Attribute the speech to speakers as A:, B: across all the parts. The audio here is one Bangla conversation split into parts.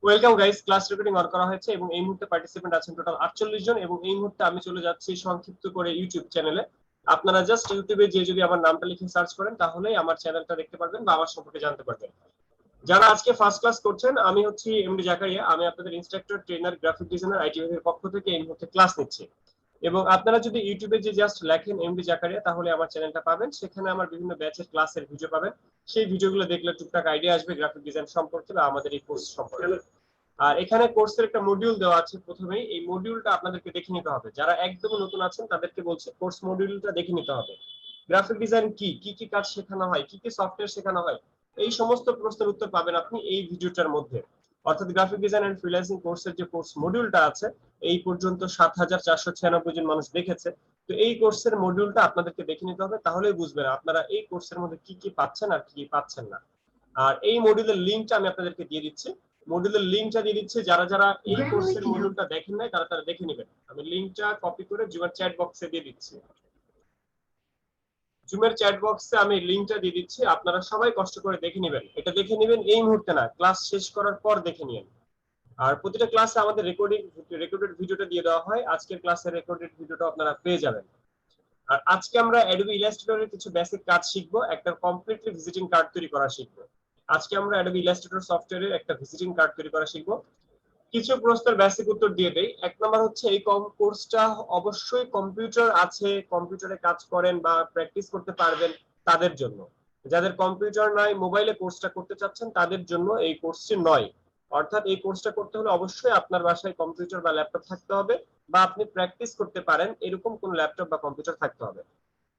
A: Welcome guys, class recording on করা হয়েছে এবং এই মুহূর্তে পার্টিসিপেন্ট আছেন টোটাল 48 জন এবং এই মুহূর্তে আমি চলে যাচ্ছি সংক্ষিপ্ত করে ইউটিউব চ্যানেলে। আপনারা জাস্ট ইউটিউবে যে যদি আমার নামটা লিখে সার্চ করেন তাহলেই আমার চ্যানেলটা দেখতে পারবেন বা আমার সম্পর্কে জানতে পারবেন। যারা আজকে ফার্স্ট ক্লাস করছেন, আমি হচ্ছি এমডি জাকারিয়া। আমি আপনাদের instructor, trainer, graphic designer, IT এর পক্ষ থেকে এই মুহূর্তে ক্লাস নিচ্ছি। এবং আপনারা যদি ইউটিউবে যে জাস্ট লেখেন এমডি জাকারিয়া তাহলে আমার চ্যানেলটা পাবেন। সেখানে আমার বিভিন্ন ব্যাচের ক্লাসের ভিডিও পাবেন। সেই ভিডিওগুলো দেখলে টুকটাক আইডিয়া আসবে গ্রাফিক ডিজাইন সম্পর্কে বা আমাদের এই কোর্স সম্পর্কে। আর এখানে কোর্সের একটা মডিউল দেওয়া আছে। প্রথমেই এই মডিউলটা আপনাদেরকে দেখে নিতে হবে। যারা একদম নতুন আছেন তাদেরকে বলছে কোর্স মডিউলটা দেখে নিতে হবে। গ্রাফিক ডিজাইন কি কি কি কাজ শেখানো হয়, কি কি সফটওয়্যার শেখানো হয়, এই সমস্ত প্রশ্নের উত্তর পাবেন আপনি এই ভিডিওটার মধ্যে। অর্থাৎ গ্রাফিক ডিজাইন এন্ড ফ্রিল্যান্সিং কোর্সের যে কোর্স মডিউলটা আছে এই পর্যন্ত ৭,৪৯৬ জন মানুষ দেখেছে। তো এই কোর্সের মডিউলটা আপনাদেরকে দেখে নিতে হবে, তাহলেই বুঝবেন আপনারা এই কোর্সের মধ্যে কি কি পাচ্ছেন আর কি কি পাচ্ছেন না। আর এই মডিউলের লিংকটা আমি আপনাদেরকে দিয়ে দিচ্ছি। মডিউলের লিংকটা দিয়ে দিচ্ছি, যারা যারা এই কোর্সের মডিউলটা দেখেন নাই তারা তারা দেখে নেবেন। আমি লিংকটা কপি করে জুমের চ্যাট বক্সে দিয়ে দিচ্ছি। জুমের চ্যাট বক্সে আমি লিংকটা দিয়ে দিচ্ছি, আপনারা সবাই কষ্ট করে দেখে নেবেন। এটা দেখে নেবেন এই মুহূর্তে না, ক্লাস শেষ করার পর দেখে নিন। আর প্রতিটা ক্লাসে আমাদের রেকর্ডেড ভিডিওটা দিয়ে দেওয়া হয়। আজকের ক্লাসের রেকর্ডেড ভিডিওটা আপনারা পেয়ে যাবেন। আর আজকে আমরা অ্যাডোবি ইলাস্ট্রেটরের কিছু বেসিক কাজ শিখবো, একটা কমপ্লিটলি ভিজিটিং কার্ড তৈরি করা শিখবো। আজকে আমরা অ্যাডোবি ইলাস্ট্রেটর সফটওয়্যারের একটা ভিজিটিং কার্ড তৈরি করা শিখবো। কিছু প্রশ্নের বেসিক উত্তর দিয়ে দেই। এক নম্বর হচ্ছে, এই কোর্সটা অবশ্যই কম্পিউটার আছে, কম্পিউটারে কাজ করেন বা প্র্যাকটিস করতে পারবেন তাদের জন্য। যাদের কম্পিউটার নাই, মোবাইলে কোর্সটা করতে চাচ্ছেন তাদের জন্য এই কোর্সটি নয়। অর্থাৎ এই কোর্সটা করতে হলে অবশ্যই আপনার বাসায় কম্পিউটার বা ল্যাপটপ থাকতে হবে বা আপনি প্র্যাকটিস করতে পারেন এরকম কোন ল্যাপটপ বা কম্পিউটার থাকতে হবে।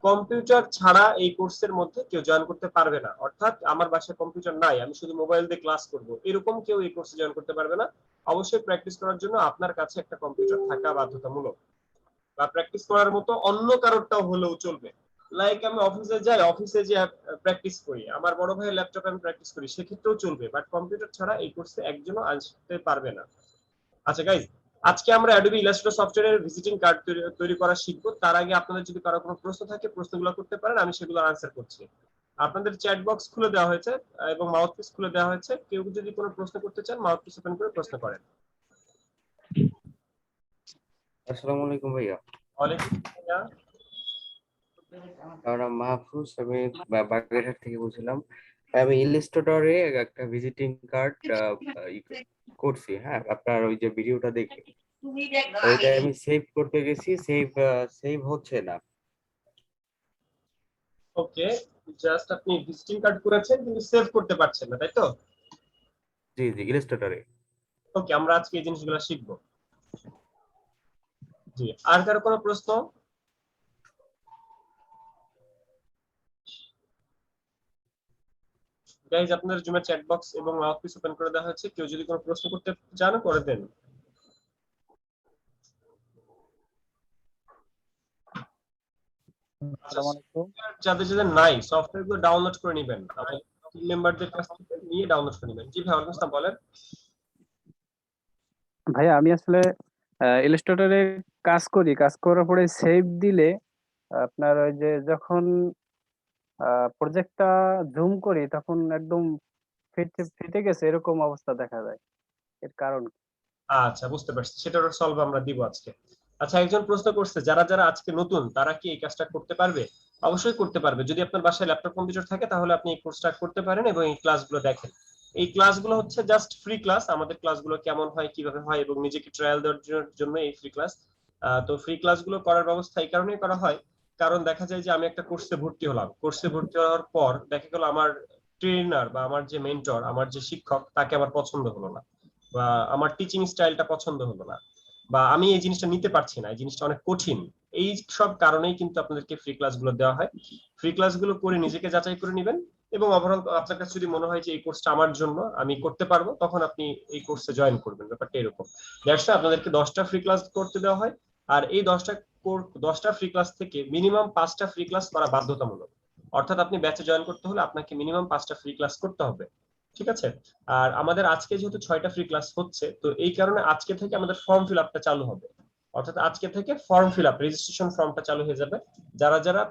A: কম্পিউটার ছাড়া এই কোর্সের মধ্যে কেউ জয়েন করতে পারবে না। অর্থাৎ আমার বাসায় কম্পিউটার নাই, আমি শুধু মোবাইল দিয়ে ক্লাস করব, এরকম কেউ এই কোর্সে জয়েন করতে পারবে না। অবশ্যই প্র্যাকটিস করার জন্য আপনার কাছে একটা কম্পিউটার থাকা বাধ্যতামূলক, বা প্র্যাকটিস করার মতো অন্য কারোরটাও হলেও চলবে। লাইক আমি অফিসে যাই, অফিসে যে প্র্যাকটিস করি, আমার বড় ভাইয়ের ল্যাপটপে আমি প্র্যাকটিস করি, সেক্ষেত্রেও চলবে। বাট কম্পিউটার ছাড়া এই কোর্সে একজনও আসতে পারবে না। আচ্ছা গাইজ, আজকে আমরা অ্যাডোবি ইলাস্ট্রেটর সফটওয়্যারের ভিজিটিং কার্ড তৈরি করা শিখবো। তার আগে আপনাদের যদি কারো কোনো প্রশ্ন থাকে প্রশ্নগুলো করতে পারেন, আমি সেগুলো আনসার করছি। আপনাদের চ্যাট বক্স খুলে দেওয়া হয়েছে এবং মাউথপিস খুলে দেওয়া হয়েছে। কেউ যদি কোনো প্রশ্ন করতে চান মাউথপিস ওপেন করে প্রশ্ন করেন।
B: আসসালামু আলাইকুম ভাইয়া।
A: ওয়ালাইকুম আসসালাম।
B: আমার নাম মাহফুজ, আমি বাগেরহাট থেকে বলছিলাম। আমি ইলাস্ট্রেটরে একটা ভিজিটিং কার্ড করছি। হ্যাঁ, আপনার ওই যে ভিডিওটা দেখে ওইটা আমি সেভ করতে গেছি, সেভ হচ্ছে না।
A: ওকে, জাস্ট আপনি ভিজিটিং কার্ড করেছেন কিন্তু সেভ করতে পারছেন না, তাই তো?
B: জি জি, ইলাস্ট্রেটরে।
A: ওকে, আমরা আজকে এই জিনিসগুলো শিখবো। জি, আর কারো কোনো প্রশ্ন? গাইজ, আপনাদের জুমের চ্যাট বক্স এবং মাউথপিস ওপেন করে দেওয়া হয়েছে। কেউ যদি কোনো প্রশ্ন করতে চান করে দেন। যাদের যাদের নাই, সফটওয়্যার গুলো ডাউনলোড করে নেবেন, আমাদের টিম মেম্বারদের কাছ থেকে নিয়ে ডাউনলোড করে নেবেন। জি ভাই, ওয়ালাইকুম আসসালাম, বলেন।
C: ভাইয়া আমি আসলে ইলাস্ট্রেটরে কাজ করি, কাজ করার পরে সেভ দিলে আপনার ওই যে যখন প্রজেক্টটা জুম করি তখন একদম ফেটে ফেটে গেছে এরকম অবস্থা দেখা যায়। এর কারণ কি?
A: আচ্ছা, বুঝতে পারছি, সেটার সলভ আমরা দিব আজকে। আচ্ছা, একজন প্রশ্ন করছে, যারা যারা আজকে নতুন তারা কি এই কাজটা করতে পারবে? অবশ্যই করতে পারবে। যদি আপনার বাসায় ল্যাপটপ কম্পিউটার থাকে তাহলে আপনি এই কোর্সটা করতে পারেন এবং এই ক্লাসগুলো দেখেন। এই ক্লাসগুলো হচ্ছে জাস্ট ফ্রি ক্লাস। আমাদের ক্লাসগুলো কেমন হয়, কিভাবে হয় এবং নিজেকে ট্রায়াল দেওয়ার জন্য এই ফ্রি ক্লাস। তো ফ্রি ক্লাসগুলো করার ব্যবস্থা এই কারণেই করা হয়, কারণ দেখা যায় যে আমি একটা কোর্সে ভর্তি হলাম, কোর্সে ভর্তি হওয়ার পর দেখা গেল আমার ট্রেনার বা আমার যে মেন্টর, আমার যে শিক্ষক, তাকে আমার পছন্দ হলো না, বা আমার টিচিং স্টাইলটা পছন্দ হলো না, বা আমি এই জিনিসটা নিতে পারছি না, এই জিনিসটা অনেক কঠিন। এই সব কারণেই কিন্তু আপনাদেরকে ফ্রি ক্লাসগুলো দেওয়া হয়। ফ্রি ক্লাসগুলো করে নিজেকে যাচাই করে নেবেন এবং ওভারঅল আপনার কাছে যদি মনে হয় যে এই কোর্সটা আমার জন্য, আমি করতে পারবো, তখন আপনি এই কোর্সে জয়েন করবেন। ব্যাপারটা এরকম। দ্যাটস ওয়াই আপনাদেরকে 10টা ফ্রি ক্লাস করতে দেওয়া হয়। আর এই 10টা ফ্রি ক্লাস থেকে মিনিমাম 5টা ফ্রি ক্লাস করা বাধ্যতামূলক। অর্থাৎ আপনি ব্যাচে জয়েন করতে হলে আপনাকে মিনিমাম 5টা ফ্রি ক্লাস করতে হবে। ঠিক আছে? আর আমাদের আজকে যেহেতু 6টা ফ্রি ক্লাস হচ্ছে, তো এই কারণে আজকে থেকে আমাদের ফর্ম ফিল আপটা চালু হবে। অর্থাৎ আজকে থেকে ফর্ম ফিল আপ, রেজিস্ট্রেশন ফর্মটা চালু হয়ে যাবে। যারা যারা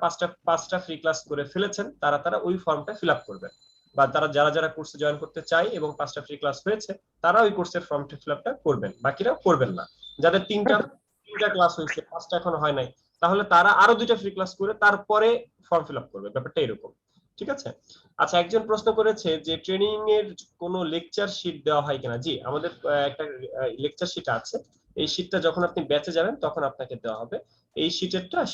A: পাঁচটা ফ্রি ক্লাস করে ফেলেছেন তারা তারা ওই ফর্মটা ফিল আপ করবেন। বা তারা যারা যারা কোর্সে জয়েন করতে চায় এবং 5টা ফ্রি ক্লাস হয়েছে তারা ওই কোর্সের ফর্ম ফিল আপটা করবেন, বাকিরা করবেন না। যাদের তিনটা ক্লাস হয়েছে, 5টা এখনো হয় নাই, তাহলে তারা আরো 2টা ফ্রি ক্লাস করে তারপরে ফর্ম ফিল আপ করবে। ব্যাপারটা এরকম, ঠিক আছে? আচ্ছা, একজন প্রশ্ন করেছে যে ট্রেনিং এর কোনো লেকচার শিট দেওয়া হয় কিনা। জি, আমাদের একটা লেকচার শিট আছে। এই শিটটা যখন আপনি ব্যাচে যাবেন তখন আপনাকে দেওয়া হবে। এই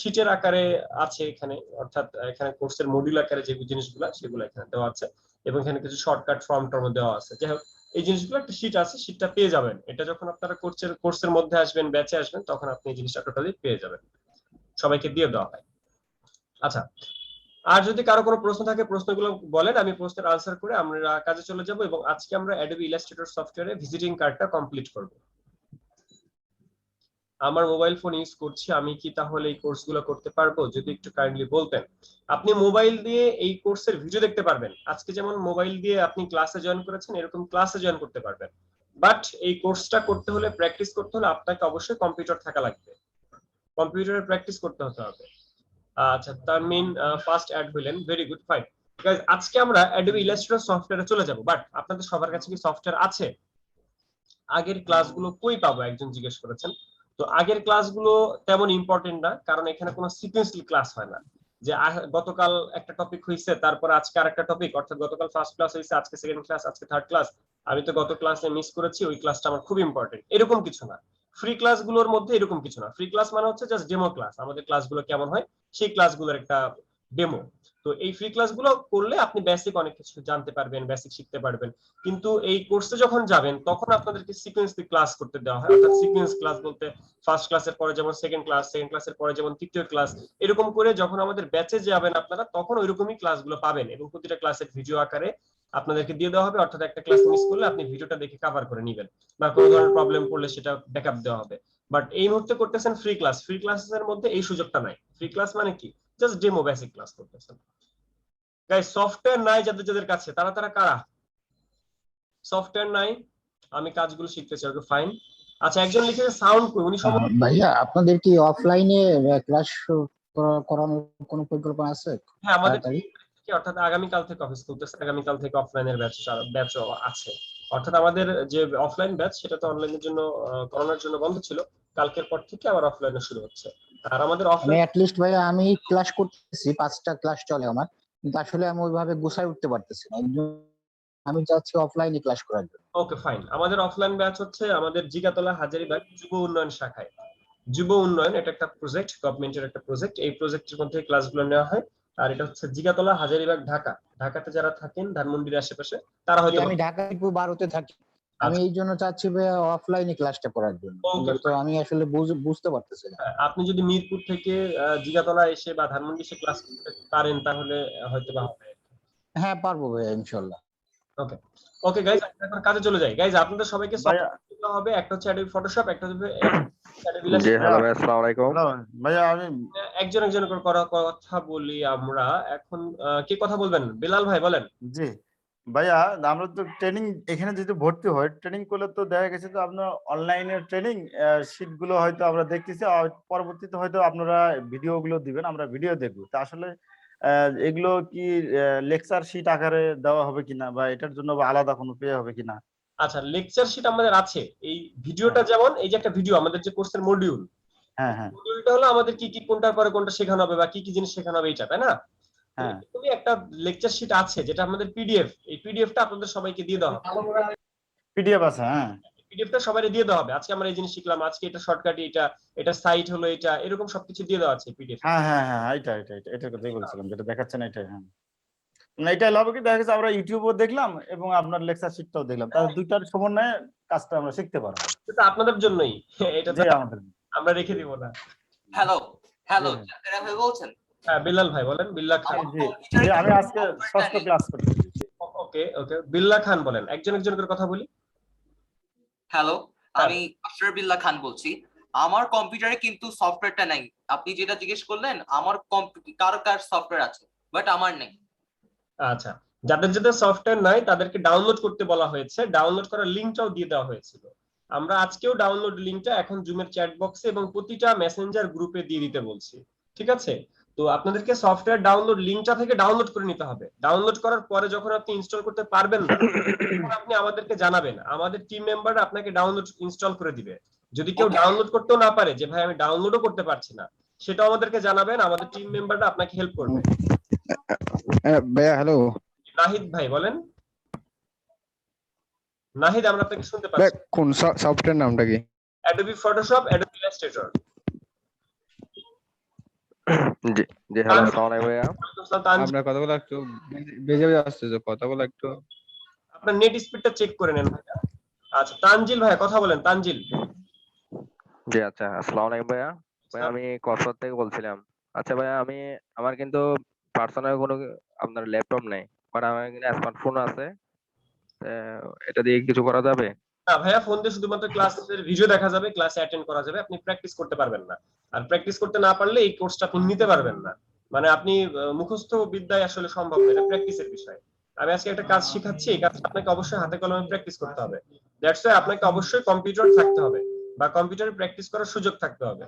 A: শিটের আকারে আছে এখানে, অর্থাৎ এখানে কোর্সের মডিউল আকারে যে জিনিসগুলো সেগুলো এখানে দেওয়া আছে এবং এখানে কিছু শর্টকাট ফর্ম টর্ম দেওয়া আছে। যাই হোক, এই জিনিসগুলো একটা শিট আছে, শিটটা পেয়ে যাবেন। এটা যখন আপনারা কোর্সের মধ্যে আসবেন, ব্যাচে আসবেন, তখন আপনি এই জিনিসটা টোটালি পেয়ে যাবেন। সবাইকে দিয়ে দেওয়া হয়। আচ্ছা, আর যদি কারো কোনো প্রশ্ন থাকে প্রশ্নগুলো বলেন, আমি প্রশ্নের আনসার করে আমরা কাজে চলে যাব এবং আজকে আমরা অ্যাডোবি ইলাস্ট্রেটর সফটওয়্যারে ভিজিটিং কার্ডটা কমপ্লিট করব। আমার মোবাইল ফোন ইউজ করছি, আমি কি তাহলে এই কোর্সগুলো করতে পারবো? যদি একটু কাইন্ডলি বলতেন। আপনি মোবাইল দিয়ে এই কোর্সের ভিডিও দেখতে পারবেন। আজকে যেমন মোবাইল দিয়ে আপনি ক্লাসে জয়েন করেছেন, এরকম ক্লাসে জয়েন করতে পারবেন। বাট এই কোর্সটা করতে হলে, প্র্যাকটিস করতে হলে আপনাকে অবশ্যই কম্পিউটার থাকা লাগবে। কম্পিউটারে প্র্যাকটিস করতে হতে হবে। আচ্ছা, তারমিন ফার্স্ট অ্যাড হইলেন, ভেরি গুড, ফাইন। গাইস, আজকে আমরা অ্যাডোবি ইলাস্ট্রেটর সফটওয়্যারে চলে যাব। বাট আপনাদের সবার কাছে কি সফটওয়্যার আছে? আগের ক্লাসগুলো কই পাবো একজন জিজ্ঞেস করেছেন। তো আগের ক্লাসগুলো তেমন ইম্পর্টেন্ট না, কারণ এখানে কোনো সিকোয়েন্সিয়াল ক্লাস হয় না। যে গতকাল একটা টপিক হয়েছে, তারপর আজকে আরেকটা টপিক, অর্থাৎ গতকাল ফার্স্ট ক্লাস হয়েছে, আজকে সেকেন্ড ক্লাস, আজকে থার্ড ক্লাস। আমি তো গত ক্লাসে মিস করেছি, ওই ক্লাসটা আমার খুব ইম্পর্টেন্ট, এরকম কিছু না। ফ্রি ক্লাসগুলোর মধ্যে এরকম কিছু না। ফ্রি ক্লাস মানে হচ্ছে জাস্ট ডেমো ক্লাস, আমাদের ক্লাসগুলো কেমন হয় সেই ক্লাসগুলোর একটা ডেমো। তো এই ফ্রি ক্লাসগুলো করলে আপনি বেসিক অনেক কিছু জানতে পারবেন, বেসিক শিখতে পারবেন। কিন্তু এই কোর্সে যখন যাবেন তখন আপনাদেরকে সিকোয়েন্সলি ক্লাস করতে দেওয়া হয়। অর্থাৎ সিকোয়েন্স ক্লাস বলতে ফার্স্ট ক্লাসের পরে যেমন সেকেন্ড ক্লাস, সেকেন্ড ক্লাসের পরে যেমন তৃতীয় ক্লাস, এরকম করে যখন আমাদের ব্যাচে যাবেন আপনারা তখন ওইরকমই ক্লাসগুলো পাবেন এবং প্রতিটা ক্লাসের ভিডিও আকারে আপনাদেরকে দিয়ে দেওয়া হবে। অর্থাৎ একটা ক্লাস মিস করলে আপনি ভিডিওটা দেখে কভার করে নেবেন, বা কোনো ধরনের প্রবলেম পড়লে সেটা ব্যাকআপ দেওয়া হবে। বাট এই মুহূর্তে করতেছেন ফ্রি ক্লাস। ফ্রি ক্লাসের মধ্যে এই সুযোগটা নাই। ফ্রি ক্লাস মানে কি? জাস্ট ডেমো বেসিক ক্লাস করতেছেন। গাইস, সফটওয়্যার নাই যাদের যাদের কাছে, তারা তারা কারা? সফটওয়্যার নাই, আমি কাজগুলো শিখতে চাই। ওকে, ফাইন। আচ্ছা, একজন লিখেছে সাউন্ড কই, উনি সম্ভবত
D: ভাইয়া আপনাদের কি অফলাইনে ক্লাস করানোর কোনো পরিকল্পনা আছে
A: হ্যাঁ, আমাদের
D: তাড়াতাড়ি?
A: অর্থাৎ আগামীকাল থেকে অফিস খুলতেছে, আগামীকাল থেকে অফলাইনের ব্যাচও আছে। অর্থাৎ আমাদের যে অফলাইন ব্যাচ সেটা তো অনলাইনের জন্য করোনার জন্য বন্ধ ছিল, কালকের পর থেকে আবার অফলাইনে শুরু হচ্ছে। আর আমাদের
D: আমি
A: অফলাইন
D: অ্যাটলিস্ট ভাইয়া আমি ক্লাস করতেছি, 5টা ক্লাস চলে আমার, কিন্তু আসলে আমি ওইভাবে গুছাই উঠতে পারতেছি না। এই জন্য আমি চাচ্ছি অফলাইনে ক্লাস করার জন্য।
A: ওকে, ফাইন। আমাদের অফলাইন ব্যাচ হচ্ছে আমাদের জিগাতলা হাজারীবাগ যুব উন্নয়ন শাখায়। যুব উন্নয়ন এটা একটা প্রজেক্ট, গভর্নমেন্টের একটা প্রজেক্ট। এই প্রজেক্টের মধ্যে ক্লাসগুলো নেওয়া হয়। আর এটা হচ্ছে জিগাতলা হাজারীবাগ ঢাকা। ঢাকাতে যারা থাকেন ধানমন্ডির আশেপাশে তারা হয়তো
D: আমি ঢাকা মিরপুর 12-তে থাকি, আমি এই জন্য চাচ্ছি ভাইয়া অফলাইনে ক্লাসটা করার জন্য, তো আমি আসলে বুঝতে পারতেছি না।
A: আপনি যদি মিরপুর থেকে জিগাতলা এসে বা ধানমন্ডি এসে ক্লাস করতে পারেন তাহলে হয়তো বা হবে।
D: হ্যাঁ পারবো ভাইয়া ইনশাল্লাহ।
A: ওকে ওকে গাইজ, এখন কাজে চলে যাই। গাইজ, আপনাদের সবাইকে
E: ভাইয়া
A: সফটওয়্যার হবে, একটা হচ্ছে অ্যাডোবি ফটোশপ, একটা হচ্ছে অ্যাডোবি
F: জি
A: ইলাস্ট্রেটর।
F: হ্যালো ভাই, আসসালামু আলাইকুম।
E: হ্যালো ভাইয়া, আমি
A: একজন একজন করে কথা বলি আমরা এখন। কে কথা বলবেন? বিলাল ভাই বলেন।
E: জি ভাইয়া, আমরা তো ট্রেনিং এখানে যদি ভর্তি হয়, ট্রেনিং করলে তো দেখা গেছে তো আপনার অনলাইনের ট্রেনিং শিট গুলো হয়তো আমরা দেখতেছি, আর পরবর্তীতে হয়তো আপনারা ভিডিও গুলো দিবেন, আমরা ভিডিও দেখবো। তা আসলে এগুলো কি লেকচার শিট আকারে দেওয়া হবে কিনা, বা এটার জন্য বা আলাদা কোনো পে হবে কিনা?
A: আচ্ছা, লেকচার শিট আমাদের আছে। এই ভিডিওটা যেমন এই যে একটা ভিডিও, আমাদের যে কোর্সের মডিউল,
E: হ্যাঁ হ্যাঁ
A: মডিউলটা হলো আমাদের কি কি কোনটার পরে কোনটা শেখানো হবে বা কি কি জিনিস শেখানো হবে, এটা তাই না?
E: হ্যাঁ,
A: তুমি একটা লেকচার শিট আছে যেটা আমাদের পিডিএফ, এই পিডিএফটা আপনাদের সবাইকে দিয়ে দেওয়া হবে।
E: পিডিএফ আছে, হ্যাঁ
A: পিডিএফটা সবাইকে দিয়ে দেওয়া হবে। আজকে আমরা এই জিনিস শিখলাম, আজকে এটা শর্টকাট, এটা সাইট হলো, এটা এরকম সবকিছু দিয়ে দেওয়া আছে পিডিএফ।
E: হ্যাঁ হ্যাঁ হ্যাঁ, এটার কথাই বলছিলাম, যেটা দেখাচ্ছেন এটাই। হ্যাঁ, না এটা লাভ কি, দেখা গেছে আমরা ইউটিউবও দেখলাম এবং আপনার লেকচার শিটটাও দেখলাম, তাহলে দুইটার সমন্বয়ে কাজটা আমরা শিখতে পারবো।
A: এটা আপনাদের জন্যই, এটা তো
E: জি আমাদের।
A: আমরা রেখে দিব না।
G: হ্যালো হ্যালো,
E: জি।
G: জাকির ভাই বলছেন?
A: হ্যাঁ, বিল্লাল ভাই বলেন, বিল্লাহ খান।
E: জি জি, আমি আজকে ষষ্ঠ ক্লাস করতেছি।
A: ওকে ওকে, বিল্লাহ খান বলেন, একজন একজন করে কথা বলি।
G: হ্যালো, আমি আশরাফ বিল্লাহ খান বলছি। আমার কম্পিউটারে কিন্তু সফটওয়্যারটা নাই। আপনি যেটা জিজ্ঞেস করলেন, আমার কার কার সফটওয়্যার আছে, বাট আমার নেই।
A: আচ্ছা, যাদের যাদের সফটওয়্যার নাই তাদেরকে ডাউনলোড করতে বলা হয়েছে, ডাউনলোড করার লিংকটাও দিয়ে দেওয়া হয়েছিল। আমরা আজকেও ডাউনলোড লিংকটা এখন জুমের চ্যাট বক্সে এবং প্রতিটা মেসেঞ্জার গ্রুপে দিয়ে দিতে বলছি, ঠিক আছে? তো আপনাদেরকে সফটওয়্যার ডাউনলোড লিংকটা থেকে ডাউনলোড করে নিতে হবে। ডাউনলোড করার পরে যখন আপনি ইনস্টল করতে পারবেন না, তখন আপনি আমাদেরকে জানাবেন, আমাদের টিম মেম্বার আপনাকে ডাউনলোড ইনস্টল করে দিবে। যদি কেউ ডাউনলোড করতেও না পারে, যে ভাই আমি ডাউনলোডও করতে পারছি না, সেটাও আমাদেরকে জানাবেন, আমাদের টিম মেম্বাররা আপনাকে হেল্প করবে।
F: ভাইয়া হ্যালো
A: নাহিদ ভাই বলেন। নাহিদ, আমরা আপনাকে শুনতে
F: ভাই,
A: পাচ্ছি।
F: কোন সফটওয়্যার নামটা কি?
A: Adobe Photoshop, Adobe Illustrator.
H: জি জি হ্যালো, আসসালামু আলাইকুম ভাইয়া।
F: আপনার কথাগুলো একটু বেজে বেজে আসছে, যে কথাগুলো একটু
A: আপনার নেট স্পিডটা চেক করে নেন ভাইয়া। আচ্ছা, তানজিল ভাই কথা বলেন, তানজিল।
H: জি আচ্ছা, আসসালামু আলাইকুম ভাইয়া। ভাইয়া আমি কক্সবাজার থেকে বলছিলাম। আচ্ছা ভাইয়া, আমার কিন্তু পার্সোনাল কোনো আপনার ল্যাপটপ নেই, বাট আমার কিন্তু স্মার্টফোন আছে। এটা দিয়ে কিছু করা যাবে?
A: না ভাইয়া, ফোন দিয়ে শুধুমাত্র ক্লাসের ভিডিও দেখা যাবে, ক্লাসে অ্যাটেন্ড করা যাবে, আপনি প্র্যাকটিস করতে পারবেন না। আর প্র্যাকটিস করতে না পারলে এই কোর্সটা আপনি নিতে পারবেন না। মানে আপনি মুখস্থ বিদ্যায় আসলে সম্ভব না, এটা প্র্যাকটিসের বিষয়। আমি আজকে একটা কাজ শিখাচ্ছি, এই কাজটা আপনাকে অবশ্যই হাতে কলমে প্র্যাকটিস করতে হবে। দ্যাটস ওয়াই আপনাকে অবশ্যই কম্পিউটার থাকতে হবে বা কম্পিউটারে প্র্যাকটিস করার সুযোগ থাকতে হবে।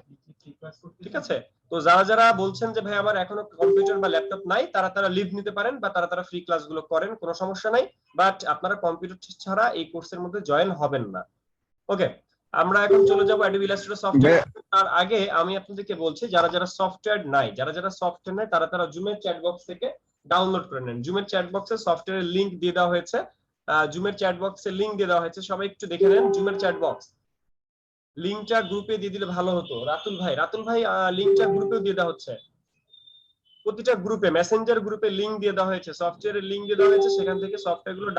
A: ঠিক আছে? তো যারা যারা বলছেন যে ভাই আমার এখনো কম্পিউটার বা ল্যাপটপ নাই, তারা লিভ নিতে পারেন বা তারা ফ্রি ক্লাসগুলো করেন, কোনো সমস্যা নাই। বাট আপনারা কম্পিউটার ছাড়া এই কোর্সের মধ্যে জয়েন হবেন না। ওকে, আমরা এখন চলে যাব অ্যাডোবি ইলাস্ট্রেটর সফটওয়্যার। তার আগে আমি আপনাদেরকে বলছি, যারা যারা সফটওয়্যার নাই, তারা জুমের চ্যাট বক্স থেকে ডাউনলোড করে নেন। জুমের চ্যাট বক্সে সফটওয়্যারের লিংক দিয়ে দেওয়া হয়েছে। জুমের চ্যাট বক্সে লিংক দিয়ে দেওয়া হয়েছে, সবাই একটু দেখে নেন জুমের চ্যাট বক্স। লিংকটা গ্রুপে দিয়ে দিলে ভালো হতো। রাতুল ভাই লিংকটা গ্রুপেও দিয়ে দেওয়া হচ্ছে। প্রতিটা গ্রুপে, মেসেঞ্জার গ্রুপে লিংক দিয়ে দেওয়া হয়েছে, সফটওয়্যারের লিংক দিয়ে দেওয়া হয়েছে, সেখান থেকে সফটওয়্যারগুলো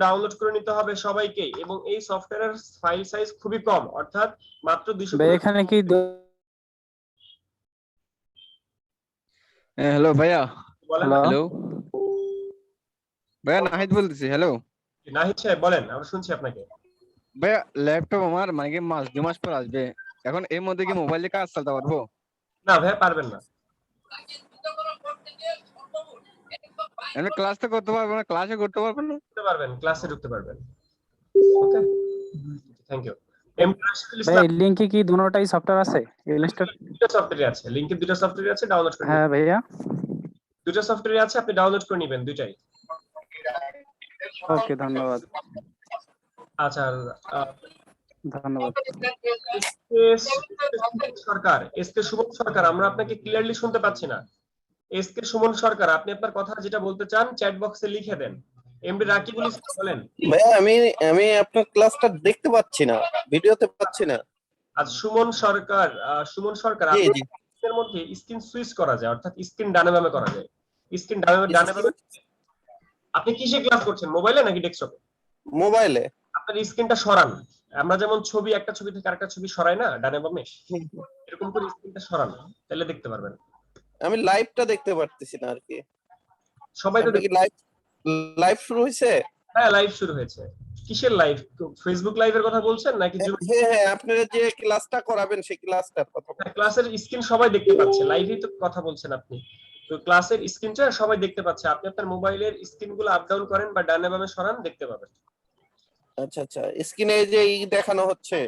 A: ডাউনলোড করে নিতে হবে সবাইকে। এবং এই সফটওয়্যারের ফাইল সাইজ খুবই কম, অর্থাৎ মাত্র 200।
C: ভাই এখানে কি
F: হ্যালো ভাইয়া।
A: বলেন।
F: হ্যালো ভাইয়া, নাহিদ বলতেছি। হ্যালো
A: নাহিদ সাহেব বলেন, আমরা শুনছি আপনাকে।
F: ভাইয়া, ল্যাপটপ আমার মানে কি মাস 2 মাস পর আসবে। এখন এর মধ্যে কি মোবাইলে কাজ চালাতে পারবো?
A: না ভাইয়া, পারবেন না।
F: আমি ক্লাস তো করতে পারবো না, ক্লাসে করতে পারবো না।
A: ঢুকতে পারবেন, ক্লাসে ঢুকতে পারবেন। ওকে, থ্যাংক ইউ। এমডি রাশিদুল
C: ভাই
A: ইসলাম।
C: লিংকে কি দুটোটাই সফটওয়্যার আছে? ইলাস্ট্রেটর?
A: দুটো সফটওয়্যার আছে, লিংকে দুটো সফটওয়্যার আছে, ডাউনলোড করে নিন।
C: হ্যাঁ ভাইয়া,
A: দুটো সফটওয়্যার আছে, আপনি ডাউনলোড করে নেবেন দুইটাই।
C: ওকে ধন্যবাদ।
A: আচ্ছা,
C: ধন্যবাদ।
A: এসকে সুমন সরকার, আমরা আপনাকে ক্লিয়ারলি শুনতে পাচ্ছি না। এসকে সুমন সরকার, আপনি আপনার কথা যেটা বলতে চান চ্যাট বক্সে লিখে দেন। এমডি রাকিবুল ইসলাম বলেন।
I: ভাইয়া আমি আপনার ক্লাসটা দেখতে পাচ্ছি না, ভিডিওতে পাচ্ছি না।
A: আজ সুমন সরকার,
I: জি জি।
A: এর মধ্যে স্ক্রিন সুইচ করা যায়, অর্থাৎ স্ক্রিন ডানে বামে করা যায়। স্ক্রিন ডানে বামে। আপনি কিসে ক্লাস করছেন, মোবাইলে নাকি ডেস্কটপে?
I: মোবাইলে।
A: আপনার স্ক্রিনটা সরান। আমরা যেমন একটা ছবি থেকে আরেকটা ছবি সরাই না ডানে বামে, এরকম করে স্ক্রিনটা সরান, তাহলে দেখতে পারবেন।
I: আমি লাইভটা দেখতে পারতেছি না আর কি।
A: সবাই তো
I: কি লাইভ শুরু হয়েছে?
A: হ্যাঁ, লাইভ শুরু হয়েছে। কিসের লাইভ? ফেসবুক লাইভের কথা বলছেন নাকি?
I: হ্যাঁ, আপনারা যে ক্লাসটা করাবেন সেই ক্লাসটার কথা বলছেন।
A: ক্লাসের স্ক্রিন সবাই দেখতে পাচ্ছে, লাইভেই তো কথা বলছেন আপনি। তো ক্লাসের স্ক্রিনটা সবাই দেখতে পাচ্ছে, আপনি আপনার মোবাইলের স্ক্রিনগুলো আপ ডাউন করেন বা ডানে বামে সরান, দেখতে পাবেন।
I: আচ্ছা আচ্ছা, স্ক্রিনে যে দেখানো হচ্ছে।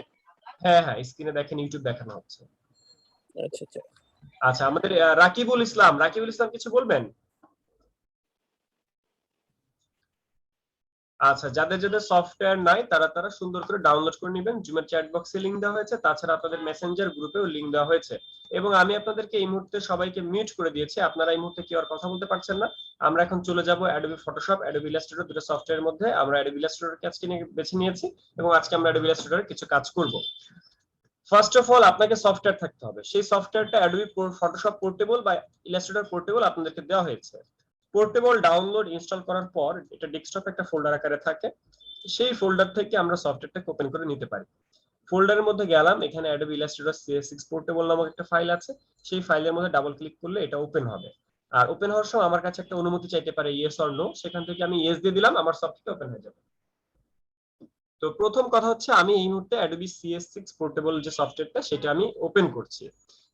A: হ্যাঁ হ্যাঁ, স্ক্রিনে দেখেন, ইউটিউব দেখানো হচ্ছে।
I: আচ্ছা আচ্ছা।
A: আচ্ছা, আমাদের রাকিবুল ইসলাম কিছু বলবেন? আচ্ছা, যাদের যাদের সফটওয়্যার নাই তারা সুন্দর করে ডাউনলোড করে নেবেন। জুমের চ্যাট বক্সে লিংক দেওয়া হয়েছে, তাছাড়া আপনাদের মেসেঞ্জার গ্রুপেও লিংক দেওয়া হয়েছে। এবং আমি আপনাদেরকে এই মুহূর্তে সবাইকে মিউট করে দিয়েছি, আপনারা এই মুহূর্তে কি আর কথা বলতে পারছেন না। আমরা এখন চলে যাব অ্যাডোবি ফটোশপ, অ্যাডোবি ইলাস্ট্রেটর, দুটো সফটওয়্যারের মধ্যে আমরা অ্যাডোবি ইলাস্ট্রেটর কাজটি নিয়ে বেছে নিয়েছি এবং আজকে আমরা অ্যাডোবি ইলাস্ট্রেটরের কিছু কাজ করব। ফার্স্ট অফ অল আপনাকে সফটওয়্যার থাকতে হবে। সেই সফটওয়্যারটা অ্যাডোবি ফটোশপ পোর্টেবল বা ইলাস্ট্রেটর পোর্টেবল আপনাদেরকে দেওয়া হয়েছে। পোর্টেবল ডাউনলোড ইনস্টল করার পর এটা ডেস্কটপে একটা ফোল্ডার আকারে থাকে, সেই ফোল্ডার থেকে আমরা সফটওয়্যারটাকে ওপেন করে নিতে পারি। ফোল্ডারের মধ্যে গেলাম, এখানে অ্যাডোবি ইলাস্ট্রেটর CS6 পোর্টেবল নামক একটা ফাইল আছে, সেই ফাইলের মধ্যে ডাবল ক্লিক করলে এটা ওপেন হবে। আর ওপেন হওয়ার সময় আমার কাছে একটা অনুমতি চাইতে পারে, ইয়েস অর নো, সেখান থেকে আমি ইয়েস দিয়ে দিলাম, আমার সফটওয়্যার ওপেন হয়ে যাবে। তো প্রথম কথা হচ্ছে, আমি এই মুহূর্তে অ্যাডোবি CS6 পোর্টেবল যে সফটওয়্যারটা সেটা আমি ওপেন করছি।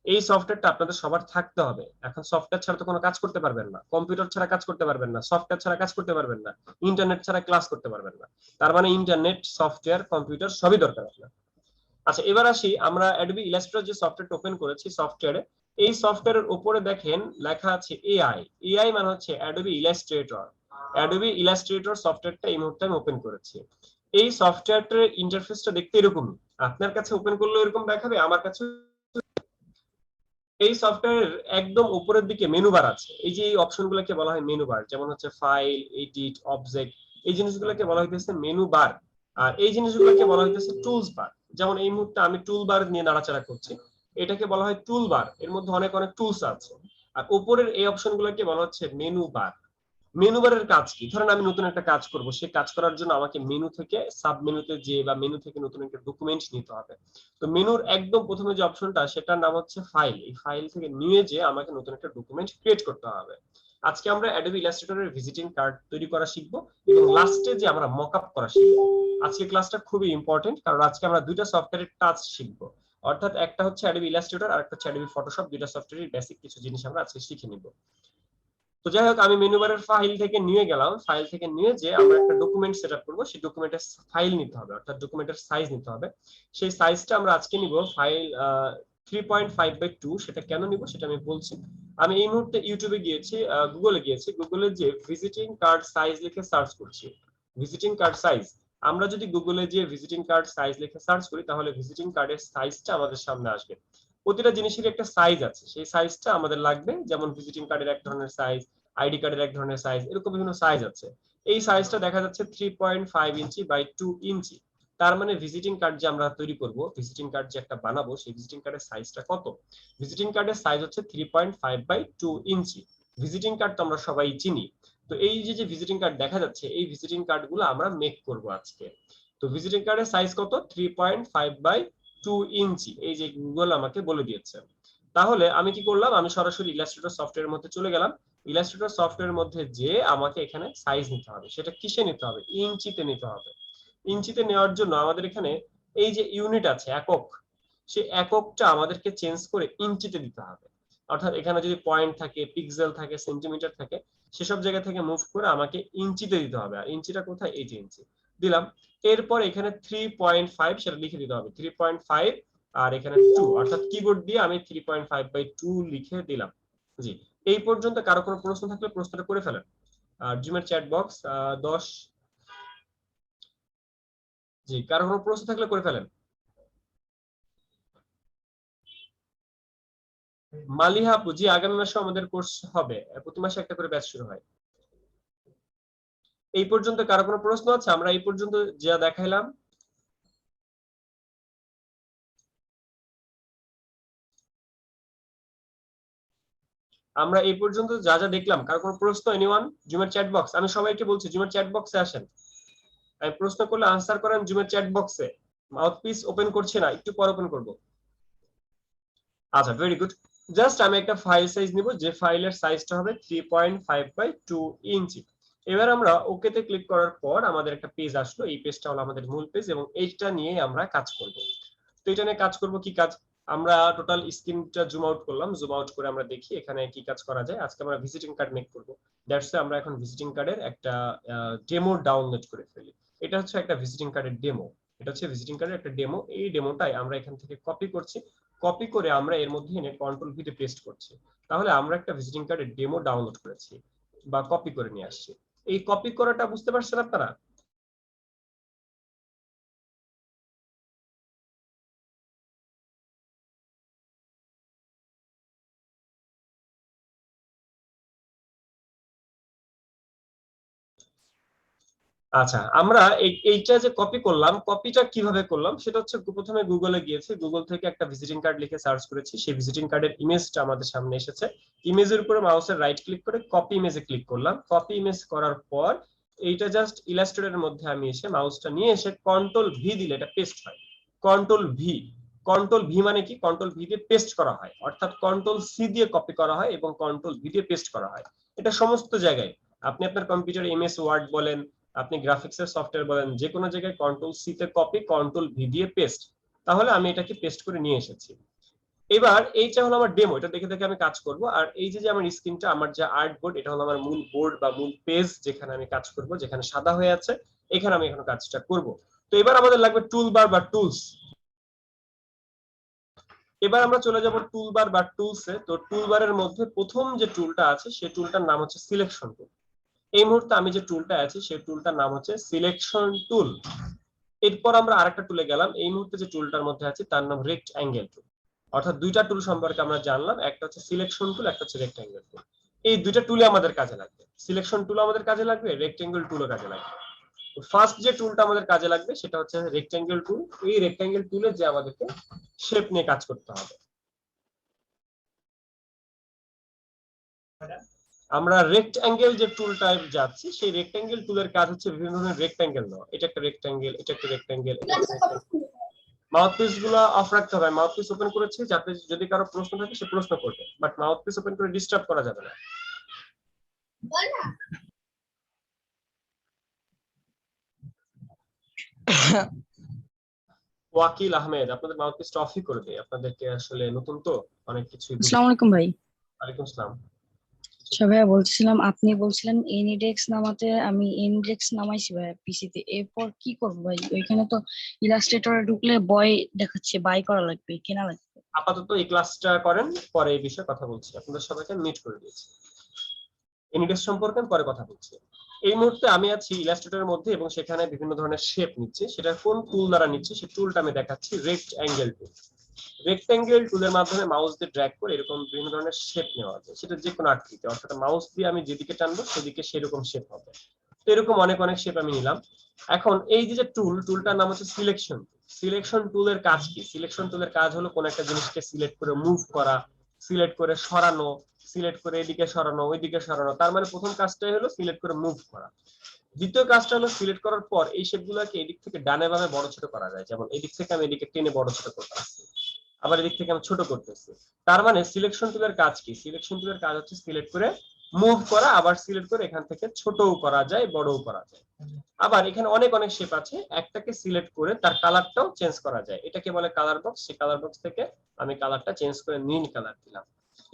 A: এই সফটওয়্যারটা আপনাদের সবার থাকতে হবে। এখন সফটওয়্যার ছাড়া তো কোনো কাজ করতে পারবেন না, কম্পিউটার ছাড়া কাজ করতে পারবেন না, সফটওয়্যার ছাড়া কাজ করতে পারবেন না, ইন্টারনেট ছাড়া ক্লাস করতে পারবেন না। তার মানে ইন্টারনেট, সফটওয়্যার, কম্পিউটার সবই দরকার আপনার। আচ্ছা, এবার আসি আমরা অ্যাডোবি ইলাস্ট্রেটর যে সফটওয়্যারটা ওপেন করেছি, সফটওয়্যারে এই সফটওয়্যারের উপরে দেখেন লেখা আছে এআই। এআই মানে হচ্ছে অ্যাডোবি ইলাস্ট্রেটর। অ্যাডোবি ইলাস্ট্রেটর সফটওয়্যারটা এই মুহূর্তে আমি ওপেন করেছি। এই সফটওয়্যারটার ইন্টারফেসটা দেখতে এরকমই। আপনার কাছে ওপেন করলে এরকম দেখাবে, আমার কাছে। এই সফটওয়্যারের একদম উপরের দিকে মেনু বার আছে। এই যে এই অপশনগুলোকে বলা হয় মেনু বার, যেমন হচ্ছে ফাইল, এডিট, অবজেক্ট, এই জিনিসগুলোকে বলা হইতেছে মেনু বার। আর এই জিনিসগুলোকে বলা হইতেছে টুলস বার। যেমন এই মুহূর্তে আমি টুল বার নিয়ে নাড়াচাড়া করছি, এটাকে বলা হয় টুল বার। এর মধ্যে অনেক অনেক টুলস আছে। আর উপরের এই অপশনগুলোকে বলা হচ্ছে মেনু বার। মেনু বারের কাজ কি? ধরেন আমি নতুন একটা কাজ করব, সেই কাজ করার জন্য আমাকে মেনু থেকে সাব মেনুতে যে বা মেনু থেকে নতুন একটা ডকুমেন্ট নিতে হবে। তো মেনুর একদম প্রথমে যে অপশনটা, সেটার নাম হচ্ছে ফাইল। এই ফাইল থেকে নিয়ে যে আমাকে নতুন একটা ডকুমেন্ট ক্রিয়েট করতে হবে। আজকে আমরা অ্যাডোবি ইলাস্ট্রেটরের ভিজিটিং কার্ড তৈরি করা শিখবো এবং লাস্টে যে আমরা মকআপ করা শিখবো। আজকে ক্লাসটা খুবই ইম্পর্টেন্ট, কারণ আজকে আমরা দুইটা সফটওয়্যারের টাচ শিখবো। অর্থাৎ একটা হচ্ছে অ্যাডোবি ইলাস্ট্রেটর আর একটা হচ্ছে অ্যাডোবি ফটোশপ। দুইটা সফটওয়্যারের বেসিক কিছু জিনিস আমরা আজকে শিখে নিব। তো যাই হোক, আমি মেনু বারের ফাইল থেকে নিয়ে গেলাম। ফাইল থেকে নিয়ে যে আমরা একটা ডকুমেন্ট সেটআপ করব, সেই ডকুমেন্টের ফাইল নিতে হবে, অর্থাৎ ডকুমেন্টের সাইজ নিতে হবে। সেই সাইজটা আমরা আজকে নিব ফাইল 3.5/2। সেটা কেন নিব সেটা আমি বলছি। আমি এই মুহূর্তে ইউটিউবে গিয়েছি, গুগলে গিয়েছি। গুগলে যে ভিজিটিং কার্ড সাইজ লিখে সার্চ করছি। ভিজিটিং কার্ড সাইজ, আমরা যদি গুগলে যে ভিজিটিং কার্ড সাইজ লিখে সার্চ করি, তাহলে ভিজিটিং কার্ডের সাইজটা আমাদের সামনে আসবে। প্রতিটা জিনিসের একটা সাইজ আছে, সেই সাইজটা আমাদের লাগবে। যেমন ভিজিটিং কার্ডের এক ধরনের সাইজ, আইডি কার্ডের এক ধরনের সাইজ, এরকম বিভিন্ন সাইজ আছে। এই সাইজটা দেখা যাচ্ছে 3.5 ইঞ্চি বাই 2 ইঞ্চি। তার মানে ভিজিটিং কার্ড যে আমরা তৈরি করব, ভিজিটিং কার্ড যে একটা বানাবো, সেই ভিজিটিং কার্ডের সাইজটা কত? ভিজিটিং কার্ডের সাইজ হচ্ছে 3.5/2 ইঞ্চি। ভিজিটিং কার্ড তো আমরা সবাই চিনি। তো এই যে যে ভিজিটিং কার্ড দেখা যাচ্ছে, এই ভিজিটিং কার্ডগুলো আমরা মেক করব আজকে। তো ভিজিটিং কার্ডের সাইজ কত? 3.5/2 ইঞ্চি। এই যে গুগল আমাকে বলে দিয়েছে। তাহলে আমি কি করলাম? আমি সরাসরি ইলাস্ট্রেটর সফটওয়্যারের মধ্যে চলে গেলাম। ইলাস্ট্রেটর সফটওয়্যারের মধ্যে যে আমাকে এখানে সাইজ নিতে হবে, সেটা কিসে নিতে হবে? ইঞ্চিতে নিতে হবে। ইঞ্চিতে নেওয়ার জন্য আমাদের এখানে এই যে ইউনিট আছে, একক, সেই এককটা আমাদেরকে চেঞ্জ করে ইঞ্চিতে দিতে হবে। অর্থাৎ এখানে যদি পয়েন্ট থাকে, পিক্সেল থাকে, সেন্টিমিটার থাকে, সেসব জায়গা থেকে মুভ করে আমাকে ইঞ্চিতে দিতে হবে। আর ইঞ্চিটা কোথায়? এই যে ইঞ্চি দিলাম। এরপর এখানে 3.5 সেটা লিখে দিতে হবে। 3.5 আর এখানে 2, অর্থাৎ কিবোর্ড দিয়ে আমি 3.5/2 লিখে দিলাম। জি, এই পর্যন্ত কারো কোনো প্রশ্ন থাকলে প্রশ্নটা করে ফেলেন। আর জুমের চ্যাট বক্স 10। জি, কারো কোনো প্রশ্ন থাকলে করে ফেলেন। মালিহা আপু, জি আগামী মাসে আমাদের কোর্স হবে, প্রতি মাসে একটা করে ব্যাচ শুরু হয়। এই পর্যন্ত কারো কোনো প্রশ্ন আছে? আমরা এই পর্যন্ত যা দেখাইলাম, আমরা এই পর্যন্ত যা যা দেখলাম, কারো কোনো প্রশ্ন? এনিওয়ান? জুমের চ্যাট বক্স, আমি সবাইকে বলছি জুমের চ্যাট বক্সে আসেন। আমি প্রশ্ন করলে আনসার করেন জুমের চ্যাট বক্সে। মাউথপিস ওপেন করছি না, একটু পর ওপেন করব। আচ্ছা, ভেরি গুড। জাস্ট আমি একটা ফাইল সাইজ নিব, যে ফাইলের সাইজটা হবে 3.5/2 ইঞ্চি। এবার আমরা ওকেতে ক্লিক করার পর আমাদের একটা পেজ আসলো। এই পেজটা হলো আমাদের মূল পেজ এবং এইটা নিয়ে আমরা কাজ করব। তো এটা নিয়ে কাজ করব, কি কাজ? আমরা টোটাল স্ক্রিনটা জুম আউট করলাম। জুম আউট করে আমরা দেখি এখানে কি কাজ করা যায়। আজকে আমরা ভিজিটিং কার্ড মেক করব। দ্যাটস ওয়াই আমরা এখন ভিজিটিং কার্ডের একটা ডেমো ডাউনলোড করে ফেলি। এটা হচ্ছে একটা ভিজিটিং কার্ডের ডেমো। এটা হচ্ছে ভিজিটিং কার্ডের একটা ডেমো। এই ডেমোটাই আমরা এখান থেকে কপি করছি। কপি করে আমরা এর মধ্যে এনে কন্ট্রোল ভি তে পেস্ট করছি। তাহলে আমরা একটা ভিজিটিং কার্ডের ডেমো ডাউনলোড করেছি বা কপি করে নিয়ে আসছি। এই কপি করাটা বুঝতে পারছেন আপনারা? আচ্ছা, আমরা এইটা যে কপি করলাম, কপিটা কিভাবে করলাম সেটা হচ্ছে প্রথমে গুগলে গিয়েছি। গুগল থেকে একটা ভিজিটিং কার্ড লিখে সার্চ করেছি। সেই ভিজিটিং কার্ডের ইমেজটা আমাদের সামনে এসেছে। ইমেজের উপরে মাউসের রাইট ক্লিক করে কপি ইমেজে ক্লিক করলাম। কপি ইমেজ করার পর এইটা জাস্ট ইলাস্ট্রেটরের মধ্যে আমি এসে মাউসটা নিয়ে এসে কন্ট্রোল ভি দিলে এটা পেস্ট হয়। কন্ট্রোল ভি, কন্ট্রোল ভি মানে কি? কন্ট্রোল ভি দিয়ে পেস্ট করা হয়, অর্থাৎ কন্ট্রোল সি দিয়ে কপি করা হয় এবং কন্ট্রোল ভি দিয়ে পেস্ট করা হয়। এটা সমস্ত জায়গায়, আপনি আপনার কম্পিউটারে এমএস ওয়ার্ড বলেন, আপনি গ্রাফিক্সের সফটওয়্যার বলেন, যে কোনো জায়গায় কন্ট্রোল সি তে কপি, কন্ট্রোল ভি দিয়ে পেস্ট। তাহলে আমি এটাকে পেস্ট করে নিয়ে এসেছি। এবার এইটা হলো আমার ডেমো, এটা দেখে দেখে আমি কাজ করব। আর এই যে আমার স্ক্রিনটা, আমার যে আর্ট বোর্ড, এটা হলো আমার মূল বোর্ড বা মূল পেজ, যেখানে আমি কাজ করব, যেখানে সাদা হয়ে আছে, এখানে আমি এখন কাজটা করব। তো এবার আমাদের লাগবে টুলবার বা টুলস। এবার আমরা চলে যাব টুলবার বা টুলসে। তো টুলবারের মধ্যে প্রথম যে টুলটা আছে সেই টুলটার নাম হচ্ছে সিলেকশন টুল। এই মুহূর্তে আমি যে টুলটা আছে সেই টুলটার নাম হচ্ছে সিলেকশন টুল। এরপর আমরা আরেকটা টুলে গেলাম। এই মুহূর্তে যে টুলটার মধ্যে আছে তার নাম রেক্ট অ্যাঙ্গেল টুল। অর্থাৎ দুইটা টুল সম্পর্কে আমরা জানলাম, একটা হচ্ছে সিলেকশন টুল, একটা হচ্ছে রেক্ট অ্যাঙ্গেল টুল। এই দুইটা টুলে আমাদের কাজে লাগবে, সিলেকশন টুল আমাদের কাজে লাগবে, রেক্ট অ্যাঙ্গেল টুলও কাজে লাগবে। ফার্স্ট যে টুলটা আমাদের কাজে লাগবে সেটা হচ্ছে রেক্ট্যাঙ্গেল টুল। এই রেক্ট্যাঙ্গেল টুলে যে আমাদেরকে শেপ নিয়ে কাজ করতে হবে। আমরা রেক্ট্যাঙ্গেল যে টুলটায় যাচ্ছি সেই রেক্ট্যাঙ্গেল টুলের কাজ হচ্ছে বিভিন্ন ধরনের রেক্ট্যাঙ্গেল নেওয়া। এটা একটা রেক্ট্যাঙ্গেল, এটা একটা রেক্ট্যাঙ্গেল, মাউথপিস গুলো অফ রাখতে হবে। মাউথপিস ওপেন করেছি যাতে যদি কারো প্রশ্ন থাকে সে প্রশ্ন করবে, বাট মাউথপিস ওপেন করে ডিস্টার্ব করা যাবে না। ওয়াকিল আহমেদ, আপনাদের মাউথপিসটা অফই করে দেয়, আপনাদেরকে আসলে নতুন তো অনেক কিছু।
J: আসসালামু আলাইকুম ভাই।
A: ওয়ালাইকুম আসসালাম।
J: আচ্ছা ভাইয়া, বলছিলাম আপনি বলছিলেন এনিডেক্স নামাতে, আমি এনিডেক্স নামাইছি ভাইয়া পিসিতে। এরপর কি করবো ভাই? ওইখানে তো ইলাস্ট্রেটরে ঢুকলে বয় দেখাচ্ছে, বাই করা লাগবে, কেনা লাগবে।
A: আপাতত এই ক্লাসটা করেন, পরে এই বিষয়ে কথা বলছি। আপনাদের সবাইকে মিট করে দিয়েছি, এনিডেক্স সম্পর্কে পরে কথা বলছি। এই মুহূর্তে আমি আছি ইলাস্ট্রেটরের মধ্যে এবং সেখানে বিভিন্ন ধরনের শেপ নিচ্ছি। সেটা কোন টুল দ্বারা নিচ্ছি সেই টুলটা আমি দেখাচ্ছি, রেক্ট অ্যাঙ্গেল টুল। রেক্ট্যাঙ্গেল টুলের মাধ্যমে মাউস দিয়ে ড্র্যাগ করে এরকম বিভিন্ন ধরনের শেপ নেওয়া যায়, সেটা যে কোনো আকৃতি। অর্থাৎ মাউস দিয়ে আমি যেদিকে টানবো সেদিকে সেরকম শেপ হবে। তো এরকম অনেক অনেক শেপ আমি নিলাম। এখন এই যে টুলটার নাম হচ্ছে সিলেকশন। সিলেকশন টুলের কাজ কি? সিলেকশন টুলের কাজ হলো কোন একটা জিনিসকে সিলেক্ট করে মুভ করা, সিলেক্ট করে সরানো, সিলেক্ট করে এদিকে সরানো ওইদিকে সরানো। তার মানে প্রথম কাজটাই হলো সিলেক্ট করে মুভ করা। দ্বিতীয় কাজটা হলো সিলেক্ট করার পর এই শেপগুলোকে এদিক থেকে ডানে বামে বড় ছোট করা যায়। যেমন এদিক থেকে আমি এদিকে টেনে বড় ছোট করতেছি, আবার এদিক থেকে আমি ছোট করতেছি। তার মানে সিলেকশন টুলের কাজ কি? সিলেকশন টুলের কাজ হচ্ছে সিলেক্ট করে মুভ করা, আবার সিলেক্ট করে এখান থেকে ছোটও করা যায়, বড়ও করা যায়। আবার এখানে অনেক অনেক শেপ আছে, একটাকে সিলেক্ট করে তার কালারটাও চেঞ্জ করা যায়। এটাকে বলে কালার বক্স। সেই কালার বক্স থেকে আমি কালারটা চেঞ্জ করে নীল কালার দিলাম।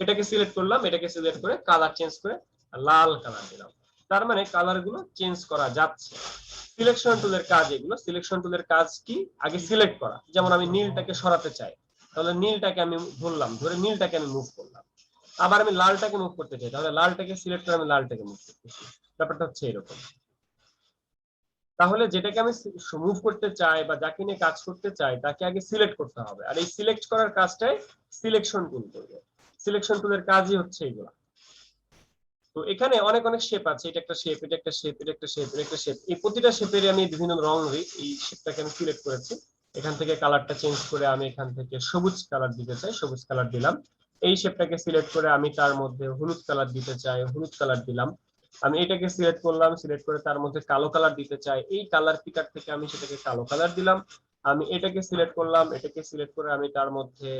A: এটাকে সিলেক্ট করলাম, এটাকে সিলেক্ট করে কালার চেঞ্জ করে লাল কালার দিলাম। তার মানে কালার গুলো চেঞ্জ করা যাচ্ছে। সিলেকশন টুলের কাজ এগুলো। সিলেকশন টুলের কাজ কি? আগে সিলেক্ট করা। যেমন আমি নীলটাকে সরাতে চাই, তাহলে নীলটাকে আমি ধরলাম, ধরে নীলটাকে আমি মুভ করলাম। আবার আমি লালটাকে মুভ করতে চাই, তাহলে লালটাকে সিলেক্ট করে আমি লালটাকে মুভ করতেছি। ব্যাপারটা হচ্ছে এরকম। তাহলে যেটাকে আমি মুভ করতে চাই বা যাকে নিয়ে কাজ করতে চাই তাকে আগে সিলেক্ট করতে হবে, আর এই সিলেক্ট করার কাজটাই সিলেকশন টুল করবে। সিলেকশন টুলের কাজই হচ্ছে এগুলো। তো এখানে অনেক অনেক শেপ আছে, এটা একটা শেপ, এটা একটা শেপ, এটা একটা শেপ, এটা একটা শেপ। এই প্রতিটা শেপের আমি বিভিন্ন রং দিই। এই শেপটাকে আমি সিলেক্ট করেছি, এখান থেকে কালারটা চেঞ্জ করে আমি এখান থেকে সবুজ কালার দিতে চাই, সবুজ কালার দিলাম। এই শেপটাকে সিলেক্ট করে আমি তার মধ্যে হলুদ কালার দিতে চাই, হলুদ কালার দিলাম। আমি এটাকে সিলেক্ট করলাম, সিলেক্ট করে তার মধ্যে কালো কালার দিতে চাই, এই কালার পিকার থেকে আমি সেটাকে কালো কালার দিলাম। আমি এটাকে সিলেক্ট করলাম, এটাকে সিলেক্ট করে আমি তার মধ্যে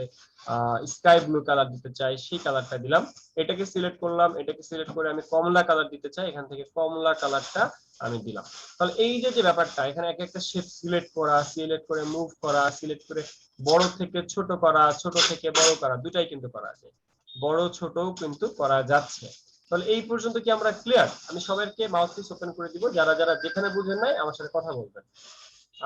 A: স্কাই ব্লু কালার দিতে চাই, সেই কালারটা দিলাম। এটাকে সিলেক্ট করলাম, এটাকে সিলেক্ট করে আমি কমলা কালার দিতে চাই, এখান থেকে কমলা কালারটা আমি দিলাম। তাহলে এই যে ব্যাপারটা, এখানে এক একটা শেপ সিলেক্ট করা, সিলেক্ট করে মুভ করা, সিলেক্ট করে বড় থেকে ছোট করা, ছোট থেকে বড় করা, দুটাই কিন্তু করা যায়, বড় ছোটও কিন্তু করা যাচ্ছে। তাহলে এই পর্যন্ত কি আমরা ক্লিয়ার? আমি সবাইকে মাউথপিস ওপেন করে দিব, যারা যারা যেখানে বুঝেন নাই আমার সাথে কথা বলবেন।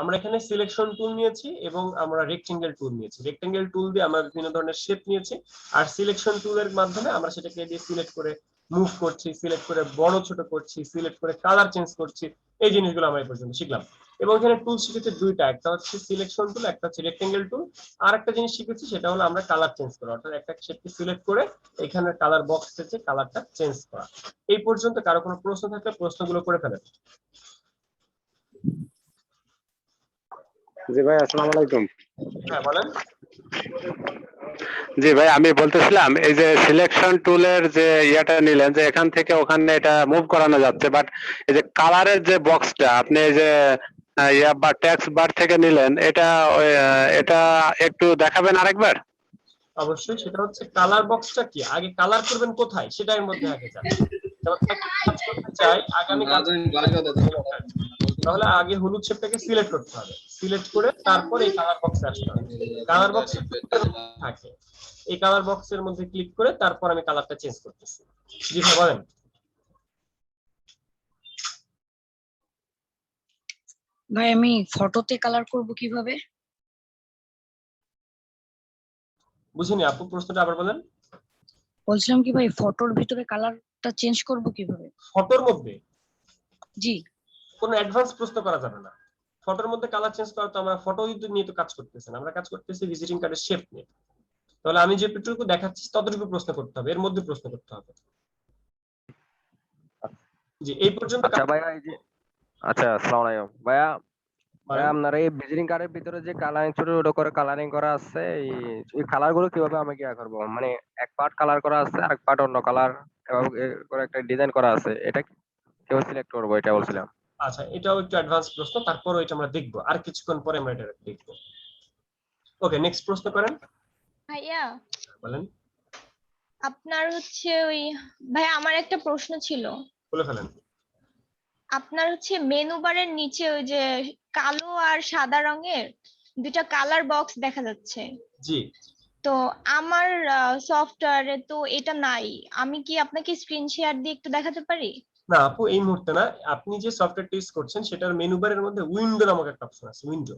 A: আমরা এখানে সিলেকশন টুল নিয়েছি এবং আমরা রেক্টেঙ্গেল টুল নিয়েছি। রেক্টেঙ্গেল টুল দিয়ে আমরা বিভিন্ন ধরনের শেপ নিয়েছি, আর সিলেকশন টুলের মাধ্যমে আমরা সেটাকে দিয়ে সিলেক্ট করে মুভ করছি, সিলেক্ট করে বড় ছোট করছি, সিলেক্ট করে কালার চেঞ্জ করছি। এই জিনিসগুলো আমরা এই পর্যন্ত শিখলাম। এবং এখানে টুল শিখেছি দুইটা, একটা হচ্ছে সিলেকশন টুল, একটা হচ্ছে রেক্টেঙ্গেল টুল। আর একটা জিনিস শিখেছি সেটা হলো আমরা কালার চেঞ্জ করা, অর্থাৎ একটা শেপকে সিলেক্ট করে এখানে কালার বক্স থেকে কালারটা চেঞ্জ করা। এই পর্যন্ত কারো কোনো প্রশ্ন থাকলে প্রশ্নগুলো করে ফেলেন।
K: জি ভাই, আসসালামু আলাইকুম।
A: হ্যাঁ বলেন।
K: জি ভাই, আমি বলতেছিলাম এই যে সিলেকশন টুলের যে ইয়াটা নিলেন, যে এখান থেকে ওখানে এটা মুভ করানো যাচ্ছে, বাট এই যে কালারের যে বক্সটা আপনি এই যে ইয়া বা টেক্সট বার থেকে নিলেন, এটা এটা একটু দেখাবেন আরেকবার?
A: অবশ্যই। সেটা হচ্ছে কালার বক্সটা কি, আগে কালার করবেন কোথায় সেটা এর মধ্যে আগে যান। যেমন কাজ করতে চাই, আগামী কাজ তাহলে আগে হলুদ শেপটাকে সিলেক্ট করতে হবে, সিলেক্ট করে তারপর এই কালার বক্সে আসতে হবে। কালার বক্স থাকে, এই কালার বক্সের মধ্যে ক্লিক করে তারপর আমি কালারটা চেঞ্জ করতেছি। জি ভাই বলেন।
J: ভাই আমি ফটোতে কালার করব কিভাবে?
A: বুঝিনি আপু, প্রশ্নটা আবার বলেন।
J: বলছিলাম কি ভাই ফটোর ভিতরে কালারটা চেঞ্জ করব কিভাবে?
A: ফটোর মধ্যে
J: জি
A: কোনো অ্যাডভান্স প্রশ্ন করা যাবে না। ফটোর মধ্যে কালার চেঞ্জ করা তো আমরা ফটো নিয়ে তো কাজ করতেছি না, আমরা কাজ করতেছি ভিজিটিং কার্ডের শেপ নিয়ে। তাহলে আমি যেটুকু দেখাচ্ছি ততটুকু প্রশ্ন করতে হবে, এর মধ্যে প্রশ্ন করতে হবে। জি এই পর্যন্ত
H: আচ্ছা ভাইয়া এই যে আচ্ছা আসসালামু আলাইকুম ভাইয়া। ভাইয়া
A: বলেন।
H: আপনার এই ভিজিটিং কার্ডের ভিতরে যে কালারিং ছোট ছোট করে কালারিং করা আছে, এই কালার গুলো কিভাবে আমি কি করবো? মানে এক পার্ট কালার করা আছে আর এক পার্ট অন্য কালার করে একটা ডিজাইন করা আছে, এটা কিভাবে সিলেক্ট করবো এটা বলছিলাম।
A: আচ্ছা এটাও একটু অ্যাডভান্স প্রশ্ন, তারপর এটা আমরা দেখবো, আর কিছুক্ষণ পরে আমরা এটা দেখবো। ওকে নেক্সট প্রশ্ন করেন।
L: ভাইয়া
A: বলেন।
L: আপনার হচ্ছে ওই ভাইয়া আমার একটা প্রশ্ন ছিল।
A: বলে ফেলেন।
L: আপনার হচ্ছে মেনু বারের নিচে ওই যে কালো আর সাদা রঙের দুইটা কালার বক্স দেখা যাচ্ছে,
A: জি
L: তো আমার সফটওয়্যারে তো এটা নাই। আমি কি আপনাকে স্ক্রিন শেয়ার দিয়ে একটু দেখাতে পারি?
A: না আপু এই মুহূর্তে না, আপনি যে সফটওয়্যারটা ইউজ করছেন সেটার মেনু বারের মধ্যে উইন্ডো নামক একটা অপশন আছে। উইন্ডো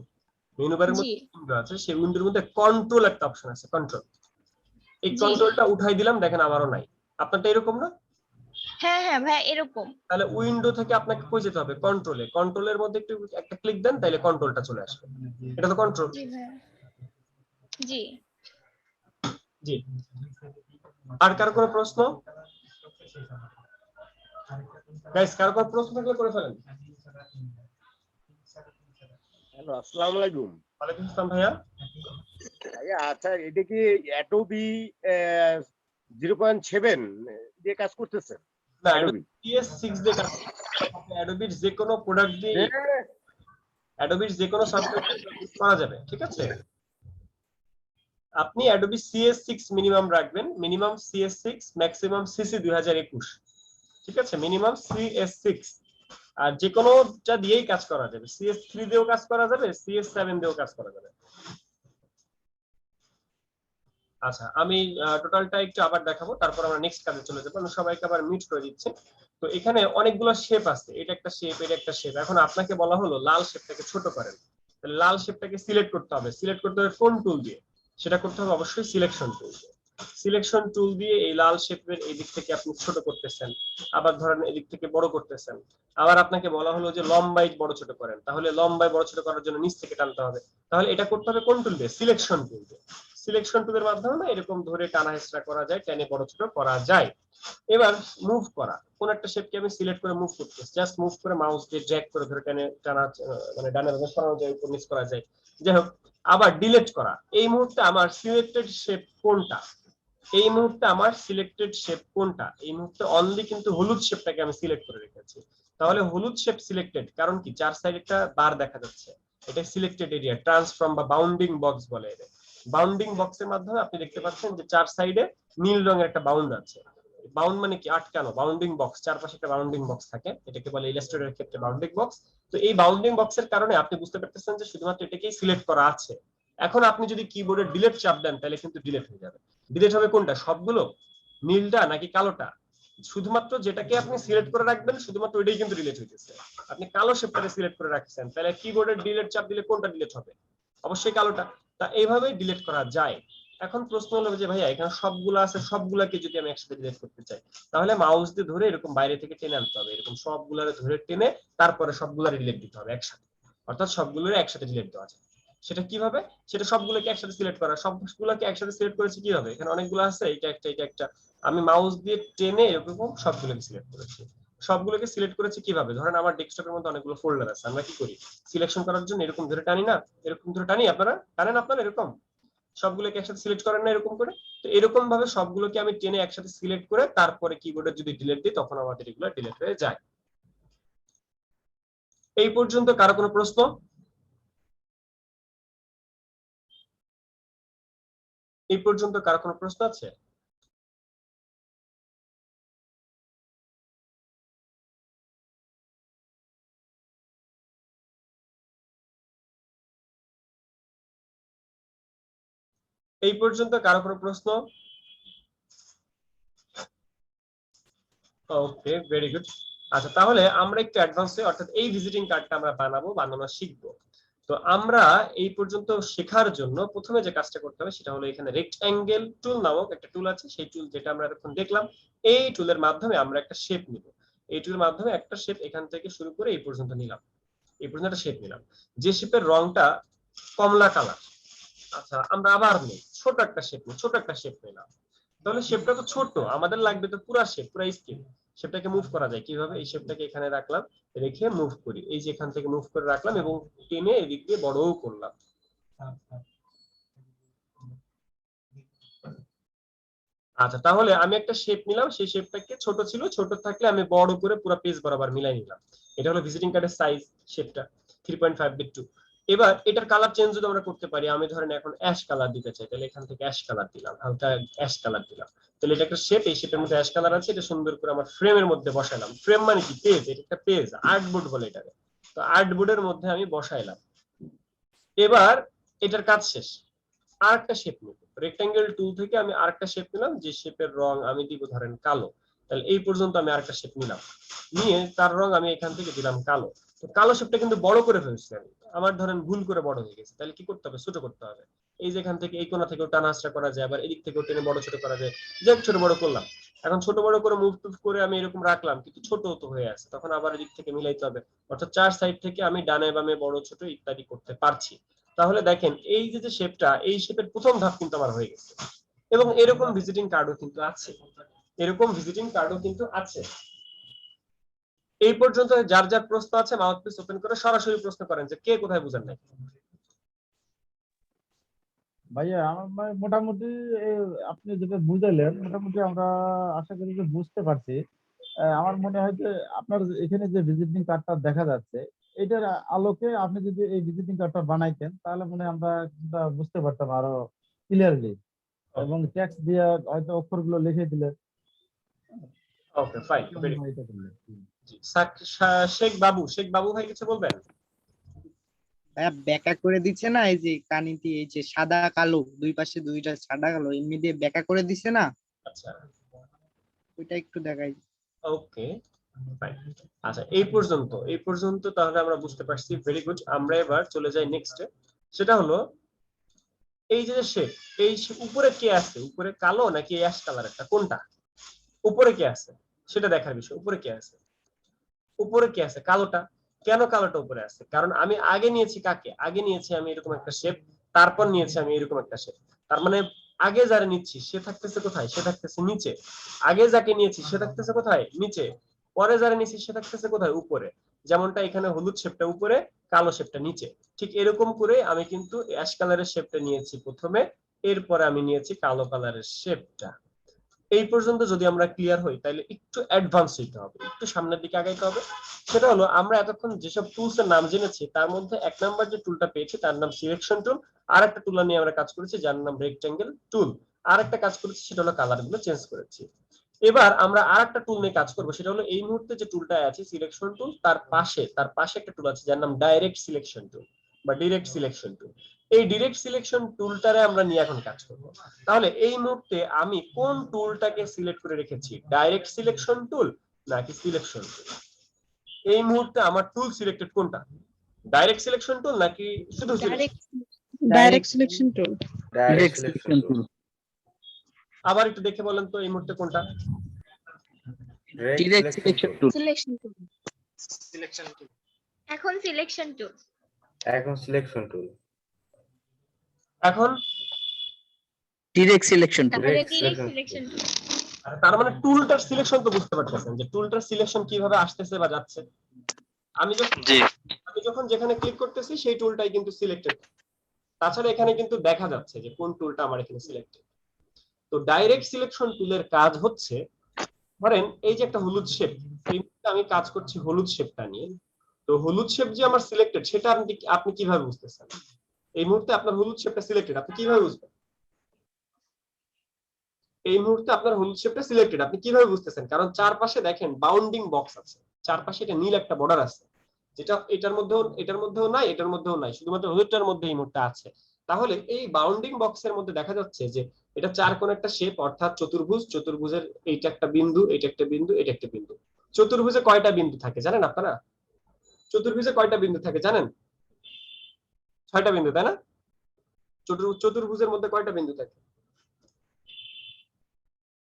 A: মেনু বারের
L: জি
A: মধ্যে উইন্ডো আছে, সেই উইন্ডোর মধ্যে কন্ট্রোল একটা অপশন আছে, কন্ট্রোল। এই
L: জি
A: কন্ট্রোলটা উঠাই দিলাম, দেখেন আমারও নাই। আপনারটা এরকম না?
L: হ্যাঁ হ্যাঁ ভাইয়া এরকম।
A: তাহলে উইন্ডো থেকে আপনাকে কই যেতে হবে? কন্ট্রোলে, কন্ট্রোলের মধ্যে একটু একটা ক্লিক দেন, তাহলে কন্ট্রোলটা চলে আসবে। এটা তো কন্ট্রোল।
L: জি ভাইয়া জি।
A: জি আর কার কোনো প্রশ্ন? গাইস কার কোনো প্রশ্ন থাকলে করে ফেলেন।
M: হ্যালো আসসালামু আলাইকুম।
A: ওয়ালাইকুম আসসালাম ভাইয়া।
M: ভাইয়া আচ্ছা এটা কি অ্যাডোবি 0.7 দিয়ে কাজ করতেছে?
A: না
M: অ্যাডোবি
A: CS6 দিয়ে কাজ করতে হবে। অ্যাডোবির যে কোনো প্রোডাক্ট দিয়ে, অ্যাডোবির যে কোনো সফটওয়্যার করা যাবে, ঠিক আছে? আপনি অ্যাডোবি CS6 মিনিমাম রাখবেন, মিনিমাম CS6 ম্যাক্সিমাম CC 2021, ঠিক আছে? Minimum CS6। আর যে কোনোটা দিয়েই কাজ করা যাবে, CS3 দিয়েও কাজ করা যাবে, CS7 দিয়েও কাজ করা যাবে। আচ্ছা আমি টোটালটা একটু আবার দেখাবো, তারপর আমরা নেক্সট কাজে চলে যাবো। আমি সবাইকে আবার মিট করে দিচ্ছি। তো এখানে অনেকগুলো শেপ আছে, এটা একটা শেপ, এটা একটা শেপ। এখন আপনাকে বলা হলো লাল শেপটাকে ছোট করেন, তাহলে লাল শেপটাকে সিলেক্ট করতে হবে। সিলেক্ট করতে হবে কোন টুল দিয়ে? সেটা করতে হবে অবশ্যই সিলেকশন টুল দিয়ে। সিলেকশন টুল দিয়ে এই লাল শেপের এই দিক থেকে আপনি ছোট করতেছেন, আবার ধরেন এদিক থেকে বড় করতেছেন। আবার আপনাকে বলা হলো যে লম্বাই বড় ছোট করেন, তাহলে লম্বাই বড় ছোট করার জন্য নিচ থেকে টানতে হবে। তাহলে এটা করতে হবে কোন টুল দিয়ে? সিলেকশন টুল দিয়ে। সিলেকশন টুলের মাধ্যমে এরকম ধরে টানা হেঁচড়া করা যায়, টেনে বড় ছোট করা যায়। এবার মুভ করা, কোন একটা শেপকে আমি সিলেক্ট করে মুভ করতেছি, জাস্ট মুভ করে মাউস দিয়ে ড্র্যাগ করে ধরে টেনে টানা, মানে ডানে বামে সরানো যায়, উপর নিচ করা যায়। যাই হোক, আবার ডিলিট করা। এই মুহূর্তে আমার সিলেক্টেড শেপ কোনটা? এই মুহূর্তে আমার সিলেক্টেড শেপ কোনটা? এই মুহূর্তে অনলি কিন্তু হলুদ শেপটাকে আমি সিলেক্ট করে রেখেছি। তাহলে হলুদ শেপ সিলেক্টেড, কারণ কি? চার সাইডে একটা বার দেখা যাচ্ছে, এটা সিলেক্টেড এরিয়া, ট্রান্সফর্ম বা বাউন্ডিং বক্স বলে এটা। বাউন্ডিং বক্সের মাধ্যমে আপনি দেখতে পাচ্ছেন যে চার সাইডে নীল রঙের একটা বাউন্ড আছে। বাউন্ড মানে কি? আটকানো। বাউন্ডিং বক্স, চারপাশে একটা বাউন্ডিং বক্স থাকে, এটাকে বলে ইলাস্ট্রেটরের ক্ষেত্রে বাউন্ডিং বক্স। তো এই বাউন্ডিং বক্সের কারণে আপনি বুঝতে পারতেছেন যে শুধুমাত্র এটাকেই সিলেক্ট করা আছে। এখন আপনি যদি কিবোর্ডে ডিলিট চাপ দেন তাহলে কিন্তু ডিলিট হয়ে যাবে। ডিলিট হবে কোনটা? সবগুলো, নীলটা নাকি কালোটা? শুধুমাত্র যেটাকে আপনি সিলেক্ট করে রাখবেন শুধুমাত্র ওইটাই কিন্তু ডিলিট হইতেছে। আপনি কালো শেপটাকে সিলেক্ট করে রাখছেন, তাহলে কিবোর্ডে ডিলিট চাপ দিলে কোনটা ডিলিট হবে? অবশ্যই কালোটা। তা এইভাবেই ডিলিট করা যায়। এখন প্রশ্ন হলো যে ভাইয়া এখানে সবগুলো আছে, সবগুলাকে যদি আমি একসাথে ডিলিট করতে চাই তাহলে মাউস দিয়ে ধরে এরকম বাইরে থেকে টেনে আনতে হবে, এরকম সবগুলারে ধরে টেনে তারপরে সবগুলা ডিলিট দিতে হবে একসাথে, অর্থাৎ সবগুলোরে একসাথে ডিলিট দেওয়া যায়। সেটা কিভাবে? সেটা সবগুলোকে একসাথে সিলেক্ট করা। সবগুলোকে একসাথে সিলেক্ট করেছি কিভাবে? এখানে অনেকগুলো আছে, এটা একটা এটা একটা, আমি মাউস দিয়ে টেনে এরকম সবগুলোকে সিলেক্ট করেছি। সবগুলোকে সিলেক্ট করেছি কিভাবে? ধরেন আমার ডেস্কটপের মধ্যে অনেকগুলো ফোল্ডার আছে, আমরা কি করি? সিলেকশন করার জন্য এরকম ধরে টানি না, এরকম ধরে টানি, আপনারা টানেন? আপনারা এরকম সবগুলোকে একসাথে সিলেক্ট করেন না এরকম করে? তো এরকম ভাবে সবগুলোকে আমি টেনে একসাথে সিলেক্ট করে তারপরে কিবোর্ডে যদি ডিলিট দিই তখন আমাদের এগুলো ডিলিট হয়ে যায়। এই পর্যন্ত কারো কোনো প্রশ্ন? এই পর্যন্ত কারো কোনো প্রশ্ন আছে? এই পর্যন্ত কারো কোনো প্রশ্ন? Okay very good. আচ্ছা তাহলে আমরা একটু অ্যাডভান্সে, অর্থাৎ এই ভিজিটিং কার্ডটা আমরা বানানো শিখবো। তো আমরা এই পর্যন্ত শেখার জন্য প্রথমে যে কাজটা করতে হবে সেটা হলো এখানে রেক্টঅ্যাঙ্গেল টুল নামক একটা টুল আছে, সেই টুল যেটা আমরা এখন দেখলাম, এই টুলের মাধ্যমে আমরা একটা শেপ নিব। এই টুলের মাধ্যমে একটা শেপ এখান থেকে শুরু করে এই পর্যন্ত নিলাম, এই পর্যন্ত একটা শেপ নিলাম, যে শেপের রংটা কমলা কালার। আচ্ছা আমরা আবার নেই ছোট একটা শেপ নিই, ছোট একটা শেপ নিলাম। তাহলে শেপটা তো ছোট, আমাদের লাগবে তো পুরা শেপ, পুরা স্কেল। শেপটাকে মুভ করা যায় কিভাবে? এই শেপটাকে এখানে রাখলাম, রেখে মুভ করি, এই যে এখান থেকে মুভ করে রাখলাম এবং টেনে এদিক দিয়ে বড়ও করলাম। আচ্ছা তাহলে আমি একটা শেপ নিলাম, সেই শেপটাকে ছোট ছিল, ছোট থাকলে আমি বড় করে পুরো পেজ বরাবর মিলাই নিলাম। এটা হলো ভিজিটিং কার্ডের সাইজ, শেপটা 3.5/2। এবার এটার কালার চেঞ্জ যদি আমরা করতে পারি, আমি ধরেন এখন অ্যাশ কালার দিতে চাই, তাহলে এখান থেকে অ্যাশ কালার দিলাম, হালকা অ্যাশ কালার দিলাম। তাহলে এটা একটা শেপ, এই শেপের মধ্যে অ্যাশ কালার আছে, এটা সুন্দর করে আমার ফ্রেমের মধ্যে বসাইলাম। ফ্রেম মানে কি? পেজ, এটা একটা পেজ, আর্টবোর্ড বলে এটাকে। তো আর্টবোর্ডের মধ্যে আমি বসাইলাম। এবার এটার কাজ শেষ, আরেকটা শেপ নিব, রেক্ট্যাঙ্গেল টুল থেকে আমি আরেকটা শেপ নিলাম, যে শেপের রং আমি দিব ধরেন কালো। তাহলে এই পর্যন্ত আমি আরেকটা শেপ নিলাম, নিয়ে তার রং আমি এখান থেকে দিলাম কালো। তো কালো শেপটা কিন্তু বড় করে ফেলছি আমি, আমার ধরেন ভুল করে বড় হয়ে গেছে, তাহলে কি করতে হবে? ছোট করতে হবে। এই যে এখান থেকে এই কোণা থেকেও টানা হাসটা করা যায়, আবার এদিক থেকেও টেনে বড় ছোট করা যায়, যে ছোট বড় করলাম। এখন ছোট বড় করে মুভ টুভ করে আমি এরকম রাখলাম, কিন্তু ছোট তো হয়ে আছে, তখন আবার এদিক থেকে মিলাইতে হবে, অর্থাৎ চার সাইড থেকে আমি ডানে বামে বড় ছোট ইত্যাদি করতে পারছি। তাহলে দেখেন এই যে শেপটা, এই শেপের প্রথম ধাপ কিন্তু আমার হয়ে গেছে। এবং এরকম ভিজিটিং কার্ডও কিন্তু আছে, এরকম ভিজিটিং কার্ডও কিন্তু আছে। এই পর্যন্ত যার যার প্রশ্ন আছে মাউথপিস ওপেন করে সরাসরি প্রশ্ন করেন, যে কে কোথায় বুঝেন নাই।
E: ভাইয়া আমার মোটামুটি আপনি যেটা বুঝাইলেন মোটামুটি আমরা আশা করি যে বুঝতে পারছি। আমার মনে হয় যে আপনার এখানে যে ভিজিটিং কার্ডটা দেখা যাচ্ছে, এটার আলোকে আপনি যদি এই ভিজিটিং কার্ডটা বানাইতেন তাহলে মনে হয় আমরা কিছুটা বুঝতে পারতাম আরো ক্লিয়ারলি, এবং টেক্সট দিয়ে হয়তো অক্ষরগুলো লিখে দিলে।
A: Okay fine, very good.
E: এটা করলে
A: শেখ বাবু ভাই কিছু বলবেন?
N: ভাইয়া ব্যাকা করে দিচ্ছে না, এই যে কানিতে এই যে সাদা কালো দুই পাশে দুইটা সাদা কালো এমনি দিয়ে ব্যাকা করে দিচ্ছে না,
A: আচ্ছা
N: ওইটা একটু দেখাই।
A: Okay fine. আচ্ছা এই পর্যন্ত তাহলে আমরা বুঝতে পারছি, ভেরি গুড। আমরা এবার চলে যাই নেক্সটে, সেটা হলো এই যে শেপ, এই উপরে কে আছে, উপরে কালো নাকি অ্যাশ কালার একটা, কোনটা? উপরে কে আছে সেটা দেখার বিষয়। উপরে কে আছে? উপরে কে আছে? কালোটা। কেন কালোটা উপরে আছে? কারণ আমি আগে নিয়েছি কাকে? আগে নিয়েছি আমি এরকম একটা শেপ, তারপর নিয়েছি আমি এরকম একটা শেপ। তার মানে আগে যারা নিচ্ছি সে থাকতেছে কোথায়? সে থাকতেছে নিচে। আগে যাকে নিয়েছি সে থাকতেছে কোথায়? নিচে। পরে যারা নিয়েছি সে থাকতেছে কোথায়? উপরে। যেমনটা এখানে হলুদ শেপটা উপরে, কালো শেপটা নিচে। ঠিক এরকম করে আমি কিন্তু অ্যাশ কালারের শেপটা নিয়েছি প্রথমে, এরপরে আমি নিয়েছি কালো কালারের শেপটা। এই পর্যন্ত যদি আমরা ক্লিয়ার হই তাহলে একটু অ্যাডভান্স হইতে হবে, একটু সামনের দিকে আগাইতে হবে। সেটা হলো আমরা এতক্ষণ যেসব টুলস এর নাম জেনেছি তার মধ্যে এক নাম্বার যে টুলটা পেয়েছি তার নাম সিলেকশন টুল, আর একটা টুল নিয়ে আমরা কাজ করেছি যার নাম রেক্ট্যাঙ্গেল টুল, আর একটা কাজ করেছি সেটা হলো কালার গুলো চেঞ্জ করেছি। এবার আমরা আর একটা টুল নিয়ে কাজ করবো, সেটা হলো এই মুহূর্তে যে টুলটা আছে সিলেকশন টুল, তার পাশে একটা টুল আছে যার নাম ডাইরেক্ট সিলেকশন টুল বা ডিরেক্ট সিলেকশন টুল। এই ডিরেক্ট সিলেকশন টুলটারে আমরা নিয়ে এখন কাজ করব। তাহলে এই মুহূর্তে আমি কোন টুলটাকে সিলেক্ট করে রেখেছি, ডাইরেক্ট সিলেকশন টুল নাকি সিলেকশন টুল? এই মুহূর্তে আমার টুল সিলেক্টেড কোনটা, ডাইরেক্ট সিলেকশন টুল নাকি শুধু
J: direct selection tool.
B: Direct selection টুল।
A: আবার একটু দেখে বলেন তো এই মুহূর্তে কোনটা?
B: ডাইরেক্ট সিলেকশন টুল।
L: Selection tool. Selection tool. এখন সিলেকশন টুল।
B: এখন সিলেকশন টুল।
A: এখন
N: ডিরেক্ট সিলেকশন টুল।
L: তাহলে ডিরেক্ট সিলেকশন টুল।
A: তার মানে টুলটার সিলেকশন তো বুঝতে পারতেছেন যে টুলটার সিলেকশন কিভাবে আসতেছে বা যাচ্ছে। আমি যখন যেখানে ক্লিক করতেছি সেই টুলটাই কিন্তু সিলেক্টেড। তাছাড়া এখানে কিন্তু দেখা যাচ্ছে যে কোন টুলটা আমার এখানে সিলেক্টেড। তো ডাইরেক্ট সিলেকশন টুলের কাজ হচ্ছে, ধরেন এই যে একটা হলুদ শেপ, আমি কাজ করছি হলুদ শেপটা নিয়ে। তো হলুদ শেপ যে আমার সিলেক্টেড সেটা আপনি কিভাবে বুঝতেছেন? এই মুহূর্তে আপনার হলুদ শেপটা সিলেক্টেড, আপনি কিভাবে বুঝবেন? এই মুহূর্তে আপনার হলুদ শেপটা সিলেক্টেড, আপনি কিভাবে বুঝতেছেন? কারণ চারপাশে দেখেন বাউন্ডিং বক্স আছে, চারপাশে এটা নীল একটা বর্ডার আছে, যেটা এটার মধ্যেও নাই, এটার মধ্যেও নাই, শুধুমাত্র হলুদটার মধ্যে এই মুহূর্তে আছে। তাহলে এই বাউন্ডিং বক্সের মধ্যে দেখা যাচ্ছে যে এটা চার কোণ একটা শেপ, অর্থাৎ চতুর্ভুজ। চতুর্ভুজের এইটা একটা বিন্দু, এটা একটা বিন্দু, এটা একটা বিন্দু। চতুর্ভুজে কয়টা বিন্দু থাকে জানেন আপনারা? চতুর্ভুজে কয়টা বিন্দু থাকে জানেন? 6টা বিন্দু, তাই না? চতুর্ভুজের মধ্যে কয়টা বিন্দু থাকে?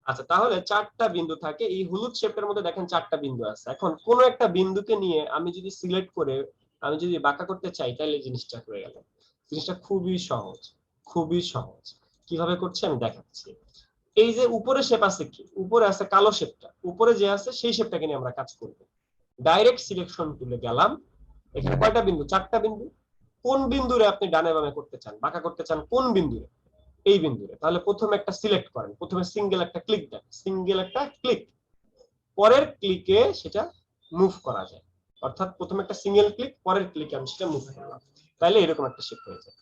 A: আচ্ছা, তাহলে 4টা বিন্দু থাকে। এই হলুদ শেপটার মধ্যে দেখেন 4টা বিন্দু আছে। এখন কোন একটা বিন্দুকে নিয়ে আমি যদি সিলেক্ট করে আমি যদি বাঁকা করতে চাই, তাহলে জিনিসটা হয়ে গেল। জিনিসটা খুবই সহজ, খুবই সহজ। কিভাবে করছি আমি দেখাচ্ছি। এই যে উপরে শেপ আছে, কি উপরে আছে কালো শেপটা, উপরে যে আছে সেই শেপটাকে নিয়ে আমরা কাজ করব। ডাইরেক্ট সিলেকশন টুলে গেলাম। এখানে কয়টা বিন্দু? 4টা বিন্দু। কোন বিন্দুরে আপনি ডানে বামে করতে চান, বাঁকা করতে চান, কোন বিন্দুরে? এই বিন্দুরে। তাহলে প্রথমে একটা সিলেক্ট করেন, প্রথমে সিঙ্গেল একটা ক্লিক দেন, সিঙ্গেল একটা ক্লিক, পরের ক্লিকে সেটা মুভ করা যায়। অর্থাৎ প্রথমে একটা সিঙ্গেল ক্লিক, পরের ক্লিকে আমি সেটা মুভ করলাম, তাহলে এরকম একটা শেপ হয়ে যায়।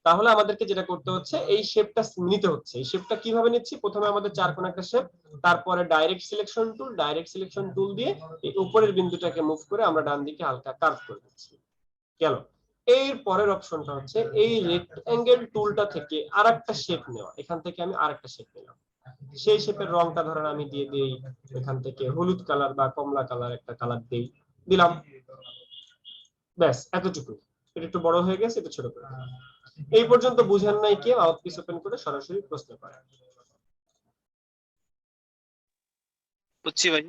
A: তাহলে আমাদেরকে যেটা করতে হচ্ছে, এই শেপটা নিতে হচ্ছে। এই শেপটা কিভাবে নিচ্ছি? প্রথমে আমাদের চারকোণ একটা শেপ, তারপরে ডাইরেক্ট সিলেকশন টুল দিয়ে এই উপরের বিন্দুটাকে মুভ করে আমরা ডান দিকে হালকা কার্ভ করে দিচ্ছি। গেল। এর পরের অপশনটা হচ্ছে এই রেক্টেঙ্গেল টুলটা থেকে আরেকটা শেপ নেওয়া। এখান থেকে আমি আরেকটা শেপ নিলাম, সেই শেপের রংটা ধরেন আমি দিয়ে দেই এখান থেকে হলুদ কালার বা কমলা কালার একটা কালার দিলাম। ব্যাস, এতটুকু। এটা একটু বড় হয়ে গেছে, এটা ছোট করে দিলাম। এই পর্যন্ত বুঝেন নাই কি? মাউথপিস ওপেন করে সরাসরি প্রশ্ন করেন।
O: বুঝছি ভাই।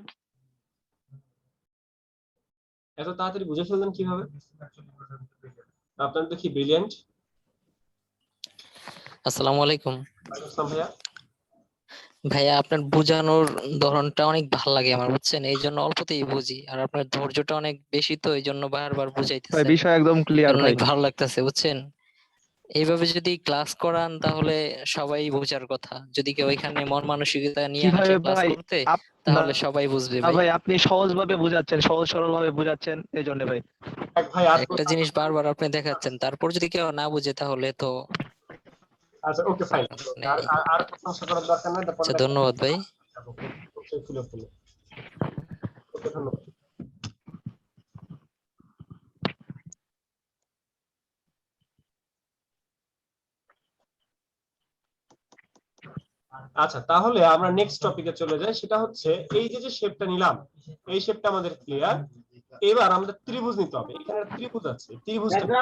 A: এত তাড়াতাড়ি বুঝে ফেললেন কিভাবে? আপনার তো কি ব্রিলিয়ান্ট।
P: আসসালামু আলাইকুম
A: আসসালাম ভাইয়া।
P: ভাইয়া, আপনার বোঝানোর ধরনটা অনেক ভালো লাগে আমার, বুঝছেন? এই জন্য অল্পতেই বুঝি, আর আপনার ধৈর্যটা অনেক বেশি, তো এই জন্য বারবার
F: ভাই
P: বুঝাইতেছেন,
F: বিষয় একদম ক্লিয়ার ভাই।
P: অনেক ভালো লাগতেছে, বুঝছেন? এইভাবে যদি ক্লাস করান তাহলে সবাই বোঝার কথা। যদি কেউ এখানে মন মানসিকতা নিয়ে আসে
F: কিভাবে
P: ক্লাস
F: ভাই?
P: করতে, তাহলে সবাই বুঝবে
F: না
P: ভাই।
F: ভাই, আপনি সহজ ভাবে বুঝাচ্ছেন, সহজ সরল ভাবে বুঝাচ্ছেন, এই জন্য ভাই।
A: ভাই
P: একটা জিনিস বারবার আপনি দেখাচ্ছেন, তারপর যদি কেউ না বুঝে তাহলে তো।
A: আচ্ছা, ওকে ফাইন। আর প্রশংসা করার দরকার নাই।
P: আচ্ছা, ধন্যবাদ ভাই।
A: ওকে, ধন্যবাদ। আচ্ছা, তাহলে আমরা নেক্সট টপিকে চলে যাই। সেটা হচ্ছে এই যে শেপটা নিলাম, এই শেপটা আমাদের ক্লিয়ার। এবার আমাদের ত্রিভুজ নিতে হবে। এখানে ত্রিভুজ আছে, ত্রিভুজটা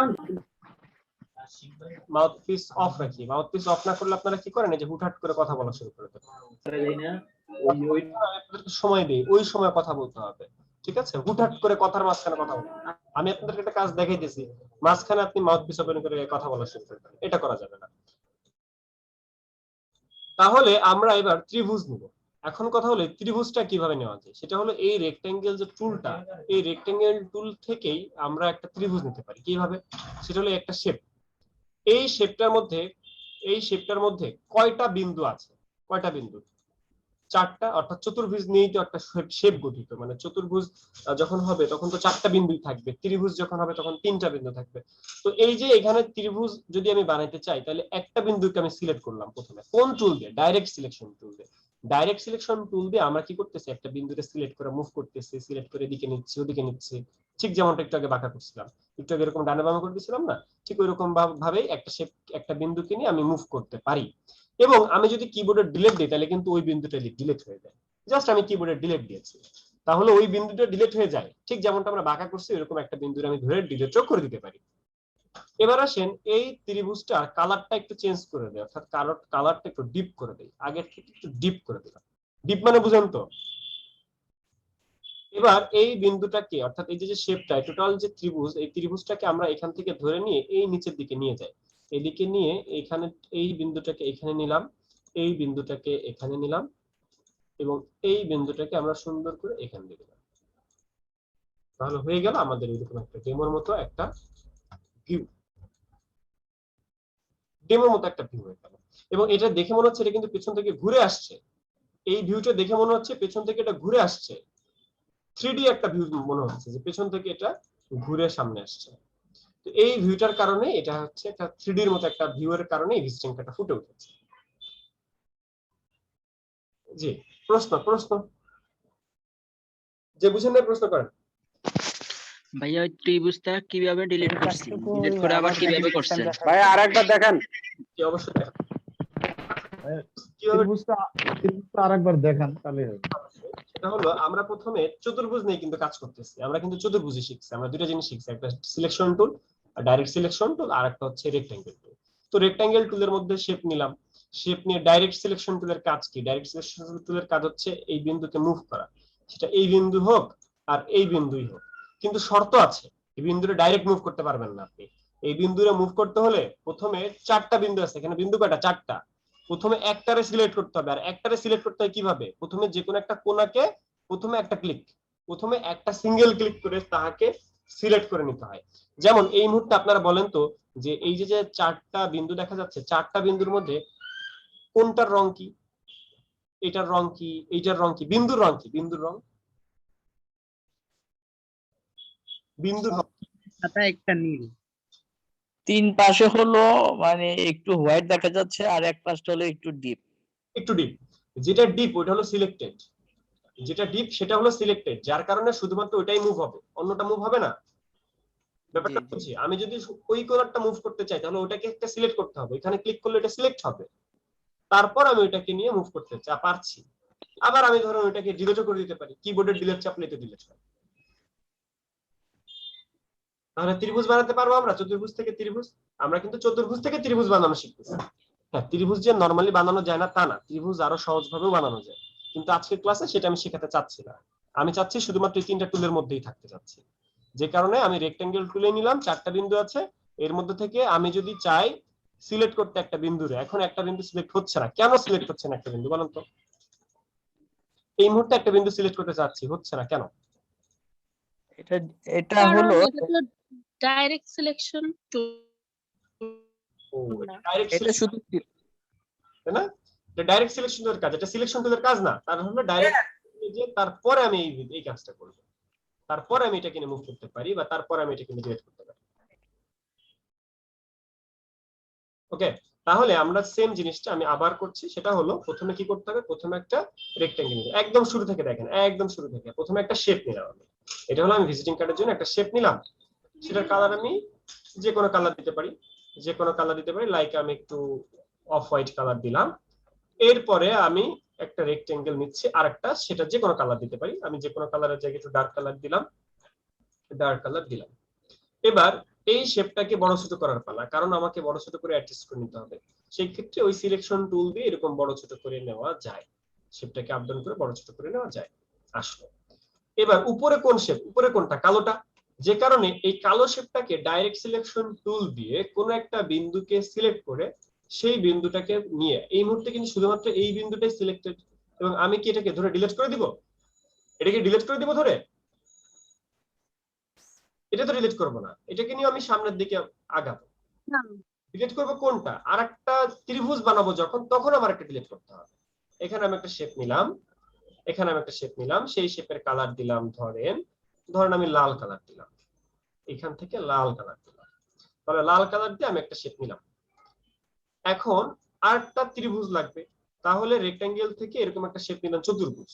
A: মাউথপিস অফ রাখি। মাউথপিস অফ না করলে আপনারা কি করেন? এই যে হুটহাট করে কথা বলা শুরু করে দেন। সময় দেই, ওই সময় কথা বলতে হবে, ঠিক আছে? হুটহাট করে কথার মাঝখানে কথা বলতে। আমি আপনাদেরকে একটা কাজ দেখাইতেছি, মাঝখানে আপনি মাউথপিস ওপেন করে কথা বলা শুরু করবেন, এটা করা যাবে না। তাহলে আমরা এবার ত্রিভুজ নিব। এখন কথা হলো ত্রিভুজটা কিভাবে নেওয়া যায়। সেটা হলো এই রেক্টেঙ্গেল যে টুলটা, এই রেক্টেঙ্গেল টুল থেকেই আমরা একটা ত্রিভুজ নিতে পারি। কিভাবে? সেটা হলো একটা শেপ। এই শেপটার মধ্যে কয়টা বিন্দু আছে? কয়টা বিন্দু? 4টা। অর্থাৎ চতুর্ভুজ নিয়েই তো একটা শেপ গঠিত। মানে চতুর্ভুজ যখন হবে তখন তো 4টা বিন্দুই থাকবে, ত্রিভুজ যখন হবে তখন 3টা বিন্দু থাকবে। তো এই যে এখানে ত্রিভুজ যদি আমি বানাইতে চাই, তাহলে একটা বিন্দুকে আমি সিলেক্ট করলাম প্রথমে। কোন টুল দিয়ে? ডাইরেক্ট সিলেকশন টুল দিয়ে। ডাইরেক্ট সিলেকশন টুল দিয়ে আমরা কি করতেছি? একটা বিন্দুকে সিলেক্ট করে মুভ করতেছি, সিলেক্ট করে এদিকে নিচ্ছি, ওদিকে নিচ্ছি। ঠিক যেমনটা একটু আগে বাঁকা করছিলাম, একটু আগে এরকম ডানে বামে করতেছিলাম না, ঠিক ওইরকম ভাবেই একটা শেপ, একটা বিন্দুকে নিয়ে আমি মুভ করতে পারি। এবং আমি যদি কিবোর্ডে ডিলিট দিই, তাহলে কিন্তু ওই বিন্দুটা ডিলিট হয়ে যায়। জাস্ট আমি কিবোর্ডে ডিলিট দিয়েছি, তাহলে ওই বিন্দুটা ডিলিট হয়ে যায়। ঠিক যেমনটা আমরা বাঁকা করছি, এরকম একটা বিন্দুর আমি ধরে ডিলিটও করে দিতে পারি। এবার আসেন এই ত্রিভুজটার কালারটা একটু চেঞ্জ করে দেয়, অর্থাৎ কালারটা একটু ডিপ করে দেয়। আগের থেকে একটু ডিপ করে দিলাম। ডিপ মানে বুঝেন তো? এবার এই বিন্দুটাকে, অর্থাৎ এই যে শেপটা, টোটাল যে ত্রিভুজ, এই ত্রিভুজটাকে আমরা এখান থেকে ধরে নিয়ে এই নিচের দিকে নিয়ে যাই। এদিকে নিয়ে এখানে এই বিন্দুটাকে এখানে নিলাম, এই বিন্দুটাকে এখানে নিলাম, এবং এই বিন্দুটাকে আমরা সুন্দর করে এখানে দিয়ে দিলাম। তাহলে হয়ে গেল আমাদের এরকম একটা ডেমোর মতো একটা ভিউ। ডেমোর মতো একটা ভিউ হয়ে গেল। এবং এটা দেখে মনে হচ্ছে এটা কিন্তু পেছন থেকে ঘুরে আসছে। এই ভিউটা দেখে মনে হচ্ছে পেছন থেকে এটা ঘুরে আসছে। 3D একটা ভিউ মনে হচ্ছে, যে পেছন থেকে এটা ঘুরে সামনে আসছে। তো এই ভিউটার কারণে এটা হচ্ছে একটা 3D এর মতো একটা ভিউ এর কারণে এই ভিস্টিংটা ফুটে উঠেছে। জি, প্রশ্ন যে বুঝেন না প্রশ্ন করেন।
Q: ভাইয়া ওই ত্রিভুজটা কিভাবে ডিলিট করছি, ডিলিট করে আবার কিভাবে করছেন?
K: ভাই আরেকবার দেখান।
A: অবশ্যই দেখান। কিভাবে
E: ত্রিভুজটা আরেকবার দেখান তাহলে হবে।
A: সেটা হলো আমরা প্রথমে চতুর্ভুজ নিয়ে কিন্তু কাজ করতেছি, আমরা কিন্তু চতুর্ভুজই শিখছি, আমরা দুইটা জিনিস শিখছি, একটা selection tool direct selection tool, আর একটা হচ্ছে রেক্ট্যাঙ্গেল টুল। তো রেক্ট্যাঙ্গেল টুলের মধ্যে শেপ নিলাম, শেপ নিয়ে ডাইরেক্ট সিলেকশন টুলের কাজ কি? ডাইরেক্ট সিলেকশন টুলের কাজ হচ্ছে এই বিন্দুকে মুভ করা, সেটা এই বিন্দু হোক আর এই বিন্দুই হোক, কিন্তু শর্ত আছে, এই বিন্দুটা ডাইরেক্ট মুভ করতে পারবেন না আপনি। এই বিন্দুরে মুভ করতে হলে প্রথমে চারটা বিন্দু আছে, এখানে বিন্দু কয়টা? চারটা। প্রথমে একটারে সিলেক্ট করতে হবে, আর একটারে সিলেক্ট করতে হয় কিভাবে? প্রথমে যে কোনো একটা কোণাকে প্রথমে একটা সিঙ্গেল ক্লিক করে তাহাকে সিলেক্ট করে নিতে হয়। যেমন এই মুহূর্তে আপনারা বলেন তো যে এই যে চারটা বিন্দু দেখা যাচ্ছে, চারটা বিন্দুর মধ্যে কোনটার রং কি? এটার রং কি? এইটার রং কি? বিন্দুর রং কি? বিন্দুর রং
N: সাদা একটা নীল।
R: তিন পাশে হলো মানে একটু হোয়াইট দেখা যাচ্ছে, আর এক পাশটা হলো একটু ডিপ।
A: যেটা ডিপ ওটা হলো সিলেক্টেড, যেটা ডিপ সেটা হলো সিলেক্টেড, যার কারণে শুধুমাত্র ওইটাই মুভ হবে, অন্যটা মুভ হবে না। ব্যাপারটা বুঝছি? আমি যদি ওই কালারটা মুভ করতে চাই তাহলে ওটাকে একটা সিলেক্ট করতে হবে, এখানে ক্লিক করলে এটা সিলেক্ট হবে, তারপর আমি ওইটাকে নিয়ে মুভ করতে পারছি। আবার আমি ধরুন ওইটাকে ডিলিটও করে দিতে পারি, কিবোর্ডের ডিলিট চাপলে তো ডিলিট হয়। তাহলে ত্রিভুজ বানাতে পারবো আমরা, চতুর্ভুজ থেকে ত্রিভুজ। আমরা কিন্তু চতুর্ভুজ থেকে ত্রিভুজ বানানো শিখতেছি। হ্যাঁ, ত্রিভুজ যে নরমালি বানানো যায় না তা না, ত্রিভুজ আরো সহজভাবেও বানানো যায়, কিন্তু আজকের ক্লাসে সেটা আমি শেখাতে চাচ্ছি না। আমি চাচ্ছি শুধুমাত্র এই তিনটা টুলের মধ্যেই থাকতে চাচ্ছি, যে কারণে আমি রেক্ট্যাঙ্গেল টুলে নিলাম। চারটা বিন্দু আছে, এর মধ্যে থেকে আমি যদি চাই সিলেক্ট করতে একটা বিন্দুরে, এখন একটা বিন্দু সিলেক্ট হচ্ছে না। কেন সিলেক্ট হচ্ছে না একটা বিন্দু বলেন তো? এই মুহূর্তে একটা বিন্দু সিলেক্ট করতে চাচ্ছি, হচ্ছে না কেন?
R: এটা হলো
S: ডাইরেক্ট সিলেকশন টুল।
A: ডাইরেক্ট
R: এটা শুধু
A: তাই না? এটা ডাইরেক্ট সিলেকশন টুলের কাজ, এটা সিলেকশন টুলের কাজ না। তার হলো ডাইরেক্ট যে তারপরে আমি এই কাজটা করব, তারপরে আমি এটাকে মুভ করতে পারি, বা তারপরে আমি এটাকে ডিলিট করতে পারি। ওকে, তাহলে আমরা সেম জিনিসটা আমি আবার করছি। সেটা হলো প্রথমে কি করতে হবে? প্রথমে একটা রেক্ট্যাঙ্গেল নিতে, একদম শুরু থেকে দেখেন, একদম শুরু থেকে প্রথমে একটা শেপ নিলাম আমি। এটা হলো আমি ভিজিটিং কার্ডের জন্য একটা শেপ নিলাম, সেটার কালার আমি যে কোনো কালার দিতে পারি, লাইক আমি একটু অফ হোয়াইট কালার দিলাম। এরপরে আমি একটা রেক্ট্যাঙ্গেল নিচ্ছি আরেকটা, সেটা যে কোনো কালার দিতে পারি, আমি যে কোনো কালারের জায়গায় একটু ডার্ক কালার দিলাম, এবার এই শেপটাকে বড় ছোট করার পালা, কারণ আমাকে বড় ছোট করে অ্যাডজাস্ট করে নিতে হবে। সেই ক্ষেত্রে ওই সিলেকশন টুল দিয়ে এরকম বড় ছোট করে নেওয়া যায়, শেপটাকে আপ ডাউন করে বড় ছোট করে নেওয়া যায়। আসলে এবার উপরে কোন শেপ? উপরে কোনটা? কালোটা। যে কারণে এই কালো শেপটাকে ডাইরেক্ট সিলেকশন টুল দিয়ে কোনো একটা বিন্দুকে সিলেক্ট করে সেই বিন্দুটাকে নিয়ে, এই মুহূর্তে কিন্তু শুধুমাত্র এই বিন্দুটাই সিলেক্টেড, এবং আমি কি এটাকে ধরে ডিলিট করে দিব? এটাকে ডিলিট করে দিব ধরে? এটা তো ডিলিট করব না, এটাকে নিয়ে আমি সামনের দিকে আগাবো। ডিলিট করব কোনটা? আরেকটা ত্রিভুজ বানাবো যখন, তখন আমার একটা ডিলিট করতে হবে। এখানে আমি একটা শেপ নিলাম, এখানে আমি একটা শেপ নিলাম, সেই শেপের কালার দিলাম, ধরেন আমি লাল কালার দিলাম, এখান থেকে লাল কালার দিলাম, তাহলে লাল কালার দিয়ে আমি একটা শেপ নিলাম। এখন আরেকটা ত্রিভুজ লাগবে, তাহলে রেক্ট্যাঙ্গেল থেকে এরকম একটা শেপ নিলাম চতুর্ভুজ।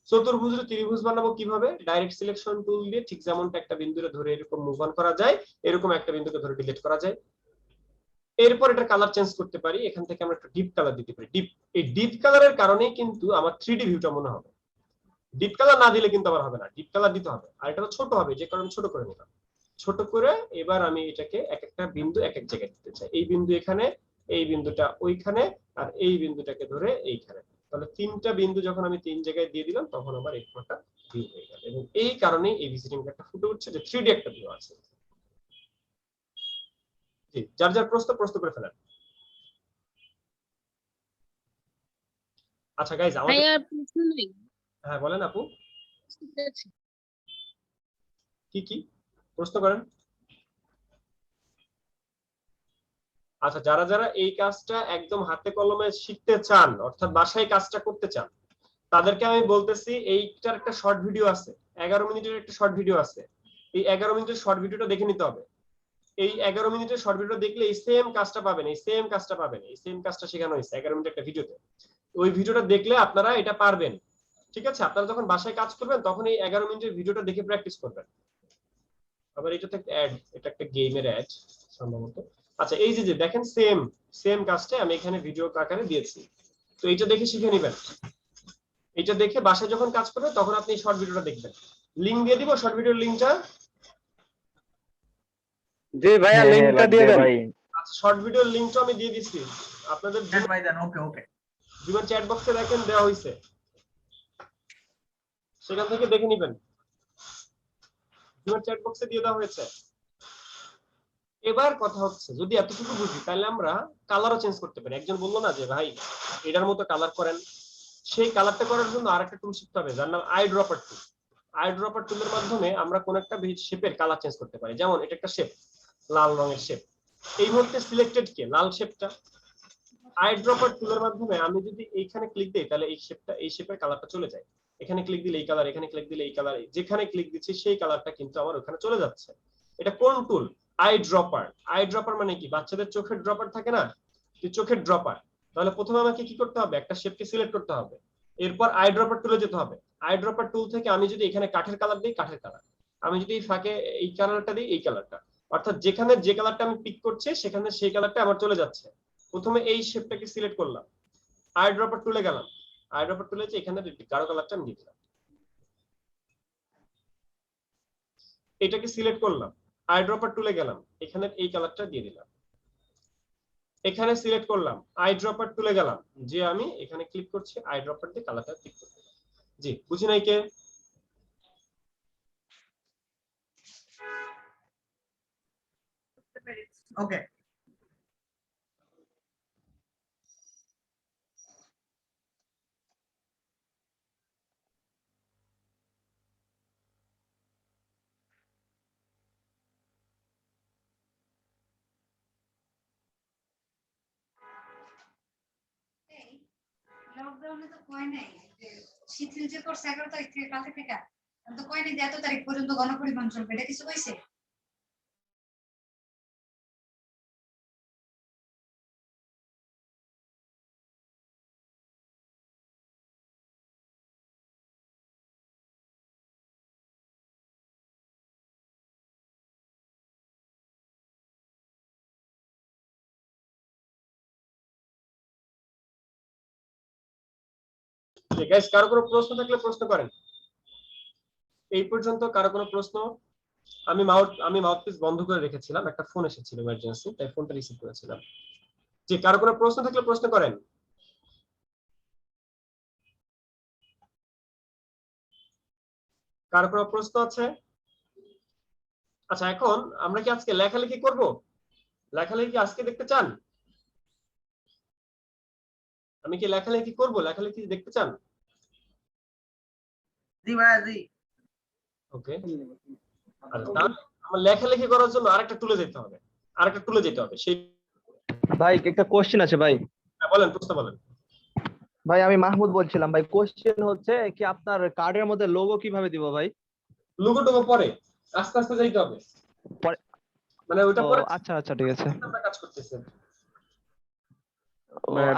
A: চতুর্ভুজের ত্রিভুজ বানাবো কিভাবে? ডাইরেক্ট সিলেকশন টুল দিয়ে, ঠিক যেমনটা একটা বিন্দুরে ধরে এরকম মুভ অন করা যায়, এরকম একটা বিন্দুকে ধরে ডিলিট করা যায়। এরপর এটা কালার চেঞ্জ করতে পারি, এখান থেকে আমরা একটা ডিপ কালার দিতে পারি। এই ডিপ কালারের কারণেই কিন্তু আমার 3D ভিউটা মনে হবে। ডিপ কালার না দিলে কিন্তু আবার হবে না, ডিপ কালার দিতে হবে। আর এটা ছোট হবে, যে কারণে ছোট করে নিলাম। ছোট করে এবার আমি এটাকে এক একটা বিন্দু এক এক জায়গায় দিতে চাই। এই বিন্দু এখানে, এই বিন্দুটা ওইখানে, আর এই বিন্দুটাকে ধরে এইখানে। তাহলে তিনটা বিন্দু যখন আমি তিন জায়গায় দিয়ে দিলাম, তখন আমার এই একটা ভিউ হয়ে গেল। এবং এই কারণেই এই ভিজিটিং কার্ডটা ফুটে উঠছে যে 3D একটা ভিউ আছে। জি, যার যার প্রশ্ন করে ফেলেন। আচ্ছা গাইস,
S: ভাইয়া প্রশ্ন নেই।
A: হ্যাঁ বলেন আপু, কি প্রশ্ন করেন। আচ্ছা, যারা যারা এই কাজটা একদম হাতে কলমে শিখতে চান, অর্থাৎ বাসায় কাজটা করতে চান, তাদেরকে আমি বলতেছি এইটার একটা শর্ট ভিডিও আছে, 11 মিনিটের একটা শর্ট ভিডিও আছে। এই 11 মিনিটের শর্ট ভিডিওটা দেখে নিতে হবে। এই 11 মিনিটের শর্ট ভিডিও দেখলে এই সেম কাজটা পাবেন, এই সেম কাজটা শেখানো হয়েছে 11 মিনিটের একটা ভিডিওতে। ওই ভিডিওটা দেখলে আপনারা এটা পারবেন। ঠিক আছে, আপনারা যখন বাসায় কাজ করবেন তখন এই 11 মিনিটের ভিডিওটা দেখে প্র্যাকটিস করবেন। আবার এটা তো একটা অ্যাড, এটা একটা গেমের অ্যাড সম্ভবত। আচ্ছা, এই যে দেখেন সেম কাজটাই আমি এখানে ভিডিও আকারে দিয়েছি। তো এইটা দেখে শিখে নেবেন। এটা দেখে বাসায় যখন কাজ করবে তখন আপনি শর্ট ভিডিওটা দেখবেন। লিংক দিয়ে দিব শর্ট ভিডিওর লিংকটা।
K: জি ভাইয়া লিংকটা দিয়ে দেন।
A: আচ্ছা শর্ট ভিডিওর লিংকটা আমি দিয়ে দিচ্ছি আপনাদের।
T: ভাই দেন, ওকে ওকে।
A: জীবন চ্যাট বক্সে দেখেন দেওয়া হয়েছে, সেখান থেকে দেখে নেবেন। জীবন চ্যাট বক্সে দিয়ে দেওয়া হয়েছে। এবার কথা হচ্ছে যদি এতটুকু বুঝি তাহলে আমরা কালারও চেঞ্জ করতে পারি। একজন বললো না যে ভাই এটার মতো কালার করেন, সেই কালারটা করার জন্য আরেকটা টুল শিখতে হবে যার নাম I dropper tool. Eye dropper টুলের মাধ্যমে আমরা কোন একটা শেপের কালার চেঞ্জ করতে পারি। যেমন এটা একটা শেপ, লাল রঙের শেপ, এই মুহূর্তে সিলেক্টেড কে লাল শেপটা। আই ড্রপার টুলের মাধ্যমে আমি যদি এইখানে ক্লিক দিই তাহলে এই শেপটা, এই শেপের কালারটা চলে যায়। এখানে ক্লিক দিলে এই কালার, এখানে ক্লিক দিলে এই কালার, যেখানে ক্লিক দিচ্ছি সেই কালারটা কিন্তু আমার ওখানে চলে যাচ্ছে। এটা কোন tool? Eye dropper. Eye dropper মানে কি? বাচ্চাদের চোখের ড্রপার থাকে না, চোখের ড্রপার। তাহলে প্রথমে আমাকে কি করতে হবে? একটা শেপকে সিলেক্ট করতে হবে, এরপর আই ড্রপার টুলে যেতে হবে। আই ড্রপার টুল থেকে আমি যদি এখানে কাঠের কালার দিই, কাঠের কালার, আমি যদি এই ফাঁকে এই কালারটা দিই, এই কালারটা, অর্থাৎ যেখানে যে কালারটা আমি পিক করছি সেখানে সেই কালারটা আমার চলে যাচ্ছে। প্রথমে এই শেপটাকে সিলেক্ট করলাম, আই ড্রপার টুলে গেলাম, আই ড্রপার টুলে যে এখানে গাঢ় কালারটা আমি দিয়ে দিলাম, এটাকে সিলেক্ট করলাম, আই ড্রপার টুলে গেলাম, এখানে এই কালারটা দিয়ে দিলাম, এখানে সিলেক্ট করলাম, আই ড্রপার টুলে গেলাম, যে আমি এখানে ক্লিক করছি আই ড্রপার দিয়ে কালারটা ক্লিক করতে। জি বুঝি নাই কে?
T: ওকে।
U: লকডাউনে তো কয় নাই যে শিথিল যে করছে 11 তারিখ থেকে, কালকে থেকে তো কয় নাই যে এত তারিখ পর্যন্ত গণপরিবহন চলবে, এটা কিছু কইছে?
A: গাইস কারো কোনো প্রশ্ন থাকলে প্রশ্ন করেন। এই পর্যন্ত কারো কোনো প্রশ্ন? আমি মাউথপিস বন্ধ করে রেখেছিলাম, একটা ফোন এসেছিল ইমার্জেন্সি, তাই ফোনটা রিসিভ করেছিলাম। যে কারো কোনো প্রশ্ন থাকলে প্রশ্ন করেন। কারো কোনো প্রশ্ন আছে? আচ্ছা এখন আমরা কি আজকে লেখালেখি করব? লেখালেখি কি আজকে দেখতে চান? আমি কি লেখালেখি করব? লেখালেখি দেখতে চান?
T: জি ভাইয়া জি।
A: ওকে, আচ্ছা আমার লেখালেখি করার জন্য আরেকটা টুলে যেতে হবে, আরেকটা টুলে যেতে হবে। সেই
F: ভাই একটা কোশ্চেন আছে ভাই।
A: বলেন, প্রশ্ন বলেন।
F: ভাই আমি মাহমুদ বলছিলাম ভাই, কোশ্চেন হচ্ছে কি আপনার কার্ডের মধ্যে লোগো কিভাবে দিব ভাই?
A: লোগো টোগো পরে আস্তে আস্তে যাইতে হবে, মানে ওটা পরে।
F: আচ্ছা আচ্ছা ঠিক আছে,
A: আমরা কাজ করতেছি।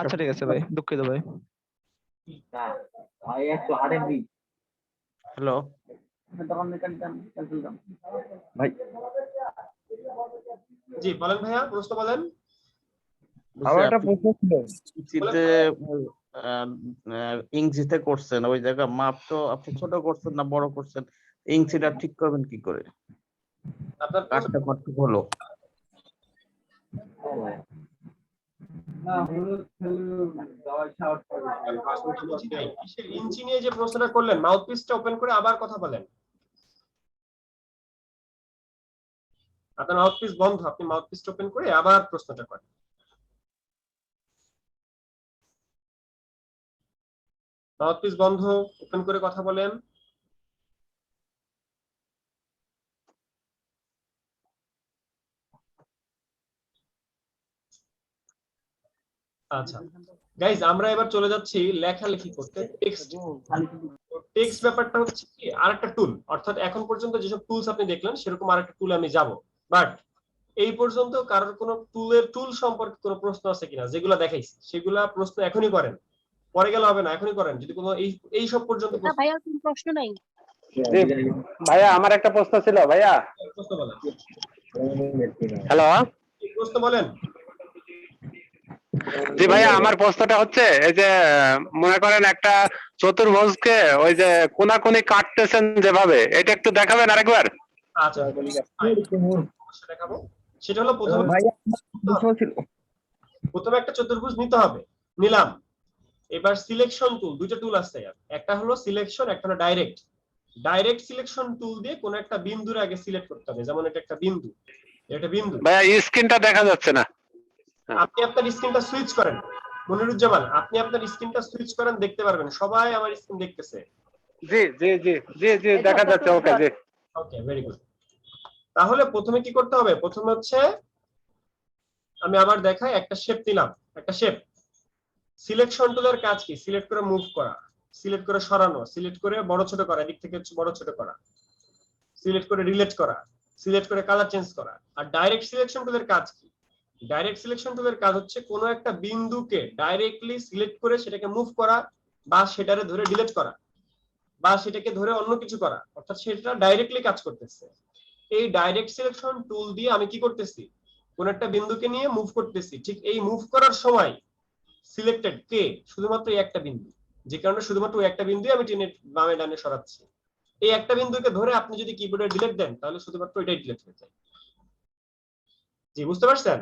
F: আচ্ছা ঠিক আছে ভাই, দুঃখিত ভাই।
E: হ্যালো ভাই।
A: জি বলেন ভাইয়া, প্রশ্ন বলেন।
E: আমার একটা প্রশ্ন ছিল, চিত্রে ইঞ্চিতে করছেন, ওই জায়গা মাপ তো আপনি ছোট করছেন না বড় করছেন, ইঞ্চিটা ঠিক করবেন কি করে?
A: আপনার
E: কাজটা কত হলো?
A: ইঞ্চি নিয়ে যে প্রশ্নটা করলেন, মাউথপিসটা ওপেন করে আবার কথা বলেন। আপনার মাউথপিস বন্ধ, আপনি মাউথপিসটা ওপেন করে আবার প্রশ্নটা করেন। মাউথপিস বন্ধ, ওপেন করে কথা বলেন। আচ্ছা গাইজ, আমরা এবার চলে যাচ্ছি লেখালেখি করতে। টেক্সট ব্যাপারটা হচ্ছে কি আরেকটা টুল, অর্থাৎ এখন পর্যন্ত যেসব টুলস আপনি দেখলেন সেরকম আরেকটা টুল আমি যাব। বাট এই পর্যন্ত কারোর কোনো টুল সম্পর্কে কোনো প্রশ্ন আছে কিনা? যেগুলো দেখাইছি সেগুলা প্রশ্ন এখনই করেন, পরে গেলে হবে না, এখনই করেন। যদি কোনো এই সব পর্যন্ত
S: ভাইয়া কোনো প্রশ্ন নাই।
K: ভাইয়া আমার একটা প্রশ্ন ছিল ভাইয়া।
A: প্রশ্ন বলেন।
K: হ্যালো,
A: প্রশ্ন বলেন।
K: জি ভাইয়া, আমার প্রশ্নটা হচ্ছে এই যে মনে করেন একটা চতুর্ভুজকে ওই যে কোনাকুনি কাটতেছেন যেভাবে, এটা একটু দেখাবেন আরেকবার।
A: আচ্ছা অবশ্যই দেখাবো। সেটা হলো প্রথমে একটা চতুর্ভুজ নিতে হবে, নিলাম। এবার সিলেকশন টুল, দুইটা টুল আছে, একটা হলো সিলেকশন, একটা হলো ডাইরেক্ট। ডাইরেক্ট সিলেকশন টুল দিয়ে কোন একটা বিন্দুর আগে সিলেক্ট করতে হবে, যেমন এটা একটা বিন্দু, এটা বিন্দু।
K: ভাইয়া স্ক্রিনটা দেখা যাচ্ছে না।
A: আপনি আপনার স্ক্রিনটা সুইচ করেন মনিরুজ্জামান, আপনি আপনার স্ক্রিনটা সুইচ করেন, দেখতে পারবেন সবাই আমার স্ক্রিন দেখতেছে।
K: জি জি জি জি জি দেখা যাচ্ছে। ওকে জি
A: ওকে, ভেরি গুড। তাহলে প্রথমে কি করতে হবে? প্রথমে হচ্ছে আমি আবার দেখাই, একটা শেপ নিলাম, একটা শেপ। সিলেকশন টুলের কাজ কি? সিলেক্ট করে মুভ করা, সিলেক্ট করে সরানো, সিলেক্ট করে বড় ছোট করা, এদিক থেকে বড় ছোট করা, সিলেক্ট করে রিলেট করা, সিলেক্ট করে কালার চেঞ্জ করা। আর ডাইরেক্ট সিলেকশন টুলের কাজ কি? ডাইরেক্ট সিলেকশন টুলের কাজ হচ্ছে কোনো একটা বিন্দুকে ডাইরেক্টলি সিলেক্ট করে সেটাকে মুভ করা, বা সেটারে ধরে ডিলিট করা, বা সেটাকে ধরে অন্য কিছু করা, অর্থাৎ সেটা ডাইরেক্টলি কাজ করতেছে। এই ডাইরেক্ট সিলেকশন টুল দিয়ে আমি কি করতেছি? কোন একটা বিন্দুকে নিয়ে মুভ করতেছি। ঠিক এই মুভ করার সময় সিলেক্টেড কে? শুধুমাত্র এই একটা বিন্দু, যে কারণে শুধুমাত্র ওই একটা বিন্দুই আমি টেনে বামে ডানে সরাচ্ছি। এই একটা বিন্দুকে ধরে আপনি যদি কিবোর্ডে ডিলিট দেন তাহলে শুধুমাত্র এটাই ডিলিট হয়ে যায়। জি, বুঝতে পারছেন?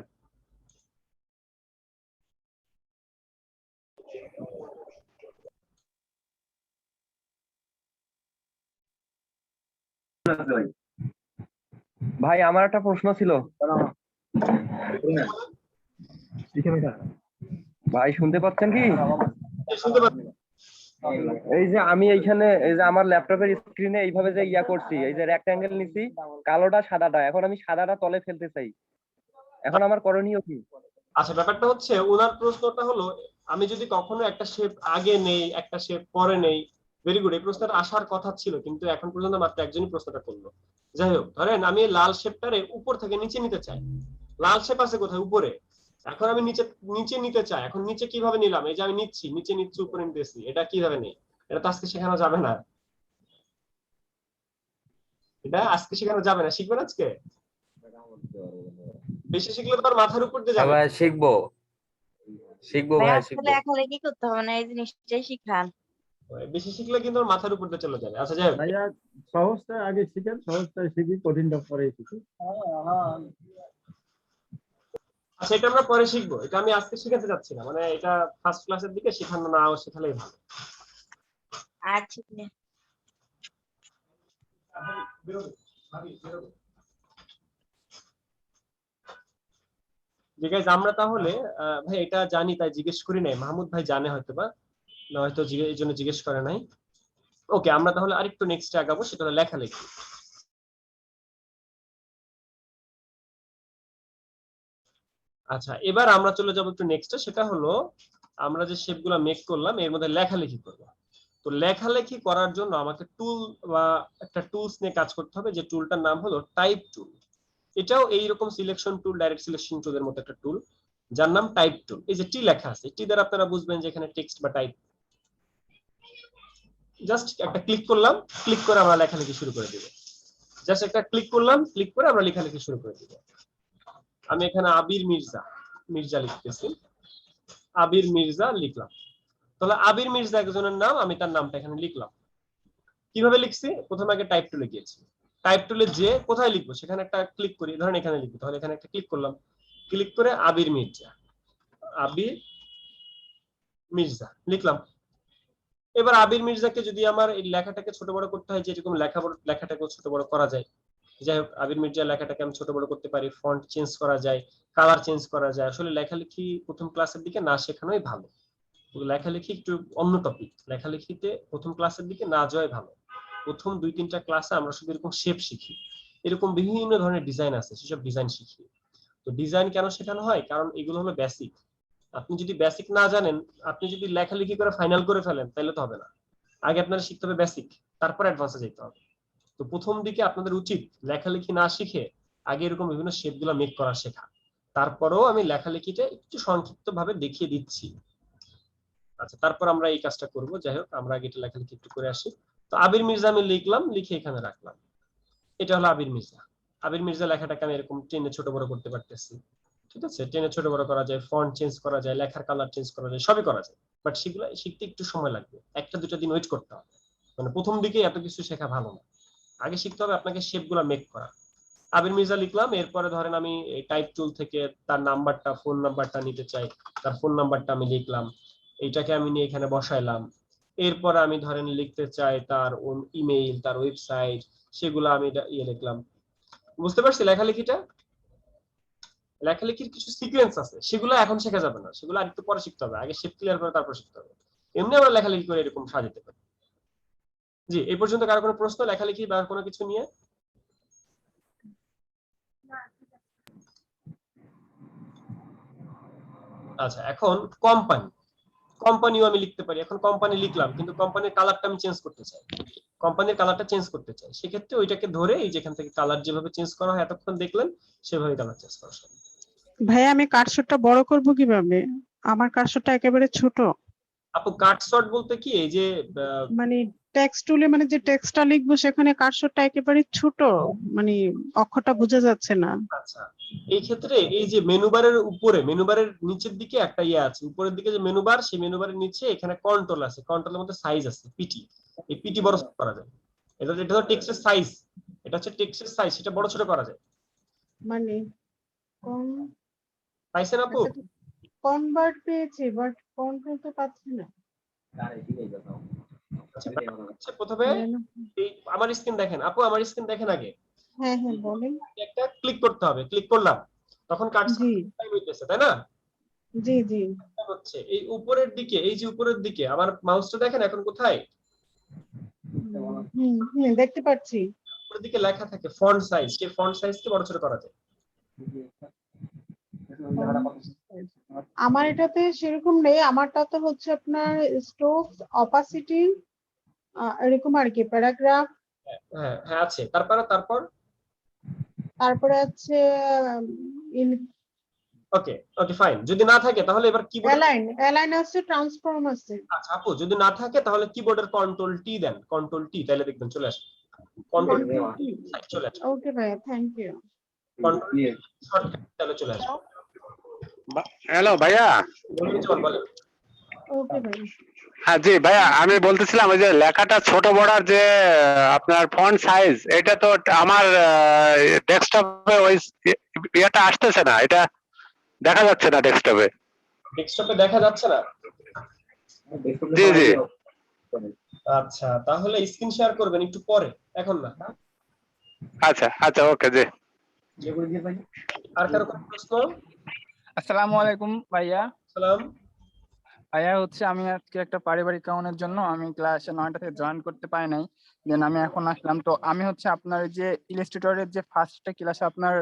D: ভাই আমার একটা প্রশ্ন ছিল। ভাই শুনতে পাচ্ছেন কি?
A: শুনতে পাচ্ছি।
D: এই যে আমি এইখানে এই যে আমার ল্যাপটপের স্ক্রিনে এইভাবে যে ইয়া করছি, এই যে রেক্ট্যাঙ্গেল নিছি, কালোটা সাদাটা, এখন আমি সাদাটা তলে ফেলতে চাই, এখন আমার করণীয় কি?
A: আচ্ছা, ব্যাপারটা হচ্ছে ওনার প্রশ্নটা হলো আমি যদি কখনো একটা শেপ আগে নেই, একটা শেপ পরে নেই। ভেরি গুড, এই প্রশ্নটা আসার কথা ছিল, কিন্তু এখন পর্যন্ত মাত্র একজনই প্রশ্নটা করলো। যাই হোক, ধরেন আমি লাল শেপটারে উপর থেকে নিচে নিতে চাই। লাল শেপ আছে কোথায়? উপরে। এখন আমি নিচে নিচে নিতে চাই। এখন নিচে কিভাবে নিলাম? এই যে আমি নিচ্ছি, নিচে নিচ্ছি, উপরে নিতেছি, এটা কিভাবে নেই? এটা তো আজকে শেখানো যাবে না, এটা আজকে শেখানো যাবে না। শিখবেন আজকে? বেশি শিখলে তো আর মাথার উপর দিয়ে যাবে।
B: ভাই শিখবো শিখবো ভাই শিখবো।
V: লেখালেখি করতে হবে না, এই জিনিসটাই শিখান।
A: বেশি শিখলে কিন্তু ওর মাথার উপর দিয়ে চলে যাবে। আচ্ছা যাই হোক,
E: ভাইয়া সহজটা আগে শিখেন, সহজটা শিখি, কঠিনটা পরে শিখি।
A: আচ্ছা এটা আমরা পরে শিখবো, এটা আমি আজকে শিখাতে যাচ্ছি না, মানে এটা ফার্স্ট ক্লাসের দিকে শেখানো নাও শেখালেই ভালো।
V: আচ্ছা
A: ঠিক আছে, আমরা তাহলে ভাই এটা জানি তাই জিজ্ঞেস করি নাই, মাহমুদ ভাই জানে হয়তো বা, না হয়তো এই জন্য জিজ্ঞেস করে নাই। ওকে, আমরা তাহলে আরেকটু নেক্সট আগাবো, সেটা হলো লেখালেখি। আচ্ছা এবার আমরা চলে যাবো একটু নেক্সটে, সেটা হলো আমরা যে শেপগুলো মেক করলাম এর মধ্যে লেখালেখি করব। তো লেখালেখি করার জন্য আমাকে টুল বা একটা টুলস নিয়ে কাজ করতে হবে, যে টুলটার নাম হলো টাইপ টুল। এটাও এইরকম সিলেকশন টুল, ডাইরেক্ট সিলেকশন টুলের মতো একটা টুল, যার নাম টাইপ টুল। এই যে টি লেখা আছে, টি দ্বারা আপনারা বুঝবেন যে এখানে টেক্সট বা টাইপ। জাস্ট একটা ক্লিক করলাম, ক্লিক করে আমরা লেখালেখি শুরু করে দিব। জাস্ট একটা ক্লিক করলাম, ক্লিক করে আমরা লেখালেখি শুরু করে দিব। আমি এখানে আবির মির্জা মির্জা লিখতেছি, আবির মির্জা লিখলাম। তাহলে আবির মির্জা একজনের নাম, আমি তার নামটা এখানে লিখলাম। কিভাবে লিখছি? প্রথমে আগে টাইপ টুলে গিয়েছি, টাইপ টুলে যে কোথায় লিখবো সেখানে একটা ক্লিক করি, ধরেন এখানে লিখবো, তাহলে এখানে একটা ক্লিক করলাম, ক্লিক করে আবির মির্জা, আবির মির্জা লিখলাম। এবার আবির মির্জাকে যদি আমার এই লেখাটাকে ছোট বড় করতে হয়, যেরকম লেখাটাকে ছোট বড় করা যায়, যাই হোক আবির মির্জা লেখাটাকে আমি ছোট বড় করতে পারি, ফন্ট চেঞ্জ করা যায়, কালার চেঞ্জ করা যায়। আসলে লেখালেখি প্রথম ক্লাসের দিকে না শেখানোই ভালো, লেখালেখি একটু অন্য টপিক, লেখালেখিতে প্রথম ক্লাসের দিকে না যাওয়াই ভালো। প্রথম 2-3টা ক্লাসে আমরা শুধু এরকম শেপ শিখি, এরকম বিভিন্ন ধরনের ডিজাইন আছে, সেসব ডিজাইন শিখি। তো ডিজাইন কেন শেখানো হয়? কারণ এগুলো হলো বেসিক। আপনি যদি বেসিক না জানেন, আপনি যদি লেখালেখি করে ফাইনাল করে ফেলেন তাহলে তো হবে না। আগে আপনারা শিখতে হবে বেসিক, তারপর অ্যাডভান্সে যেতে হবে। তো প্রথম দিকে আপনাদের উচিত লেখালেখি না শিখে আগে এরকম বিভিন্ন শেপগুলো মেক করা শেখা। তারপরেও আমি লেখালেখিটা একটু সংক্ষিপ্ত ভাবে দেখিয়ে দিচ্ছি। আচ্ছা তারপর আমরা এই কাজটা করব। যাই হোক আমরা আগে এটা লেখালেখি একটু করে আসি। তো আবির মির্জা আমি লিখলাম, লিখে এখানে রাখলাম। এটা হলো আবির মির্জা। আবির মির্জা লেখাটাকে আমি এরকম টেনে ছোট বড় করতে পারতেছি, ঠিক ঠিক আছে, টেনে ছোট বড় করা যায়, ফন্ট চেঞ্জ করা যায়, লেখার কালার চেঞ্জ করা যায়, সবই করা যায়। বাট সেগুলো শিখতে একটু সময় লাগবে, 1-2 দিন ওয়েট করতে হবে। মানে প্রথম দিকে এত কিছু শেখা ভালো না, আগে শিখতে হবে আপনাকে শেপগুলো মেক করা। আবির মির্জা লিখলাম, এরপরে ধরেন আমি টাইপ টুল থেকে তার নাম্বারটা, ফোন নাম্বারটা নিতে চাই, তার ফোন নাম্বারটা আমি লিখলাম, এইটাকে আমি নিয়ে এখানে বসাইলাম। এরপরে আমি ধরেন লিখতে চাই তার ইমেইল, তার ওয়েবসাইট, সেগুলো আমি লিখলাম। বুঝতে পারছি লেখালেখিটা? লেখালেখির কিছু সিকোয়েন্স আছে, সেগুলো এখন শেখা যাবে না, সেগুলো আরেকটু পরে শিখতে হবে, আগে শেপ ক্লিয়ার করে তারপর শিখতে হবে। এমনি আমরা লেখালেখি করে এরকম সাজাতে পারি। জি, এই পর্যন্ত কারো কোনো প্রশ্ন লেখালেখি বা কোনো কিছু নিয়ে? আচ্ছা, এখন কোম্পানিও আমি লিখতে পারি। এখন কোম্পানি লিখলাম, কিন্তু কোম্পানির কালারটা আমি চেঞ্জ করতে চাই, কোম্পানির কালারটা চেঞ্জ করতে চাই। সেক্ষেত্রে ওইটাকে ধরে এই যেখান থেকে কালার যেভাবে চেঞ্জ করা হয় এতক্ষণ দেখলেন, সেভাবে কালার চেঞ্জ করা হয়।
C: ভাইয়া আমি কার্সরটা বড় করব কিভাবে? আমার কার্সরটা একেবারে ছোট।
A: আপু কাট সর্ট বলতে কি, এই যে
C: মানে টেক্সট টুলে মানে যে টেক্সটটা লিখবো সেখানে কার্সরটা একেবারে ছোট, মানে অক্ষরটা বোঝা যাচ্ছে না।
A: আচ্ছা, এই ক্ষেত্রে এই যে মেনুবারের উপরে, মেনুবারের নিচের দিকে একটা ইয়ে আছে, উপরের দিকে যে মেনুবার, সেই মেনুবারের নিচে এখানে কন্ট্রোল আছে, কন্ট্রোলের মধ্যে সাইজ আছে, পিটি। এই পিটি বড় ছোট করা যায়। এটা তো টেক্সটের সাইজ, এটা হচ্ছে টেক্সটের সাইজ, সেটা বড় ছোট করা যায়।
C: মানে
A: পাইছেন আপু?
C: কনভার্ট পেয়েছি বাট কন্ট্রোল তো পাচ্ছি না।
A: আচ্ছা, প্রথমে এই আমার স্ক্রিন দেখেন আপু, আমার স্ক্রিন দেখেন আগে।
C: হ্যাঁ হ্যাঁ বলেন।
A: একটা ক্লিক করতে হবে, ক্লিক করলাম তখন কার্সর হইতেছে, তাই না?
C: জি জি।
A: হচ্ছে এই উপরের দিকে, এই যে উপরের দিকে আমার মাউসটা দেখেন এখন কোথায়?
C: দেখতে পাচ্ছি।
A: উপরের দিকে লেখা থাকে ফন্ট সাইজ, সেই ফন্ট সাইজকে বড় ছোট করা যায়।
C: আমার এটাতে সেরকম নেই, আমারটাতে হচ্ছে আপনার স্ট্রোকস, অপাসিটি, এরকম আর কি, প্যারাগ্রাফ।
A: হ্যাঁ হ্যাঁ আছে, তারপরে
C: আছে
A: ওকে ওকে ফাইন। যদি না থাকে তাহলে এবার কিবোর্ড
C: অ্যালাইন আছে, ট্রান্সফর্ম আছে।
A: আচ্ছা আপু, যদি না থাকে তাহলে কিবোর্ডের কন্ট্রোল টি দেন, কন্ট্রোল টি, তাহলে দেখবেন চলে আসে, কন্ট্রোল টি চলে আসে।
C: ওকে ভাইয়া, থ্যাংক ইউ।
A: কন্ট্রোল শর্টকাট তাহলে চলে আসে।
K: হ্যালো ভাইয়া।
A: বলেন।
C: ওকে ভাই।
K: হ্যাঁ জি ভাইয়া, আমি বলতেছিলাম ওই যে লেখাটা ছোট বড়ার যে আপনার ফন্ট সাইজ, এটা তো আমার ডেস্কটপে ওই ইয়েটা আসতেছে না, এটা দেখা যাচ্ছে না ডেস্কটপে।
A: ডেস্কটপে দেখা যাচ্ছে না?
K: জি জি।
A: আচ্ছা, তাহলে স্ক্রিন শেয়ার করবেন একটু পরে, এখন না।
K: আচ্ছা আচ্ছা ওকে জি।
A: আর কারো কোনো প্রশ্ন?
G: আসসালামু আলাইকুম ভাইয়া।
A: সালাম।
G: ভাইয়া হচ্ছে আমি আজকে একটা পারিবারিক কারণের জন্য আমি ক্লাসে 9টা থেকে জয়েন করতে পারি নাই, দেন আমি এখন আসলাম। তো আমি হচ্ছে আপনার যে ইলাস্ট্রেটরের যে ফার্স্টটা ক্লাসে আপনার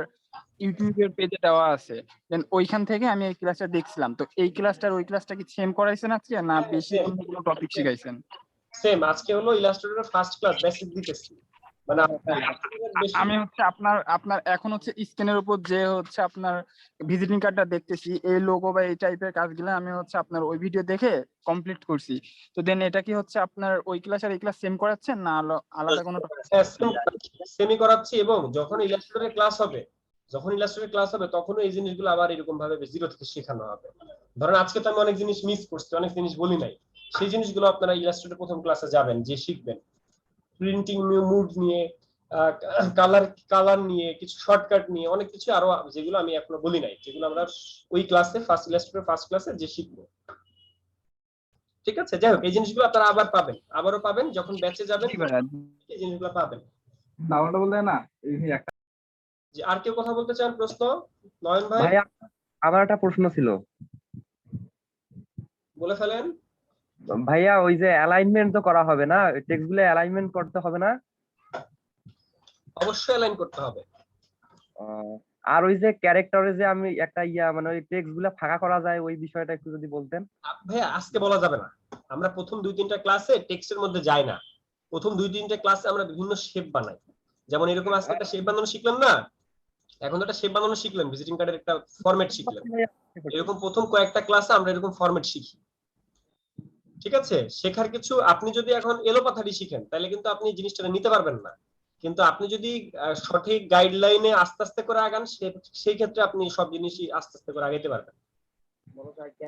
G: ইউটিউবের পেজে দেওয়া আছে, দেন ওইখান থেকে আমি এই ক্লাসটা দেখছিলাম। তো এই ক্লাসটার ওই ক্লাসটা কি সেম করাইছেন আজকে, না বেশি অন্যগুলো টপিক শিখাইছেন?
A: সেম, আজকে হলো ইলাস্ট্রেটরের ফার্স্ট ক্লাস, বেসিক দিতেছি। মানে
G: আমি হচ্ছে আপনার এখন হচ্ছে স্ক্রিনের উপর যে হচ্ছে আপনার ভিজিটিং কার্ডটা দেখতেছি, এই লোগো বা এই টাইপের কাজগুলো আমি হচ্ছে আপনার ওই ভিডিও দেখে কমপ্লিট করছি। তো দেন এটা কি হচ্ছে আপনার ওই ক্লাস আর এই ক্লাস সেম করাচ্ছেন, না আলাদা কোনো
A: সেমি করাচ্ছি। এবং যখন ইলাস্ট্রেটরের ক্লাস হবে, তখন এই জিনিসগুলো আবার এরকম ভাবে জিরো থেকে শেখানো হবে। ধরেন আজকে তো আমি অনেক জিনিস মিস করছি, অনেক জিনিস বলি নাই, সেই জিনিসগুলো আপনারা ইলাস্ট্রেটর প্রথম ক্লাসে যাবেন, যে শিখবেন প্রিন্টিং মুড নিয়ে, কালার নিয়ে, কিছু শর্টকাট নিয়ে, অনেক কিছু আরো যেগুলো আমি এখনো বলি নাই, যেগুলো আমরা ওই ক্লাসে ফার্স্ট ইলাস্ট্রেটর ফার্স্ট ক্লাসে যে শিখবো। ঠিক আছে, যাই হোক এই জিনিসগুলো আপনারা আবারও পাবেন যখন ব্যাচে যাবেন, এই জিনিসগুলো পাবেন।
G: নাওটা বলতে না
A: জি, আর কেউ কথা বলতে চান? প্রশ্ন? নয়ন ভাই।
D: আমার একটা প্রশ্ন ছিল,
A: বলে ফেলেন।
D: ভাইয়া ওই যে অ্যালাইনমেন্ট তো করা হবে না, টেক্সট গুলো অ্যালাইনমেন্ট করতে হবে না?
A: অবশ্যই অ্যালাইন করতে হবে।
D: আর ওই যে ক্যারেক্টারে যে আমি একটা মানে ওই টেক্সট গুলো ফাঁকা করা যায়, ওই বিষয়টা একটু যদি বলতেন।
A: ভাইয়া আজকে বলা যাবে না, আমরা প্রথম 2-3টা ক্লাসে টেক্সটের মধ্যে যাই না। প্রথম 2-3টা ক্লাসে আমরা বিভিন্ন শেপ বানাই, যেমন এরকম আজকে একটা শেপ বানানো শিখলাম না, এখন তো একটা শেপ বানানো শিখলাম, ভিজিটিং কার্ডের একটা ফরম্যাট শিখলাম। এরকম প্রথম কয়েকটা ক্লাসে আমরা এরকম ফরম্যাট শিখি। ঠিক আছে, শেখার কিছু, আপনি যদি এখন এলোপাথারি শিখেন তাহলে কিন্তু আপনি জিনিসটা নিতে পারবেন না। কিন্তু আপনি যদি সঠিক গাইডলাইনে আস্তে আস্তে করে আগান সেই ক্ষেত্রে আপনি সব জিনিসই আস্তে আস্তে করে আগাইতে পারবেন।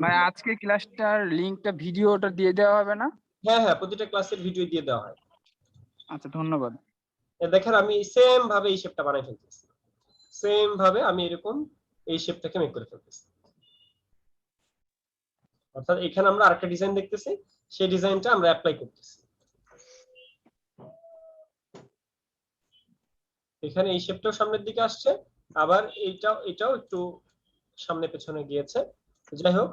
G: ভাই আজকে ক্লাসটার লিংকটা ভিডিওটা দিয়ে দেওয়া হবে না?
A: হ্যাঁ হ্যাঁ, প্রতিটা ক্লাসের ভিডিও দিয়ে দেওয়া হয়।
G: আচ্ছা ধন্যবাদ।
A: দেখেন আমি সেম ভাবে এই শেপটা বানাই ফেলতেছি, সেম ভাবে আমি এরকম এই শেপটাকে মেক করে ফেলতেছি। অর্থাৎ এখানে আমরা আরেকটা ডিজাইন দেখতেছি, সেই ডিজাইনটা আমরা অ্যাপ্লাই করতেছি। এখানে এই শেপটাও সামনের দিকে আসছে, আবার এটাও একটু সামনে পেছনে গিয়েছে। যাই হোক,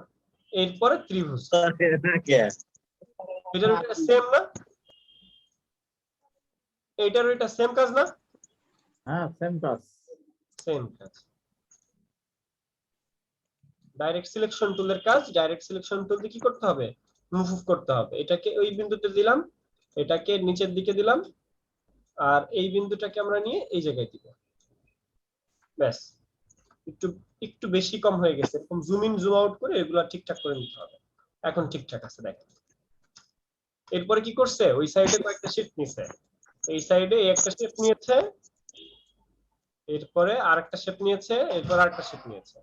A: এরপরে ত্রিভুজ, এটার এটা সেম না, এটার এটা সেম কাজ না?
E: হ্যাঁ সেম কাজ।
A: সেম কাজ। ডাইরেক্ট সিলেকশন টুলের কাজ, ডাইরেক্ট সিলেকশন টুল দিয়ে কি করতে হবে? মুভ করতে হবে। এটাকে ওই বিন্দুতে দিলাম, এটাকে নিচের দিকে দিলাম, আর এই বিন্দুটাকে আমরা নিয়ে এই জায়গায় দিব। ব্যাস, একটু একটু বেশি কম হয়ে গেছে, এরকম জুম ইন জুম আউট করে এগুলো ঠিকঠাক করে নিতে হবে। এখন ঠিকঠাক আছে দেখেন। এরপরে কি করছে? ওই সাইডে কয়েকটা শিফট নিছে, এই সাইডে একটা শিফট নিয়েছে, এরপরে আরেকটা শেপ নিয়েছে, এরপর আরেকটা শেপ নিয়েছে,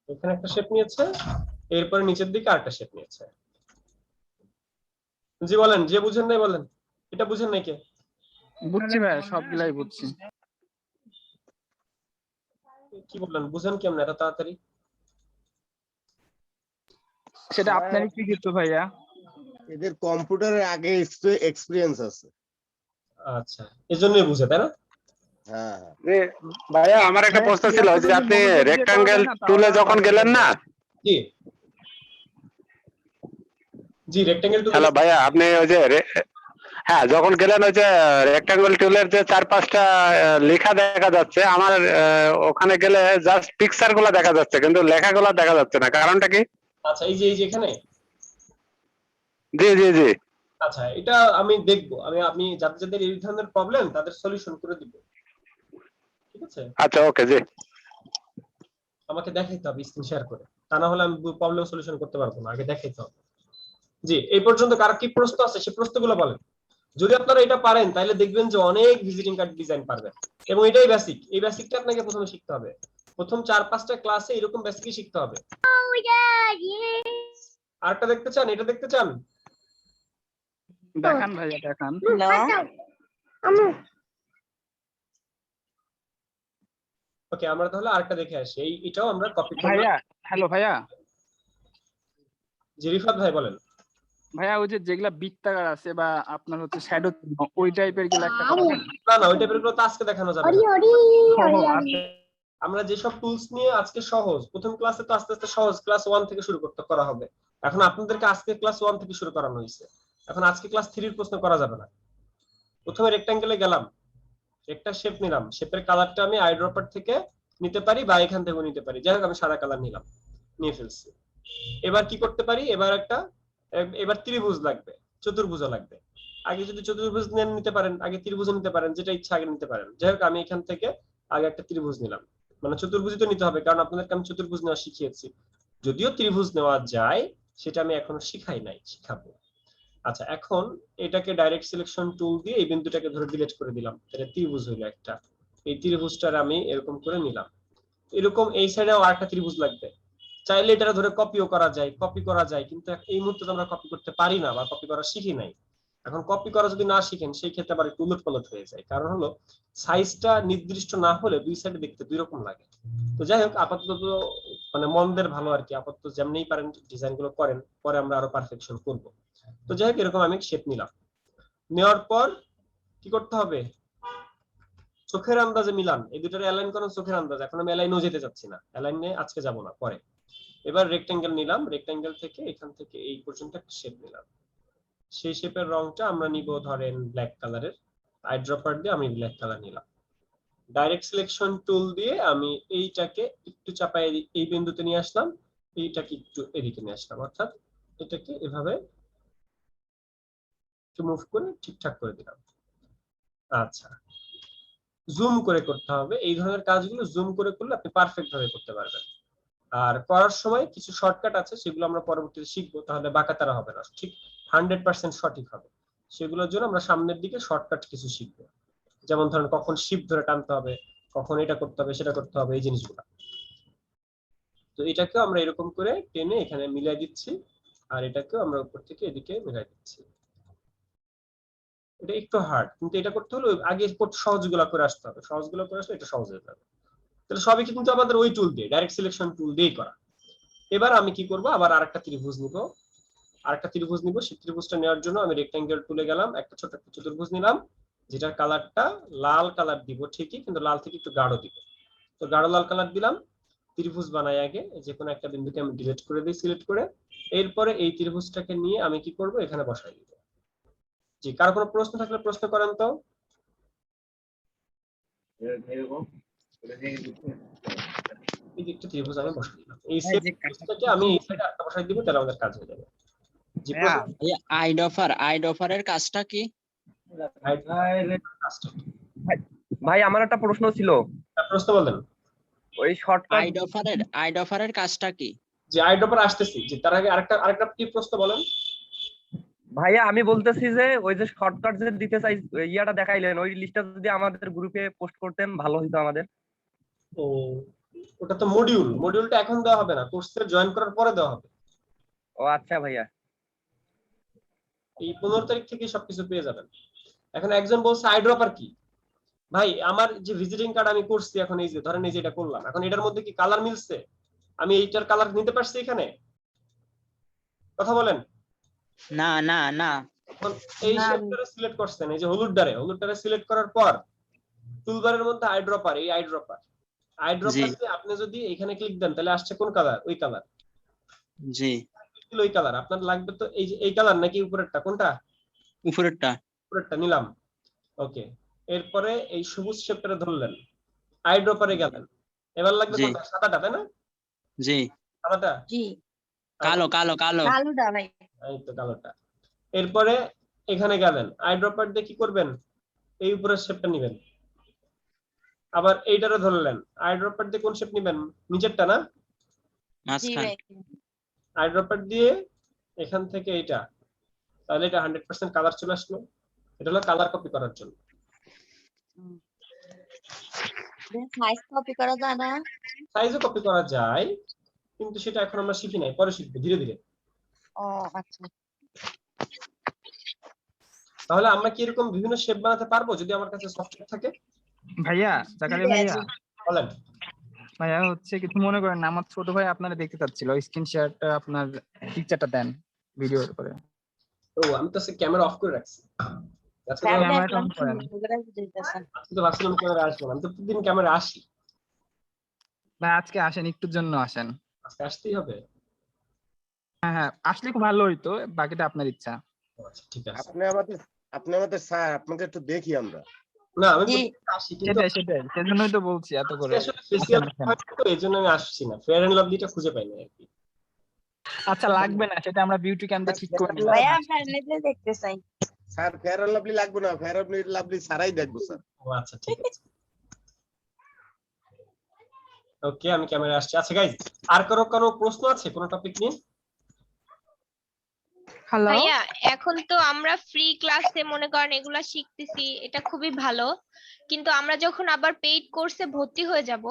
A: এখানে একটা শেপ নিয়েছে, এরপরে নিচের দিকে আরেকটা শেপ নিয়েছে। জি বলেন, যে বুঝেন নাই বলেন, এটা বুঝেন নাই কে?
G: বুঝছি ভাই, সবগুলাই বুঝছি।
A: কি বললেন, বুঝেন কেমন এত তাড়াতাড়ি?
G: সেটা আপনারই কি কিছু ভাইয়া?
M: এদের কম্পিউটারের আগে এক্সপেরিয়েন্স আছে।
A: আচ্ছা, এজন্যই বুঝে, তাই না?
M: হ্যাঁ
K: ভাইয়া আমার একটা প্রশ্ন ছিল যে আপনি রেক্টাঙ্গেল টুলে যখন গেলেন না,
A: জি জি রেক্টাঙ্গেল টুল।
K: হ্যালো ভাইয়া, আপনি ওই যে হ্যাঁ যখন গেলেন ওই যে রেক্টাঙ্গেল টুলের যে 4-5টা লেখা দেখা যাচ্ছে, আমার ওখানে গেলে জাস্ট পিকচার গুলা দেখা যাচ্ছে কিন্তু লেখাগুলো দেখা যাচ্ছে না, কারণটা কি?
A: আচ্ছা, এই যে এখানে।
K: জি জি জি।
A: আচ্ছা, এটা আমি দেখবো, আমি যাদের এই ধরনের প্রবলেম তাদের সলিউশন করে দিব, ঠিক আছে?
K: আচ্ছা ওকে জি।
A: আমাকে দেখাইতে হবে স্ক্রিন শেয়ার করে, তা না হলে আমি প্রবলেম সলিউশন করতে পারবো না, আগে দেখাইতে হবে। জি, এই পর্যন্ত কার কি প্রশ্ন আছে সেই প্রশ্নগুলো বলেন। যদি আপনারা এটা পারেন তাহলে দেখবেন যে অনেক ভিজিটিং কার্ড ডিজাইন পারবেন, এবং এটাই বেসিক। এই বেসিকটা আপনাকে প্রথমে শিখতে হবে, প্রথম 4-5টা ক্লাসে এরকম বেসিকই শিখতে হবে। আরেকটা দেখতে চান? এটা দেখতে চান?
G: দেখান ভাইয়া, দেখান।
A: ওকে, আমরা তাহলে আরেকটা দেখে আসি। এটাও আমরা কপি করব।
G: ভাইয়া, হ্যালো ভাইয়া।
A: জি রিফাত ভাই বলেন।
G: ভাইয়া ওই যে যেগুলা বৃত্তাকার আছে বা আপনার হচ্ছে শ্যাডো, ওই টাইপের গুলো একটা
A: না না, ওই টাইপের গুলো তো আজকে দেখানো যাবে না। আমরা যেসব টুলস নিয়ে আজকে সহজ, প্রথম ক্লাসে তো আস্তে আস্তে সহজ ক্লাস 1 থেকে শুরু করা হবে। এখন আপনাদেরকে আজকে ক্লাস 1 থেকে শুরু করানো হয়েছে, এখন আজকে ক্লাস 3 এর প্রশ্ন করা যাবে না। প্রথমে রেক্টাঙ্গেলে গেলাম, একটা শেপ নিলাম, শেপের কালারটা আমি আইড্রপার থেকে নিতে পারি বা এখান থেকেও নিতে পারি। যাই হোক, আমি সাদা কালার নিয়ে ফেলছি। এবার কি করতে পারি? এবার ত্রিভুজ লাগবে, চতুর্ভুজ লাগবে। আগে যদি চতুর্ভুজ নিতে পারেন, আগে ত্রিভুজ নিতে পারেন, যেটা ইচ্ছা আগে নিতে পারেন। যাই হোক, আমি এখান থেকে আগে একটা ত্রিভুজ নিলাম, মানে চতুর্ভুজই তো নিতে হবে, কারণ আপনাদেরকে আমি চতুর্ভুজ নেওয়া শিখিয়েছি। যদিও ত্রিভুজ নেওয়া যায়, সেটা আমি এখনো শিখাই নাই, শিখাবো। আচ্ছা, এখন এটাকে ডাইরেক্ট সিলেকশন টুল দিয়ে এই বিন্দুটাকে ধরে ডিলিট করে দিলাম, এটা ত্রিভুজ হইলো একটা। এই ত্রিভুজটার আমি এরকম করে নিলাম। এরকম এই সাইডেও আরেকটা ত্রিভুজ লাগবে। চাইলে এটা ধরে কপি করা যায়, কিন্তু এই মুহূর্তে তো আমরা কপি করতে পারি না বা কপি করা শিখি নাই। এখন কপি করা যদি না শিখেন, সেই ক্ষেত্রে আবার একটু উলটপালট হয়ে যায়, কারণ হলো সাইজটা নির্দিষ্ট না হলে দুই সাইডে দেখতে দুই রকম লাগে। তো যাই হোক, আপাতত মানে মনদের ভালো আর কি, আপাতত যেমনিই পারেন ডিজাইন গুলো করেন, পরে আমরা আরো পারফেকশন করব। তো যাই হোক, এরকম আমি শেপ নিলাম। নেওয়ার পর কি করতে হবে? চোখের আন্দাজে মিলান, এই দুটোর অ্যালাইন করেন চোখের আন্দাজে। এখন আমি অ্যালাইনও যেতে যাচ্ছি না, অ্যালাইনে আজকে যাব না, পরে। এবার রেক্টাঙ্গেল নিলাম, রেক্টাঙ্গেল থেকে এখান থেকে এই পর্যন্ত একটা শেপ নিলাম। সেই শেপের রংটা আমরা নিব ধরেন ব্ল্যাক কালারের, আইড্রপার দিয়ে আমি ব্ল্যাক কালার নিলাম। ডাইরেক্ট সিলেকশন টুল দিয়ে আমি এইটাকে একটু চাপায় এই বিন্দুতে নিয়ে আসলাম, এইটাকে একটু এদিকে নিয়ে আসলাম, অর্থাৎ এটাকে এভাবে একটু মুভ করে ঠিকঠাক করে দিলাম। আচ্ছা, জুম করে করতে হবে। এই ধরনের কাজগুলো জুম করে করলে আপনি পারফেক্ট ভাবে করতে পারবেন। আর করার সময় কিছু শর্টকাট আছে, সেগুলো আমরা পরবর্তীতে শিখবো, তাহলে বাঁকাতারা হবে না, ঠিক 100% সঠিক হবে। সেগুলোর জন্য আমরা সামনের দিকে শর্টকাট কিছু শিখবো। যেমন ধরেন কখন শিফট ধরে টানতে হবে, কখন এটা করতে হবে সেটা করতে হবে, এই জিনিসগুলো। তো এটাকেও আমরা এরকম করে টেনে এখানে মিলাই দিচ্ছি, আর এটাকেও আমরা উপর থেকে এদিকে মিলাই দিচ্ছি। এটা একটু হার্ড, কিন্তু এটা করতে হলে আগে সহজগুলো করে আসতে হবে, সহজগুলো করে আসলে এটা সহজ হয়ে যাবে। তাহলে সবই কিন্তু আমাদের ওই টুল দিয়ে, ডাইরেক্ট সিলেকশন টুল দিয়েই করা। এবার আমি কি করব, আবার আরেকটা ত্রিভুজ নিব, সেই ত্রিভুজটা নেওয়ার জন্য আমি রেক্ট্যাঙ্গেল টুলে গেলাম, একটা ছোট একটা চতুর্ভুজ নিলাম, যেটার কালারটা লাল কালার দিব ঠিকই, কিন্তু লাল থেকে একটু গাঢ় দিব। তো গাঢ় লাল কালার দিলাম। ত্রিভুজ বানাই আগে, যে কোনো একটা বিন্দুকে আমি ডিলিট করে দিই সিলেক্ট করে। এরপরে এই ত্রিভুজটাকে নিয়ে আমি কি করব, এখানে বসাই দিব। জি, কারো কোনো প্রশ্ন থাকলে প্রশ্ন করেন তো। এই যে একটা ত্রিভুজ আমি বসাই দিলাম, এই সেম ত্রিভুজটাকে আমি এই সাইডে আরেকটা বসাই দিব, তাহলে আমাদের কাজ হয়ে যাবে। জি,
Q: আইডফারের কাজটা কি?
D: ভাই আমার একটা প্রশ্ন ছিল।
A: প্রশ্ন বলেন।
D: ওই শর্টকাট
Q: আইডফারের কাজটা কি?
A: যে আইড্রপার আসতেছি, যে তার আগে আরেকটা কি প্রশ্ন বলেন।
D: ভাইয়া আমি বলতেছি যে ওই যে শর্টকাট যে দিতে চাই ইয়াটা দেখাইলেন, ওই লিস্টটা যদি আমাদের গ্রুপে পোস্ট করতেন ভালো হতো আমাদের।
A: ও, ওটা তো মডিউলটা এখন দেওয়া হবে না, কোর্সে জয়েন করার পরে দেওয়া হবে।
D: ও আচ্ছা ভাইয়া,
A: এই 15 তারিখ থেকে সবকিছু পেয়ে যাবেন। এখন একজন বলছে আইড্রপার কি। ভাই আমার যে ভিজিটিং কার্ড আমি করছি, এখন এই যে ধরেন এই যে এটা করলাম, এখন এটার মধ্যে কি কালার মিলছে? আমি এইটার কালার নিতে পারছি এখানে? কথা বলেন।
Q: না না না,
A: এই শেপটারে সিলেক্ট করছেন, এই যে হলুদটারে সিলেক্ট করার পর টুলবারের মধ্যে আইড্রপার আপনি যদি এখানে ক্লিক দেন তাহলে আসছে কোন কালার? ওই কালার।
Q: জি,
A: ওই কালার আপনার লাগবে। তো এই যে এই কালার নাকি উপরেরটা? কোনটা? উপরেরটা নিলাম। ওকে, এরপরে এই সবুজ শেপটারে ধরলেন, আইড্রপারে গেলেন। এবার লাগবে কোনটা? সাদাটা, তাই না?
Q: জি,
A: সাদাটা।
V: জি,
Q: কালো
V: কালোটা ভাই।
A: এই তো কালোটা। এরপরে এখানে গেলেন, আইড্রপার দিয়ে কি করবেন? এই উপরের শেপটা নেবেন। আবার এইটারে ধরলেন, আইড্রপার দিয়ে কোন শেপ নেবেন? নিচেরটা না? আইড্রপার দিয়ে এখান থেকে এইটা, তাহলে এটা 100% কালার চলে আসলো। এটা হলো কালার কপি করার জন্য।
V: সাইজ কপি করা যায় না?
A: সাইজও কপি করা যায়, কিন্তু সেটা এখন আমরা শিখি নাই, পরে শিখবো ধীরে ধীরে।
V: ও আচ্ছা।
A: তাহলে আমরা কি এরকম বিভিন্ন শেপ বানাতে পারবো যদি আমার কাছে সফটওয়্যার থাকে?
G: ভাইয়া জাকারিয়া ভাইয়া
A: বলেন।
G: ভাইয়া হচ্ছে কিছু মনে করেন না, আমার ছোট ভাই আপনারা দেখতে চাচ্ছিল, স্ক্রিন শেয়ারটা আপনার পিকচারটা দেন ভিডিওর করে।
A: ও, আমি তো ক্যামেরা অফ করে রাখছি।
G: ক্যামেরাটা অন করেন।
A: আমি তো ভাবছিলাম ক্যামেরা আসবো না, আমি তো প্রতিদিন ক্যামেরা আসি।
G: ভাই আজকে আসেন, একটুর জন্য আসেন।
A: আজকে আসতেই হবে?
G: হ্যাঁ, আসলে খুব ভালো হইতো, বাকিটা আপনার ইচ্ছা।
A: আচ্ছা ঠিক আছে।
M: আপনি আমাদের স্যার, আপনাকে একটু দেখি আমরা।
A: না আমি আসি, কিন্তু
G: সেটাই সেজন্যই তো বলছি এত করে।
A: আসলে স্পেশাল তো এইজন্য আমি আসছি না, ফেয়ার এন্ড লাভলিটা খুঁজে পাই না আর কি।
G: আচ্ছা লাগবে না, সেটা আমরা বিউটি ক্যাম্পে ঠিক করে নিব।
V: ভাইয়া আপনার নিজে দেখতে চাই।
M: স্যার ফেয়ার এন্ড লাভলি লাগবে না, ফেয়ার এন্ড লাভলি সারাই দেখবো স্যার।
A: ও আচ্ছা ঠিক আছে। ওকে, আমি ক্যামেরা আসছি। আচ্ছা গাইস, আর কোনো প্রশ্ন আছে কোন টপিক নিয়ে?
C: হ্যালো
L: ভাইয়া এখন তো আমরা ফ্রি ক্লাসে মনে করেন এগুলা শিখতেছি, এটা খুবই ভালো, কিন্তু আমরা যখন আবার পেইড কোর্সে ভর্তি হয়ে যাব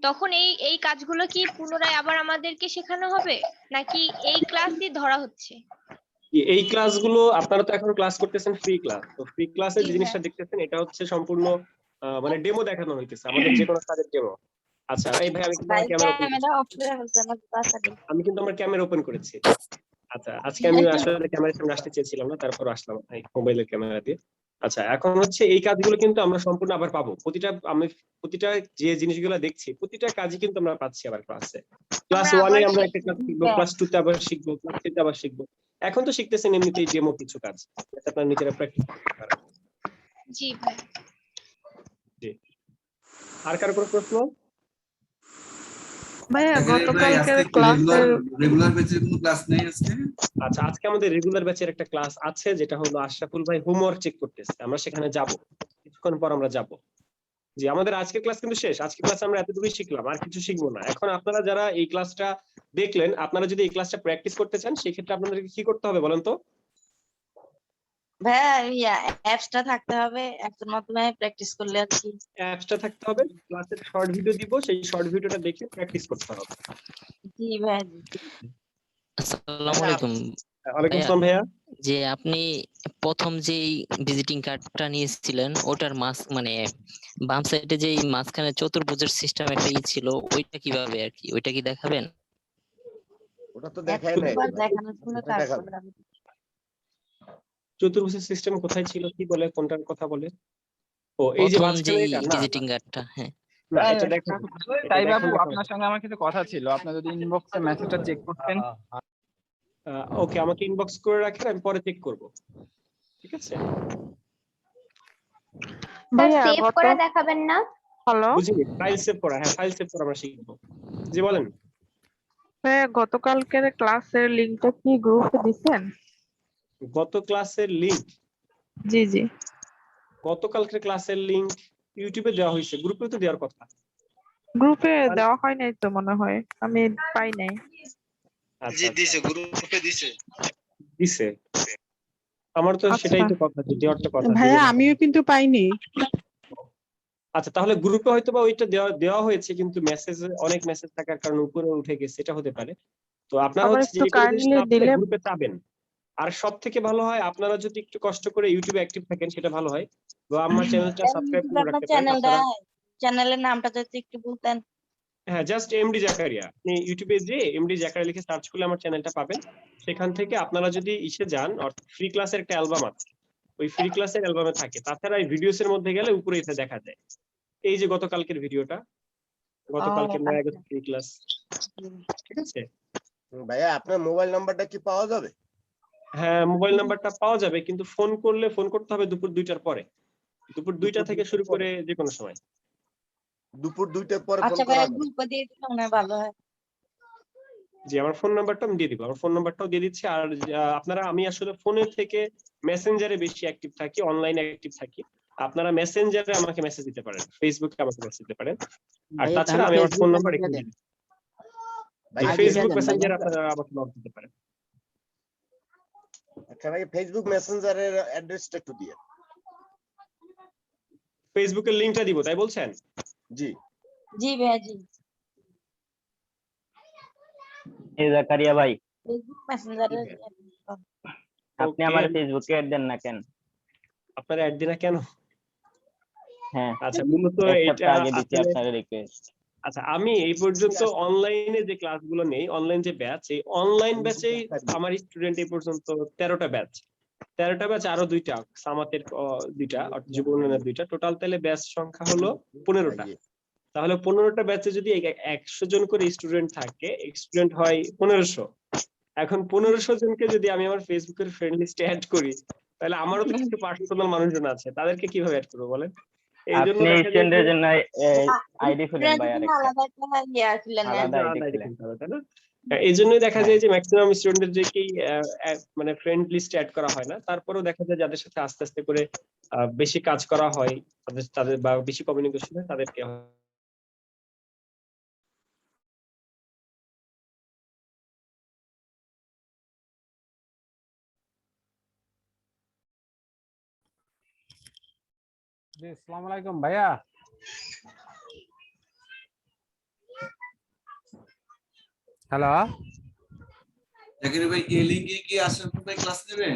L: তখন এই কাজগুলো কি পুনরায় আবার আমাদেরকে শেখানো হবে, নাকি এই ক্লাসই ধরা হচ্ছে?
A: এই ক্লাসগুলো আপনারা তো এখন ক্লাস করতেছেন ফ্রি ক্লাস, তো ফ্রি ক্লাসে যে জিনিসটা দেখতেছেন এটা হচ্ছে সম্পূর্ণ মানে ডেমো দেখানো হইতেছে, আমাদের যে কোনো কাজের ডেমো। আচ্ছা এই ভাই আমি কিন্তু আমার ক্যামেরা ওপেন করেছি। আচ্ছা আজকে আমি আসলে ক্যামেরার সামনে আসতে চেয়েছিলাম না, তারপর আসলাম মোবাইলের ক্যামেরা দিয়ে। আচ্ছা এখন হচ্ছে এই কাজগুলো কিন্তু আমরা সম্পূর্ণ আবার পাবো, প্রতিটা যে জিনিসগুলো দেখছি প্রতিটা কাজই কিন্তু আমরা পাচ্ছি আবার ক্লাসে। ক্লাস 1 এ আমরা একটা ক্লাস শিখবো, ক্লাস 2 তে আবার শিখবো, ক্লাস 3 তে আবার শিখবো। এখন তো শিখতেছেন এমনিতেই ডেমো কিছু কাজ, আপনারা নিজেরা প্র্যাকটিস করতে পারেন।
L: জি ভাই।
A: জি, আর কারো কোনো প্রশ্ন?
C: ভাইয়া গতকালকের ক্লাসের
H: রেগুলার ব্যাচের কোনো ক্লাস নেই আজকে?
A: আচ্ছা আজকে আমাদের রেগুলার ব্যাচের একটা ক্লাস আছে, যেটা হলো আশরাফুল ভাই হোমওয়ার্ক চেক করতেছে, আমরা সেখানে যাব, কিছুক্ষণ পর আমরা যাব। জি, আমাদের আজকের ক্লাস কিন্তু শেষ, আজকের ক্লাসে আমরা এতটুকুই শিখলাম, আর কিছু শিখবো না। এখন আপনারা যারা এই ক্লাসটা দেখলেন, আপনারা যদি এই ক্লাসটা প্র্যাকটিস করতে চান সেই ক্ষেত্রে আপনাদেরকে কি করতে হবে বলেন তো?
V: ভাইয়া ইয়া অ্যাপসটা থাকতে হবে, অ্যাপসের মাধ্যমে প্র্যাকটিস করলে আর কি।
A: অ্যাপসটা থাকতে হবে, ক্লাসের শর্ট ভিডিও দিব, সেই শর্ট ভিডিওটা দেখে প্র্যাকটিস করতে হবে।
V: জি ভাইয়া জি।
P: আসসালামু আলাইকুম
A: ওয়ালাইকুম
P: ভাইয়া।
A: আসসালাম ভাইয়া।
P: যে আপনি প্রথম যেই ভিজিটিং কার্ডটা নিয়েছিলেন ওটার মানে বাম সাইডে যেই মাঝখানে চতুর্ভুজের সিস্টেম একটা ছিল, ওইটা কিভাবে আর কি, ওইটা কি দেখাবেন?
M: ওটা তো দেখায় নাই
V: একবার দেখানোর পরে
M: ওটা দেখাবে।
V: তারপরে আমি
A: চতুর্ভুজের সিস্টেম কোথায় ছিল, কি বলে, কোনটার কথা বলে? ও এই যে
P: প্রথম
A: মাঝখানে
P: যেই
A: এটা না,
P: ভিজিটিং কার্ডটা, হ্যাঁ।
A: না এটা দেখেন,
G: তাই
A: এটা
G: বাবু
A: দেখেন।
G: আপনার সঙ্গে আমার কিছু কথা ছিল, আপনি যদি ইনবক্সে মেসেজটা চেক করতেন।
A: ওকে, আমাকে ইনবক্স করে রাখেন, আমি পরে চেক করব, ঠিক আছে?
L: স্যার সেভ করে দেখাবেন না?
C: হ্যালো,
A: বুঝিনি, ফাইল সেভ করা, হ্যাঁ ফাইল সেভ করা আমরা শিখবো। জি বলেন।
C: গতকালকের ক্লাসের লিংকটা কি গ্রুপে দিছেন?
A: গত ক্লাসের লিংক?
C: জি জি।
A: গতকালকের ক্লাসের লিংক ইউটিউবে দেওয়া হয়েছে, গ্রুপে তো দেওয়ার কথা।
C: গ্রুপে দেওয়া হয় নাই তো মনে হয়, আমি পাই নাই।
A: আচ্ছা
O: দিছে, গ্রুপে দিছে।
A: দিছে, আমার তো সেটাই তো কথা, যে দেওয়ার তো কথা।
C: ভাইয়া আমিও কিন্তু পাইনি।
A: আচ্ছা তাহলে গ্রুপে হয়তো বা ওইটা দেওয়া হয়েছে, কিন্তু মেসেজে অনেক মেসেজ থাকার কারণে উপরে উঠে গেছে, এটা হতে পারে। তো আপনারা
C: আবার
A: হচ্ছে
C: একটু
A: যে কোনো জিনিসটা
C: কাইন্ডলি দিলে
A: গ্রুপে পাবেন। আর সব থেকে ভালো হয় আপনারা যদি একটু কষ্ট করে ইউটিউবে অ্যাক্টিভ থাকেন, সেটা ভালো হয়। তো আমার চ্যানেলটা সাবস্ক্রাইব করে রাখতে পারেন আপনারা।
V: চ্যানেলের নামটা যদি একটু বলতেন।
A: হ্যাঁ, জাস্ট এমডি জাকারিয়া, আপনি ইউটিউবে যে এমডি জাকারিয়া লিখে সার্চ করলে আমার চ্যানেলটা পাবেন। সেখান থেকে আপনারা যদি ইসে যান, অর্থাৎ ফ্রি ক্লাসের একটা অ্যালবাম আছে, ওই ফ্রি ক্লাসের অ্যালবামে থাকে। তাছাড়া এই ভিডিওস এর মধ্যে গেলে উপরে এটা দেখা যায়। এই যে গতকালকের ভিডিওটা, গতকালকের নয় আগস্ট ফ্রি ক্লাস, ঠিক আছে?
M: ভাইয়া আপনার মোবাইল নাম্বারটা কি পাওয়া যাবে?
A: হ্যাঁ মোবাইল নাম্বারটা পাওয়া যাবে, কিন্তু ফোন করতে হবে দুপুর 2টার পরে। দুপুর 2টা থেকে শুরু করে যে কোনো সময়।
M: দুপুর 2টার পরে ফোন
V: আচ্ছা
M: করা
V: ভাইয়া
M: যাবে?
V: গ্রুপে দিয়ে দিলে মনে হয় ভালো হয়।
A: জি, আমার ফোন নাম্বারটা আমি দিয়ে দিব, আমার ফোন নাম্বারটাও দিয়ে দিচ্ছি। আর আপনারা, আমি আসলে ফোনের থেকে মেসেঞ্জারে বেশি অ্যাক্টিভ থাকি, অনলাইনে অ্যাক্টিভ থাকি। আপনারা মেসেঞ্জারে আমাকে মেসেজ দিতে পারেন, ফেসবুকে আমাকে মেসেজ দিতে পারেন। আর তাছাড়া আমি আমার ফোন নাম্বার এখানে দিয়ে দিচ্ছি। ফেসবুক মেসেঞ্জারে আপনারা আমাকে নক দিতে পারেন।
M: আচ্ছা ভাই, ফেসবুক মেসেঞ্জারের অ্যাড্রেসটা একটু দিয়ে।
A: ফেসবুকের লিংকটা দিব, তাই বলছেন?
M: জি
V: জি ভাইয়া জি।
I: এই জাকারিয়া ভাই,
V: ফেসবুক মেসেঞ্জারে
I: আপনি আমার ফেসবুকে অ্যাড দেন না কেন?
A: আপনারা অ্যাড দিনা কেন?
I: হ্যাঁ,
A: আচ্ছা মূলত
I: এক
A: এটা
I: সপ্তাহ আগে দিছি
A: আসলে,
I: আপনার রিকোয়েস্ট।
A: আচ্ছা আমি এই পর্যন্ত অনলাইনে যে ক্লাসগুলো নেই, অনলাইন যে ব্যাচ, এই অনলাইন ব্যাচেই আমার স্টুডেন্ট এই পর্যন্ত 13টা ব্যাচ। 13টা ব্যাচ, আরো 2টা সামাতের 2টা, অর্থাৎ যুব উন্নয়নের 2টা, টোটাল তাহলে ব্যাচ সংখ্যা হলো 15টা। তাহলে 15টা ব্যাচে যদি 100 জন করে স্টুডেন্ট থাকে, স্টুডেন্ট হয় 1500। এখন 1500 জনকে যদি আমি আমার ফেসবুকের ফ্রেন্ড লিস্টে অ্যাড করি, তাহলে আমারও তো কিছু পার্সোনাল মানুষজন আছে, তাদেরকে কিভাবে অ্যাড করবো বলেন? এই জন্য
I: আপনি
A: দেখা যায়
I: স্টুডেন্টের
A: যে
I: জন্য আইডি খুলেন ভাই, আরেকটা
V: আলাদা একটা ইয়া খুলে নেন।
I: আলাদা আইডি খুলেন।
A: তাই না? এই জন্যই দেখা যায় যে ম্যাক্সিমাম স্টুডেন্টদেরকেই মানে ফ্রেন্ড লিস্টে অ্যাড করা হয় না। তারপরেও দেখা যায় যাদের সাথে আস্তে আস্তে করে বেশি কাজ করা হয়, তাদের বা বেশি কমিউনিকেশন হয়, তাদেরকে
J: জি আসসালামু আলাইকুম ভাইয়া। হ্যালো
H: জাকির ভাই, এই লিংকে কি আশরাফুল ভাই ক্লাস নেবে?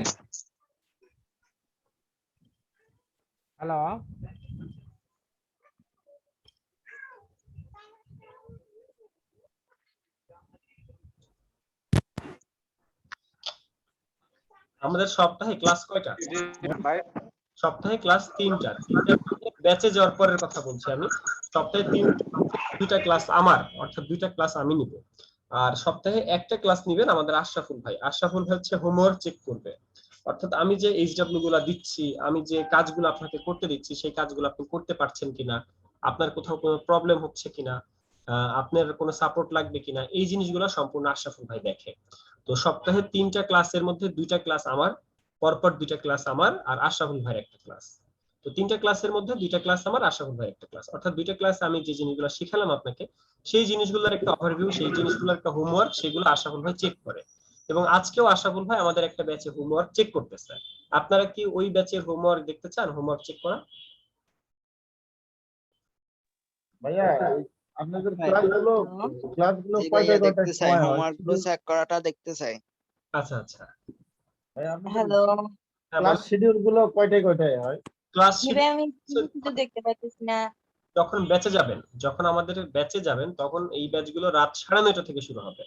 J: হ্যালো
A: আমাদের সপ্তাহে ক্লাস কয়টা? সপ্তাহে ক্লাস 3টা। ব্যাচে যাওয়ার পরের কথা বলছি আমি। সপ্তাহে 2টা ক্লাস আমার, অর্থাৎ 2টা ক্লাস আমি নিব। আর সপ্তাহে একটা ক্লাস নিবেন আমাদের আশরাফুল ভাই। আশরাফুল ভাই হচ্ছে হোমওয়ার্ক চেক করবে, অর্থাৎ আমি যে এইচডব্লিউ গুলা দিচ্ছি, আমি যে কাজগুলো আপনাকে করতে দিচ্ছি, সেই কাজগুলো আপনি করতে পারছেন কিনা, আপনার কোথাও কোনো প্রবলেম হচ্ছে কিনা, আপনার কোনো সাপোর্ট লাগবে কিনা, এই জিনিসগুলো সম্পূর্ণ আশরাফুল ভাই দেখে। তো সপ্তাহে 3টা ক্লাসের মধ্যে 2টা ক্লাস আমার, পরপর 2টা ক্লাস আমার আর আশরাফুল ভাইয়ের একটা ক্লাস। তো 3টা ক্লাসের মধ্যে 2টা ক্লাস আমার, আশরাফুল ভাইয়ের একটা ক্লাস, অর্থাৎ 2টা ক্লাস আমি যে জিনিসগুলো শিখালাম আপনাকে, সেই জিনিসগুলোর একটা ওভারভিউ, সেই জিনিসগুলোর একটা হোমওয়ার্ক, সেগুলো আশরাফুল ভাই চেক করে। এবং আজকেও আশরাফুল ভাই আমাদের একটা ব্যাচে হোমওয়ার্ক চেক করতেছে। আপনারা কি ওই ব্যাচের হোমওয়ার্ক দেখতে চান, হোমওয়ার্ক চেক করা?
E: ভাইয়া আপনাদের
N: ভাই,
E: ক্লাসগুলো
N: জি
E: কয়টায়
N: ভাইয়া
E: কয়টায়
N: দেখতে চাই,
E: সময় হয়?
N: হোমওয়ার্ক গুলো চেক করাটা দেখতে চাই।
A: আচ্ছা আচ্ছা,
E: ভাইয়া আপনাদের
V: হ্যালো
E: ক্লাস শিডিউল গুলো কয়টায় কয়টায় হয়?
A: ক্লাস
V: ভাই আমি কিছু দেখতে পাচ্ছি না।
A: যখন ব্যাচে যাবেন, যখন আমাদের ব্যাচে যাবেন তখন এই ব্যাচগুলো রাত 9:30 থেকে শুরু হবে।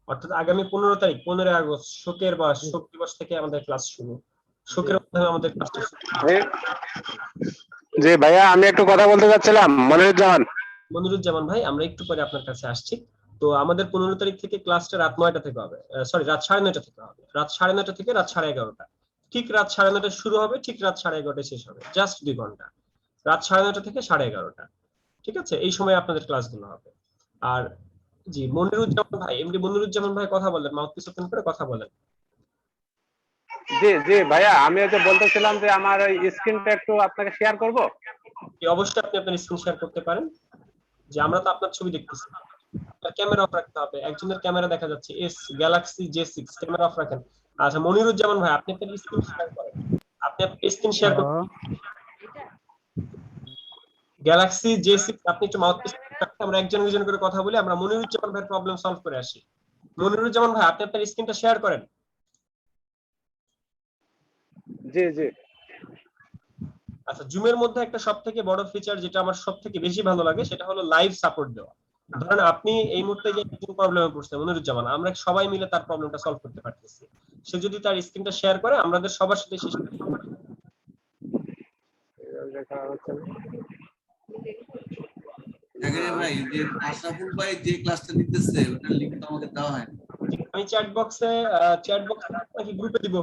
A: অর্থাৎ আগামী 15 তারিখ 15 আগস্ট শোকের মাস, শোক দিবস থেকে আমাদের ক্লাস শুরু। শোকের মাধ্যমে আমাদের ক্লাসটা শুরু।
K: জি ভাইয়া, আমি একটু কথা বলতে চাচ্ছিলাম।
A: মনিরুজ্জামান ভাই, আমরা একটু পরে আপনার কাছে আসছি। তো আমাদের 15 তারিখ থেকে ক্লাসটা রাত 9টা থেকে হবে, সরি রাত 9:30 থেকে হবে। রাত 9:30 থেকে রাত 11:30। ঠিক রাত 9:30 শুরু হবে, ঠিক রাত 11:30 শেষ হবে, জাস্ট 2 ঘন্টা। রাত 9:30 থেকে 11:30, ঠিক আছে? এই সময় আপনাদের ক্লাসগুলো হবে। আর জি মনিরুজ্জামান ভাই, এমডি মনিরুজ্জামান ভাই কথা বলেন, মাউথপিস ওপেন করে কথা বলেন।
K: জি জি ভাইয়া, আমি হচ্ছে বলতেছিলাম যে আমার ওই স্ক্রিনটা একটু আপনাকে শেয়ার করব।
A: অবশ্যই আপনি আপনার স্ক্রিন শেয়ার করতে পারেন। যে আমরা তো আপনার ছবি দেখতেছি, আপনার ক্যামেরা অফ রাখতে হবে। একজনের ক্যামেরা দেখা যাচ্ছে S Galaxy J6, camera off রাখেন। আচ্ছা মনিরুজ্জামান ভাই, আপনি আপনার স্ক্রিন শেয়ার করেন। আপনি আপনার স্ক্রিন শেয়ার করুন। গ্যালাক্সি J6 আপনি একটু মাউথপিস রাখতে, আমরা একজন একজন করে কথা বলি, আমরা মনিরুজ্জামান ভাইয়ের প্রবলেম সলভ করে আসি। মনিরুজ্জামান ভাই, আপনি আপনার স্ক্রিনটা শেয়ার করেন।
K: জি জি।
A: আচ্ছা, জুমের মধ্যে একটা সবথেকে বড় ফিচার যেটা আমার সবথেকে বেশি ভালো লাগে সেটা হলো লাইভ সাপোর্ট দেওয়া। ধরেন আপনি এই মুহূর্তে যে প্রবলেমে পড়ছেন মনিরুজ্জামান, আমরা সবাই মিলে তার প্রবলেমটা সলভ করতে পারতেছি। সে যদি তার স্ক্রিনটা শেয়ার করে, আমাদের সবার সাথে শেষ
H: জাকির ভাই, যে আশরাফুল ভাই যে ক্লাসটা নিতেছে ওটার লিংকটা আমাকে দেওয়া হয়।
A: আমি চ্যাট বক্সে নাকি গ্রুপে দিব?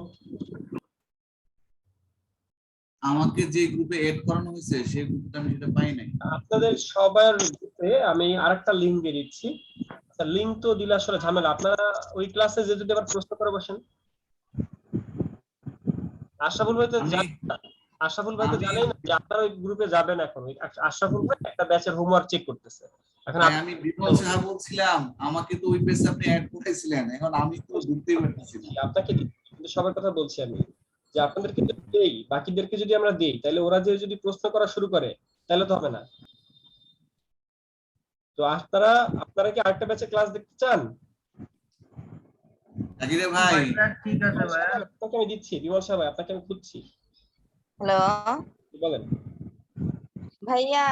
H: আমাকে যে গ্রুপে এড করানো হয়েছে সেই গ্রুপটা আমি সেটা পাই নাই।
A: আপনাদের সবার গ্রুপে আমি আরেকটা লিংক দিয়ে দিচ্ছি। লিংক তো দিলে আসলে ঝামেলা, আপনারা ওই ক্লাসে যে যদি আবার প্রশ্ন করে বসেন। আশরাফুল ভাই তো আশরাফুল ভাই তো জানেন যে আপনারা ওই গ্রুপে যাবেন। এখন আশরাফুল ভাই একটা ব্যাচের হোমওয়ার্ক চেক করতেছে। এখন
H: আমি বিমল সাহা বলছিলাম, আমাকে তো ওই পেজে আপনি অ্যাড করেছিলেন, এখন আমি তো ঢুকতেই পারতেছি না।
A: আপনাকে কিন্তু সবার কথা বলছি আমি, যে আপনাদেরকে যদি দেই, বাকিদেরকে যদি আমরা দেই, তাহলে ওরা যে যদি প্রশ্ন করা শুরু করে তাহলে তো হবে না। তো আপনারা কি আরেকটা ব্যাচে ক্লাস দেখতে চান?
H: জাকির ভাই
T: ঠিক আছে ভাই,
A: আপনাকে আমি দিচ্ছি। বিমল সাহেব ভাই, আপনাকে আমি খুঁজছি।
V: হ্যালো
A: বলেন
V: ভাইয়া,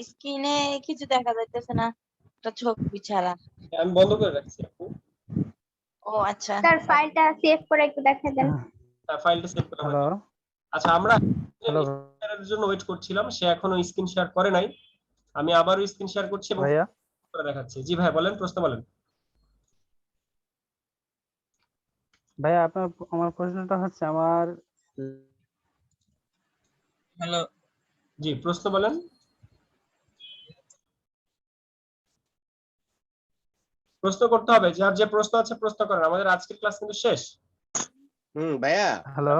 V: স্ক্রিনে কিছু দেখা যাইতেছে না, একটা ছবি ছাড়া।
A: আমি বন্ধ করে রাখছি আপু।
V: ও আচ্ছা,
L: স্যার ফাইলটা সেভ করে একটু দেখা দেন।
A: ফাইলটা সেভ করে
J: হ্যালো
A: আচ্ছা, আমরা
J: হ্যালো
A: এর জন্য ওয়েট করছিলাম, সে এখনো স্ক্রিন শেয়ার করে নাই। আমি আবারও স্ক্রিন শেয়ার করছি এবং
J: ভাইয়া
A: করে দেখাচ্ছি। জি ভাই বলেন, প্রশ্ন বলেন।
J: ভাইয়া আপনার আমার প্রশ্নটা হচ্ছে আমার
N: হ্যালো
A: জি প্রশ্ন বলেন। প্রশ্ন করতে হবে, যার যে প্রশ্ন আছে প্রশ্ন করেন, আমাদের আজকের ক্লাস কিন্তু শেষ।
M: ভাইয়া,
J: হ্যালো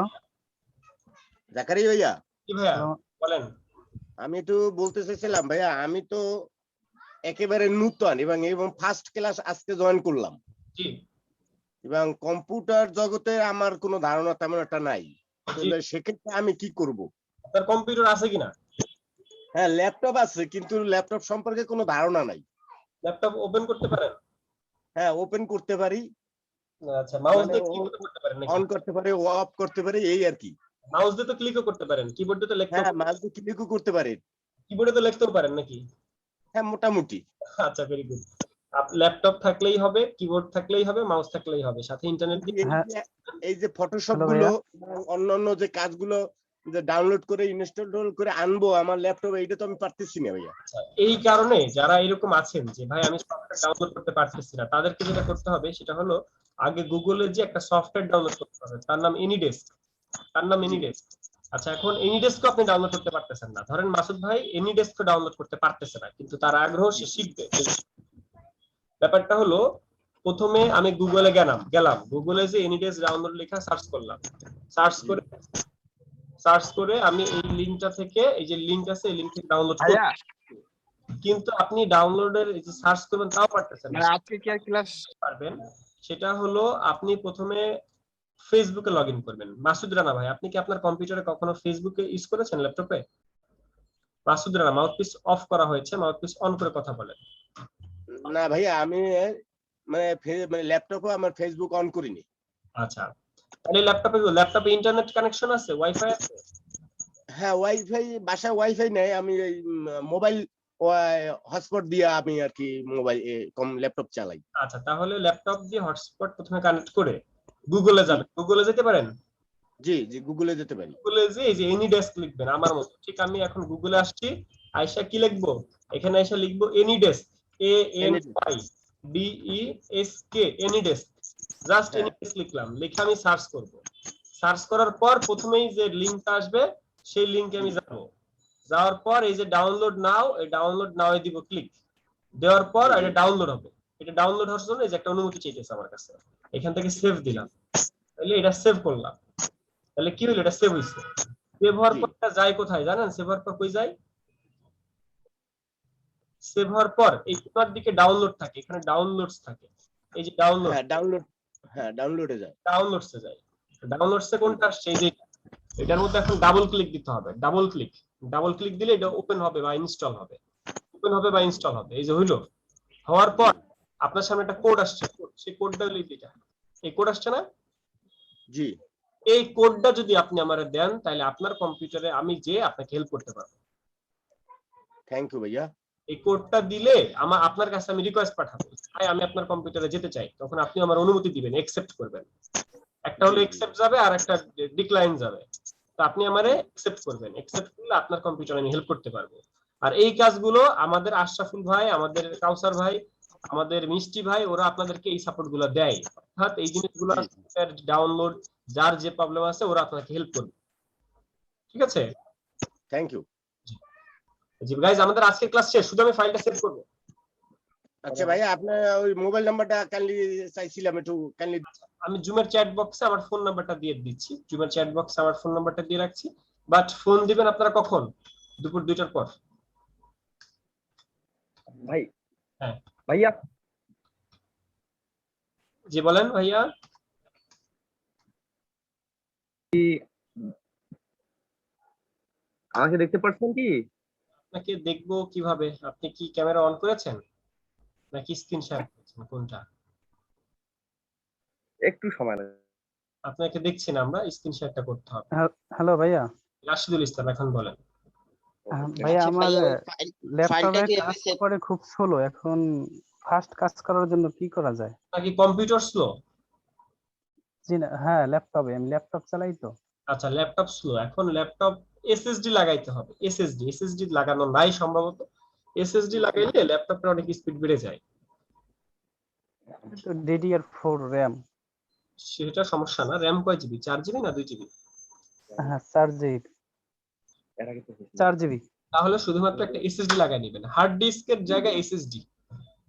M: জাকারি ভাইয়া,
A: কি ভাইয়া বলেন।
M: আমি একটু বলতে চাইছিলাম ভাইয়া, আমি তো একেবারে নূতন এবং ফার্স্ট ক্লাস আজকে জয়েন করলাম।
A: জি।
M: এবং কম্পিউটার জগতে আমার কোনো ধারণা তেমন একটা নাই। সেক্ষেত্রে আমি কি করব?
A: আপনার কম্পিউটার আছে কিনা?
M: হ্যাঁ, ল্যাপটপ আছে, কিন্তু ল্যাপটপ সম্পর্কে কোনো ধারণা নাই।
A: ল্যাপটপ ওপেন করতে পারেন?
M: হ্যাঁ, ওপেন করতে পারি।
A: আচ্ছা, মাউস দিয়ে ক্লিক করতে পারেন নাকি?
M: অন করতে পারি, অফ করতে পারি, এই আর কি।
A: মাউস দিয়ে তো ক্লিকও করতে পারেন, কিবোর্ড দিয়ে তো লিখতে
M: হ্যাঁ, মাউস দিয়ে ক্লিকও করতে পারি।
A: কিবোর্ডে তো লিখতেও পারেন নাকি?
M: হ্যাঁ, মোটামুটি।
A: আচ্ছা, ভেরি গুড। ল্যাপটপ থাকলেই হবে, কিবোর্ড থাকলেই হবে, মাউস থাকলেই হবে, সাথে ইন্টারনেট দিয়ে।
M: এই যে ফটোশপ গুলো, অন্যান্য যে কাজগুলো যে ডাউনলোড করে ইনস্টল করে আনবো আমার ল্যাপটপে, এইটা তো আমি পারতেছি না ভাইয়া।
A: এই কারণে যারা এরকম আছেন যে ভাই আমি সফটওয়্যার ডাউনলোড করতে পারতেছি না, তাদেরকে যেটা করতে হবে সেটা হলো আগে গুগলে যে একটা সফটওয়্যার ডাউনলোড করতে হবে, তার নাম এনিডেস্ক। আচ্ছা, এখন এনিডেস্ক আপনি ডাউনলোড করতে পারতেছেন না। ধরেন মাসুদ ভাই এনিডেস্ক ডাউনলোড করতে পারতেছে না, কিন্তু তার আগ্রহ সে শিখবে। ব্যাপারটা হলো, প্রথমে আমি গুগলে গেলাম, গুগলে যে এনিডেস্ক ডাউনলোড লেখা সার্চ করলাম, সার্চ করে আমি এই লিংকটা থেকে, এই যে লিংক আছে এই লিংক থেকে ডাউনলোড করব। কিন্তু আপনি ডাউনলোডের যে সার্চ করবেন তাও পারতেছেন না।
G: আজকে কি আর ক্লাস
A: পারবেন সেটা হলো, আপনি প্রথমে ফেসবুকে লগ ইন করবেন। মাসুদ রানা ভাই, আপনি কি আপনার কম্পিউটারে কখনো ফেসবুকে ইউজ করেছেন ল্যাপটপে? মাসুদ রানা, মাউথপিস অফ করা হয়েছে, মাউথপিস অন করে কথা বলেন।
M: না ভাইয়া, আমি মানে ল্যাপটপে আমার ফেসবুক অন করিনি।
A: আচ্ছা, তাহলে ল্যাপটপে ইন্টারনেট কানেকশন আছে, ওয়াইফাই আছে?
M: হ্যাঁ, ওয়াইফাই, বাসায় ওয়াইফাই নাই, আমি এই মোবাইল হটস্পট দিয়ে আমি আর কি মোবাইল ল্যাপটপ চালাই।
A: আচ্ছা, তাহলে ল্যাপটপ দিয়ে হটস্পট প্রথমে কানেক্ট করে গুগলে যাবেন। গুগলে যেতে পারেন?
M: জি জি, গুগলে যেতে পারি।
A: গুগলে যে এই যে এনি ডেস্ক লিখবেন আমার মতো, ঠিক আমি এখন গুগলে আসছি, আইসা কি লিখবো, এখানে আইসা লিখবো any desk, ANYDESK, any desk. Just any desk লিখলাম, লিখে আমি সার্চ করব। সার্চ করার পর প্রথমেই যে লিংকটা আসবে সেই লিংকে আমি যাব। যাওয়ার পর এই যে ডাউনলোড নাও, এই ডাউনলোড নাও এ দিব ক্লিক। দেওয়ার পর এটা ডাউনলোড হবে। এটা ডাউনলোড হওয়ার জন্য এই যে একটা অনুমতি চাইতেছে আমার কাছে, এখান থেকে সেভ দিলাম। তাহলে এটা সেভ করলাম। তাহলে কি হলো, এটা সেভ হইছে। সেভ হওয়ার পর যায় কোথায় জানেন? সেভ হওয়ার পর কই যায়? সেভ হওয়ার পর এই কোনার দিকে ডাউনলোড থাকে, এখানে ডাউনলোডস থাকে। এই যে ডাউনলোড,
M: ডাউনলোডে যায়,
A: ডাউনলোডসে যায়। ডাউনলোডসে কোনটা আসছে? এই যে এটার মধ্যে এখন ডাবল ক্লিক দিতে হবে। ডাবল ক্লিক দিলে এটা ওপেন হবে বা ইনস্টল হবে, এই যে হইলো। হওয়ার পর আপনার সামনে একটা কোড আসছে, সেই কোডটা হলো এটা। এই কোড আসছে না?
M: জি।
A: এই কোডটা যদি আপনি আমারে দেন তাহলে আপনার কম্পিউটারে আমি যে আপনাকে হেল্প করতে পারবো।
M: থ্যাংক ইউ ভাইয়া।
A: এই কোডটা দিলে আপনার কাছে আমি রিকোয়েস্ট পাঠাবো, ভাই আমি আপনার কম্পিউটারে যেতে চাই, তখন আপনি আমার অনুমতি দিবেন, অ্যাকসেপ্ট করবেন। একটা হলো অ্যাকসেপ্ট যাবে আর একটা ডিক্লাইন যাবে। তো আপনি আমারে অ্যাকসেপ্ট করবেন, অ্যাকসেপ্ট করলে আপনার কম্পিউটারে আমি হেল্প করতে পারবো। আর এই কাজগুলো আমাদের আশরাফুল ভাই, আমাদের কাউসার ভাই, আমাদের মিষ্টি ভাই, ওরা আপনাদেরকে এই সাপোর্ট গুলো দেয়। অর্থাৎ এই জিনিসগুলো ডাউনলোড, যার যে প্রবলেম আছে ওরা আপনাকে হেল্প করবে। ঠিক আছে,
M: থ্যাংক ইউ।
A: জি গাইস, আমাদের আজকের ক্লাস শেষ, শুধু আমি ফাইলটা সেভ করব।
M: আচ্ছা ভাইয়া, আপনার ওই মোবাইল নাম্বারটা কাইন্ডলি চাইছিলাম, একটু কাইন্ডলি।
A: আমি জুমের চ্যাট বক্সে আমার ফোন নাম্বারটা দিয়ে দিচ্ছি, জুমের চ্যাট বক্সে আমার ফোন নাম্বারটা দিয়ে রাখছি। বাট ফোন দিবেন আপনারা কখন? দুপুর 2টার পর।
D: ভাই,
A: হ্যাঁ
D: ভাইয়া।
A: জি বলেন ভাইয়া।
D: আমাকে দেখতে পাচ্ছেন কি?
A: আপনাকে দেখবো কিভাবে? আপনি কি ক্যামেরা অন করেছেন নাকি স্ক্রিন শেয়ার করেছেন, কোনটা?
D: একটু সময় লাগবে।
A: আপনাকে দেখছি না আমরা, স্ক্রিন শেয়ারটা করতে হবে।
J: হ্যালো ভাইয়া।
A: রাশিদুল ইসলাম, এখন বলেন।
J: ভাইয়া আমার ল্যাপটপে
N: ফাইলটা
J: কাজ করে খুব স্লো, এখন ফাস্ট কাজ করার জন্য কি করা যায়?
A: নাকি কম্পিউটার স্লো?
J: জি না, হ্যাঁ ল্যাপটপে, আমি ল্যাপটপ চালাই তো।
A: আচ্ছা, ল্যাপটপ স্লো। এখন ল্যাপটপ এসএসডি লাগাইতে হবে। এসএসডি লাগানো নাই সম্ভবত। এসএসডি লাগাইলে ল্যাপটপের অনেক স্পিড বেড়ে যায়।
J: তো DDR4 RAM।
A: সেটা সমস্যা না। র‍্যাম কয় জিবি? 4 জিবি না 2 জিবি?
J: হ্যাঁ 4 জিবি। 4 জিবি।
A: তাহলে শুধুমাত্র একটা এসএসডি লাগাই নেবেন, হার্ড ডিস্কের জায়গায় এসএসডি।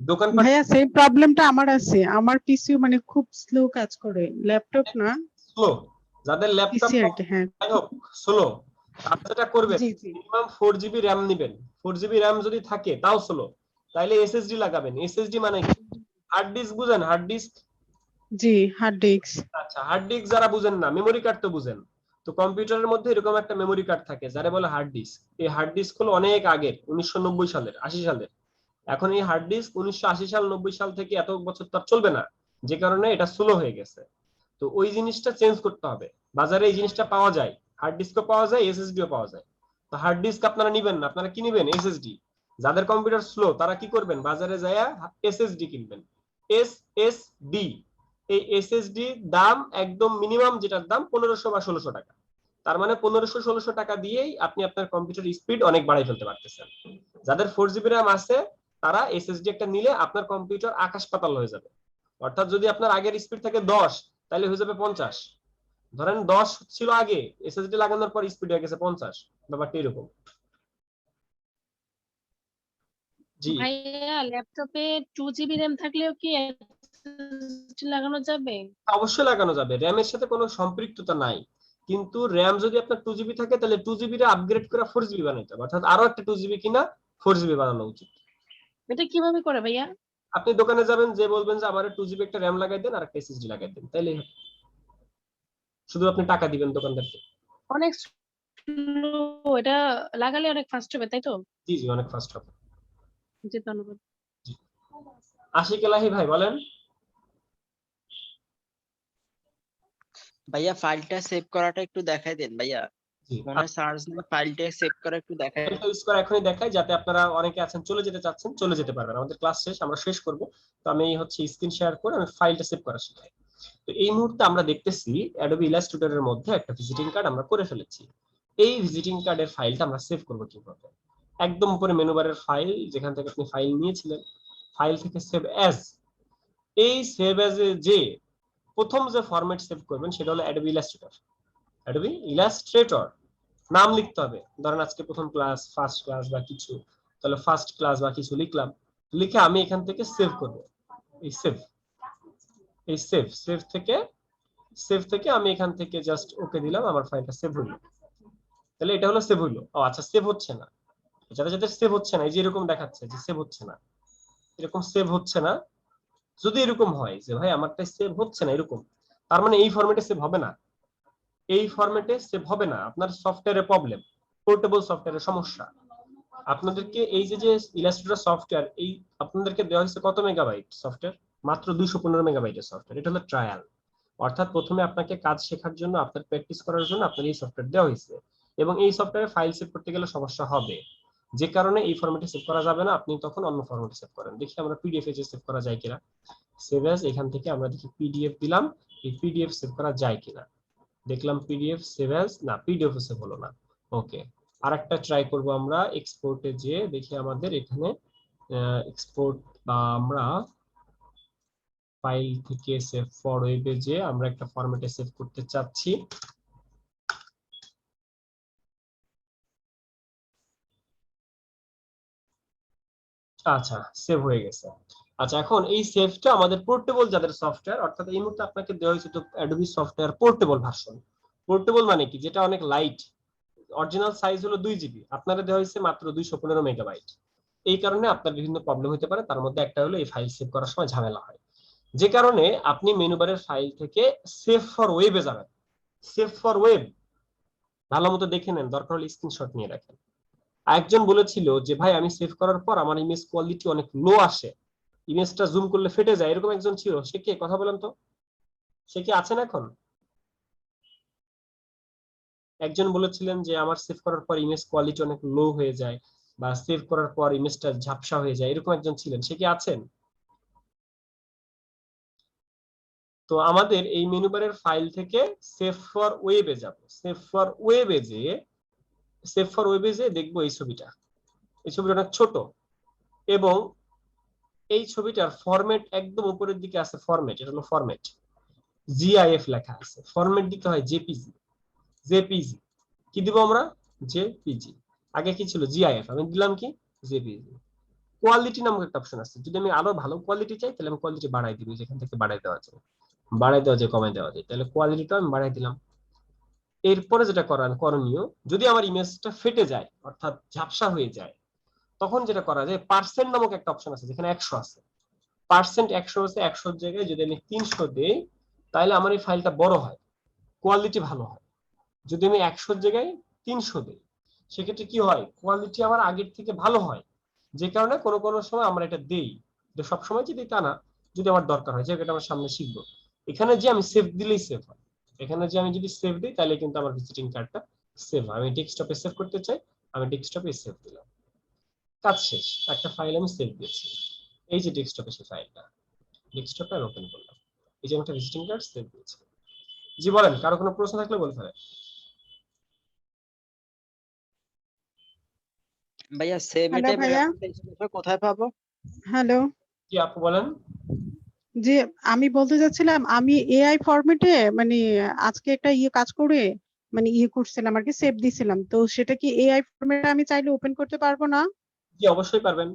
A: দোকান
C: ভাইয়া সেই প্রবলেমটা আমার আছে, আমার পিসিও মানে খুব স্লো কাজ করে, ল্যাপটপ না
A: স্লো। যাদের ল্যাপটপ
C: হ্যাঁ
A: স্লো, আপনি যেটা করবেন মিনিমাম 4 জিবি র‍্যাম নেবেন। 4 জিবি র‍্যাম যদি থাকে তাও স্লো, তাইলে এসএসডি লাগাবেন। এসএসডি মানে হার্ড ডিস্ক, বুঝেন হার্ড ডিস্ক?
C: জি, হার্ড ডিস্ক।
A: আচ্ছা, হার্ড ডিস্ক যারা বুঝেন না, মেমরি কার্ড তো বুঝেন। তো কম্পিউটারের মধ্যে এরকম একটা মেমরি কার্ড থাকে যারা বলে হার্ড ডিস্ক। এই হার্ড ডিস্ক হলো অনেক আগের, 1990 সালের, 80 সালের। এখন এই হার্ড ডিস্ক 1980 সাল 90 সাল থেকে এত বছর তো চলবে না, যে কারণে এটা স্লো হয়ে গেছে। তো ওই জিনিসটা চেঞ্জ করতে হবে। বাজারে এই জিনিসটা পাওয়া যায়, হার্ড ডিস্কও পাওয়া যায়, এসএসডিও পাওয়া যায়। তো হার্ড ডিস্ক আপনারা নিবেন না, আপনারা কি নিবেন? এসএসডি। যাদের কম্পিউটার স্লো তারা কি করবেন? বাজারে যায় এসএসডি কিনবেন, এসএসডি। এই এসএসডি দাম একদম মিনিমাম, যেটার দাম 1500 বা 1600 টাকা। তার মানে 1500-1600 টাকা দিয়েই আপনি আপনার কম্পিউটার স্পিড অনেক বাড়াই ফেলতে পারতেছেন। যাদের 4 জিবি র‍্যাম আছে তারা এসএসডি একটা নিলে আপনার কম্পিউটার আকাশ পাতাল হয়ে যাবে। অর্থাৎ যদি আপনার আগের স্পিড থাকে 10, তাহলে হয়ে যাবে 50। ধরেন 10 ছিল আগে, এসএসডি লাগানোর পর স্পিড হয়ে গেছে 50। ব্যাপারটা এরকম। জি
S: ভাইয়া, ল্যাপটপে 2 জিবি র‍্যাম থাকলেও কি এসএসডি লাগানো যাবে?
A: অবশ্যই লাগানো যাবে, র‍্যামের সাথে কোনো সম্পৃক্ততা নাই। কিন্তু র‍্যাম যদি আপনার 2 জিবি থাকে তাহলে 2 জিবি রে আপগ্রেড করে 4 জিবি বানাইতে হবে, অর্থাৎ আরো একটা 2 জিবি কিনা 4 জিবি বানানো উচিত।
S: এটা কিভাবে করে ভাইয়া?
A: আপনি দোকানে যাবেন, যে বলবেন যে আমার 2 জিবি একটা র‍্যাম লাগাই দেন আর একটা এসএসডি লাগাই দেন, তাইলেই হবে। শুধু আপনি টাকা দিবেন দোকানদারকে।
S: অনেক স্লো, এটা লাগালে অনেক ফাস্ট হবে তাই তো?
A: জি জি, অনেক ফাস্ট হবে।
S: জি ধন্যবাদ।
A: আশিক এলাহি ভাই বলেন।
N: ভাইয়া ফাইলটা সেভ করাটা একটু দেখাই দেন ভাইয়া।
A: জি,
N: ফোনে সার্চ না ফাইলটা সেভ করা একটু দেখাই দেন।
A: ফাইলটা ইউজ করা এখনই দেখাই, যাতে আপনারা অনেকে আছেন চলে যেতে চাচ্ছেন, চলে যেতে পারবেন। আমাদের ক্লাস শেষ, আমরা শেষ করব। তো আমি হচ্ছে স্ক্রিন শেয়ার করে আমি ফাইলটা সেভ করা শিখাই। তো এই মুহূর্তে আমরা দেখতেছি অ্যাডোবি ইলাস্ট্রেটরের মধ্যে একটা ভিজিটিং কার্ড আমরা করে ফেলেছি। এই ভিজিটিং কার্ডের ফাইলটা আমরা সেভ করব কিভাবে? একদম উপরে মেনু বারের ফাইল, যেখান থেকে আপনি ফাইল নিয়েছিলেন, ফাইল থেকে সেভ অ্যাজ। এই সেভ অ্যাজ এ যে প্রথম যে ফরম্যাট সেভ করবেন সেটা হলো অ্যাডোবি ইলাস্ট্রেটর। অ্যাডোবি ইলাস্ট্রেটর নাম লিখতে হবে। ধরেন আজকে প্রথম ক্লাস, ফার্স্ট ক্লাস বা কিছু, তাহলে ফার্স্ট ক্লাস বা কিছু লিখলাম, লিখে আমি এখান থেকে সেভ করব। এই সেভ, এই সেভ থেকে আমি এখান থেকে জাস্ট ওকে দিলাম, আমার ফাইলটা সেভ হলো। তাহলে এটা হলো সেভ হলো। ও আচ্ছা, সেভ হচ্ছে না, যাদের যাদের সেভ হচ্ছে না, এই যে এরকম দেখাচ্ছে যে সেভ হচ্ছে না, এরকম সেভ হচ্ছে না। যদি এরকম হয় যে ভাই আমারটা সেভ হচ্ছে না এরকম, তার মানে এই ফরম্যাটে সেভ হবে না, এই ফরম্যাটে সেভ হবে না। আপনার সফটওয়্যারের প্রবলেম, পোর্টেবল সফটওয়্যারের সমস্যা। আপনাদেরকে এই যে যে ইলাস্ট্রেটর সফটওয়্যার, এই আপনাদেরকে দেওয়া হয়েছে কত মেগাবাইট সফটওয়্যার? মাত্র 215 মেগাবাইটের সফটওয়্যার। এটা হলো ট্রায়াল, অর্থাৎ প্রথমে আপনাকে কাজ শেখার জন্য, আপনার প্র্যাকটিস করার জন্য আপনার এই সফটওয়্যার দেওয়া হয়েছে। এবং এই সফটওয়্যারে ফাইল সেভ করতে গেলে সমস্যা হবে, যে কারণে এই ফরম্যাটে সেভ করা যাবে না। আপনি তখন অন্য ফরম্যাটে সেভ করেন। দেখি আমরা পিডিএফ এ সেভ করা যায় কিনা। সেভ অ্যাজ, এখান থেকে আমরা দেখি পিডিএফ দিলাম, এই পিডিএফ সেভ করা যায় কিনা। দেখলাম পিডিএফ সেভ অ্যাজ, না পিডিএফ সেভ হলো না। ওকে, আরেকটা ট্রাই করব আমরা। এক্সপোর্টে যে দেখি আমাদের এখানে এক্সপোর্ট, বা আমরা ফাইল থেকে সেভ ফর ওয়েবে যে আমরা একটা ফরম্যাটে সেভ করতে চাচ্ছি। আচ্ছা, সেভ হয়ে গেছে। আচ্ছা, এখন এই সেভটা আমাদের পোর্টেবল যাদের সফটওয়্যার, অর্থাৎ এই মুহূর্তে আপনাকে দেওয়া হয়েছে তো Adobe software portable version. Portable মানে কি? যেটা অনেক লাইট। অরিজিনাল সাইজ হলো 2 জিবি, আপনারা দেওয়া হয়েছে মাত্র 215 মেগাবাইট। এই কারণে আপনার বিভিন্ন প্রবলেম হতে পারে। তার মধ্যে একটা হলো এই ফাইল সেভ করার সময় ঝামেলা হয়, যে কারণে আপনি মেনু বারের ফাইল থেকে সেভ ফর ওয়েবে যাবেন। সেভ ফর ওয়েব ভালো মতো দেখে নেন, দরকার হলে স্ক্রিনশট নিয়ে রাখেন। একজন বলেছিল যে ভাই আমি সেভ করার পর আমার ইমেজ কোয়ালিটি অনেক লো আসে, ইমেজটা জুম করলে ফেটে যায়, এরকম একজন ছিল। সে কে? কথা বলেন তো, সে কি আছেন এখন? একজন বলেছিলেন যে আমার সেভ করার পর ইমেজ কোয়ালিটি অনেক লো হয়ে যায়, বা সেভ করার পর ইমেজটা ঝাপসা হয়ে যায়, এরকম একজন ছিলেন। সে কি আছেন? তো আমাদের এই মেনু বারের ফাইল থেকে সেভ ফর ওয়েবে যাব। সেভ ফর ওয়েবে যে দেখবো এই ছবিটা। এই ছবিটা অনেক ছোট, এবং এই ছবিটার ফরম্যাট একদম উপরের দিকে আছে। ফরম্যাট, এটা হলো ফরম্যাট, জিআইএফ লেখা আছে। ফরম্যাট দিতে হয় জেপিজি। জেপিজি কি দিব আমরা? জেপিজি। আগে কি ছিল? জিআইএফ। আমি দিলাম কি? জেপিজি। কোয়ালিটি নামক একটা অপশন আছে। যদি আমি আরো ভালো কোয়ালিটি চাই, তাহলে আমি কোয়ালিটি বাড়াই দিব। যেখান থেকে বাড়াই দেওয়া যায়, কমাই দেওয়া যায়। তাহলে কোয়ালিটিটা আমি বাড়াই দিলাম। এরপরে যেটা করণীয়, যদি আমার ইমেজটা ফেটে যায়, অর্থাৎ ঝাপসা হয়ে যায়, তখন যেটা করা যায়, পার্সেন্ট নামক একটা অপশন আছে, যেখানে 100 আছে। পার্সেন্ট 100 আছে, 100 জায়গায় যদি আমি 300 দেই, তাহলে আমার এই ফাইলটা বড় হয়, কোয়ালিটি ভালো হয়। যদি আমি 100 জায়গায় 300 দেই, সেক্ষেত্রে কি হয়? কোয়ালিটি আমার আগের থেকে ভালো হয়। যে কারণে কোনো কোনো সময় আমরা এটা দেই, সব সময় যদি তা না, যদি আমার দরকার হয়, যেটা আমার সামনে শিখবো। এখানে যে আমি সেভ দিলেই সেভ হয়। এখানে যে আমি যদি সেভ দিই, তাহলে কিন্তু আমার ভিজিটিং কার্ডটা সেভ হয়। আমি ডেস্কটপে সেভ করতে চাই, আমি ডেস্কটপে সেভ দিলাম, কাজ শেষ। একটা ফাইল আমি সেভ দিয়েছি, এই যে ডেস্কটপে সেই ফাইলটা, ডেস্কটপে আমি ওপেন করলাম, এই যে একটা ভিজিটিং কার্ড সেভ দিয়েছি। জি বলেন, কারো কোনো প্রশ্ন থাকলে বলতে পারেন।
N: ভাইয়া সেভ
C: হ্যালো
N: টাইপের
C: ভাইয়া।
N: কোথায় পাবো?
C: হ্যালো।
A: কি আপু বলেন?
C: জি, আমি বলতে চাচ্ছিলাম, আমি এআই ফরম্যাটে মানে আজকে একটা কাজ করে মানে করছিলাম আর কি, সেভ দিছিলাম। তো সেটা কি এআই ফরম্যাটে আমি চাইলে ওপেন করতে পারবো না?
A: জি অবশ্যই পারবেন।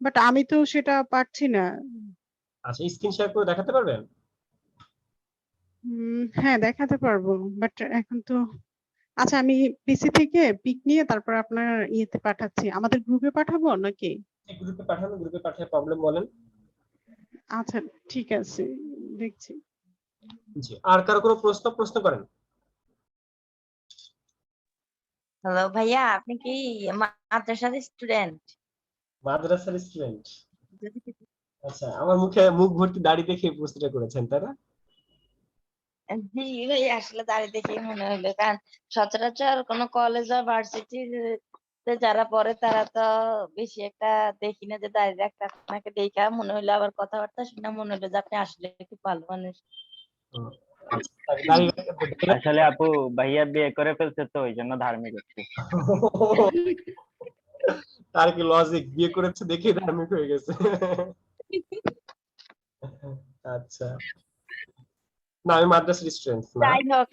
C: বাট আমি তো সেটা পারছি না।
A: আচ্ছা, স্ক্রিন শেয়ার করে দেখাতে পারবেন?
C: হ্যাঁ, দেখাতে পারবো, বাট এখন তো আচ্ছা, আমি পিসি থেকে পিক নিয়ে তারপর আপনার ইয়েতে পাঠাচ্ছি। আমাদের গ্রুপে পাঠাবো নাকি?
A: গ্রুপে পাঠানো, গ্রুপে পাঠিয়ে প্রবলেম বলেন।
C: আচ্ছা, ঠিক আছে, দেখছি।
A: জি, আর কারো কোনো প্রশ্ন করেন?
V: হ্যালো ভাইয়া, আপনি কি মাদ্রাসার স্টুডেন্ট?
A: মাদ্রাসার স্টুডেন্ট? আচ্ছা, আমার মুখ ভর্তি দাড়ি দেখে প্রশ্নটা করেছেন, তাই না?
V: জি ভাইয়া, আসলে দাঁড়িয়ে দেখেই মনে হলো, কারণ সচরাচর কোনো কলেজ বা ভার্সিটিতে যারা পড়ে তারা তো বেশি একটা দেখি না যে দাঁড়িয়ে রাখতে। আপনাকে দেখা মনে হলো, আবার কথাবার্তা শুনে মনে হলো যে আপনি আসলে খুব ভালো মানুষ।
I: আসলে আপু ভাইয়া বিয়ে করে ফেলছে তো ওই জন্য ধার্মিক হচ্ছে।
A: তার কি লজিক, বিয়ে করেছে দেখে ধার্মিক হয়ে গেছে। আচ্ছা, না আমি মাদ্রাসার স্টুডেন্ট না।
V: যাই হোক,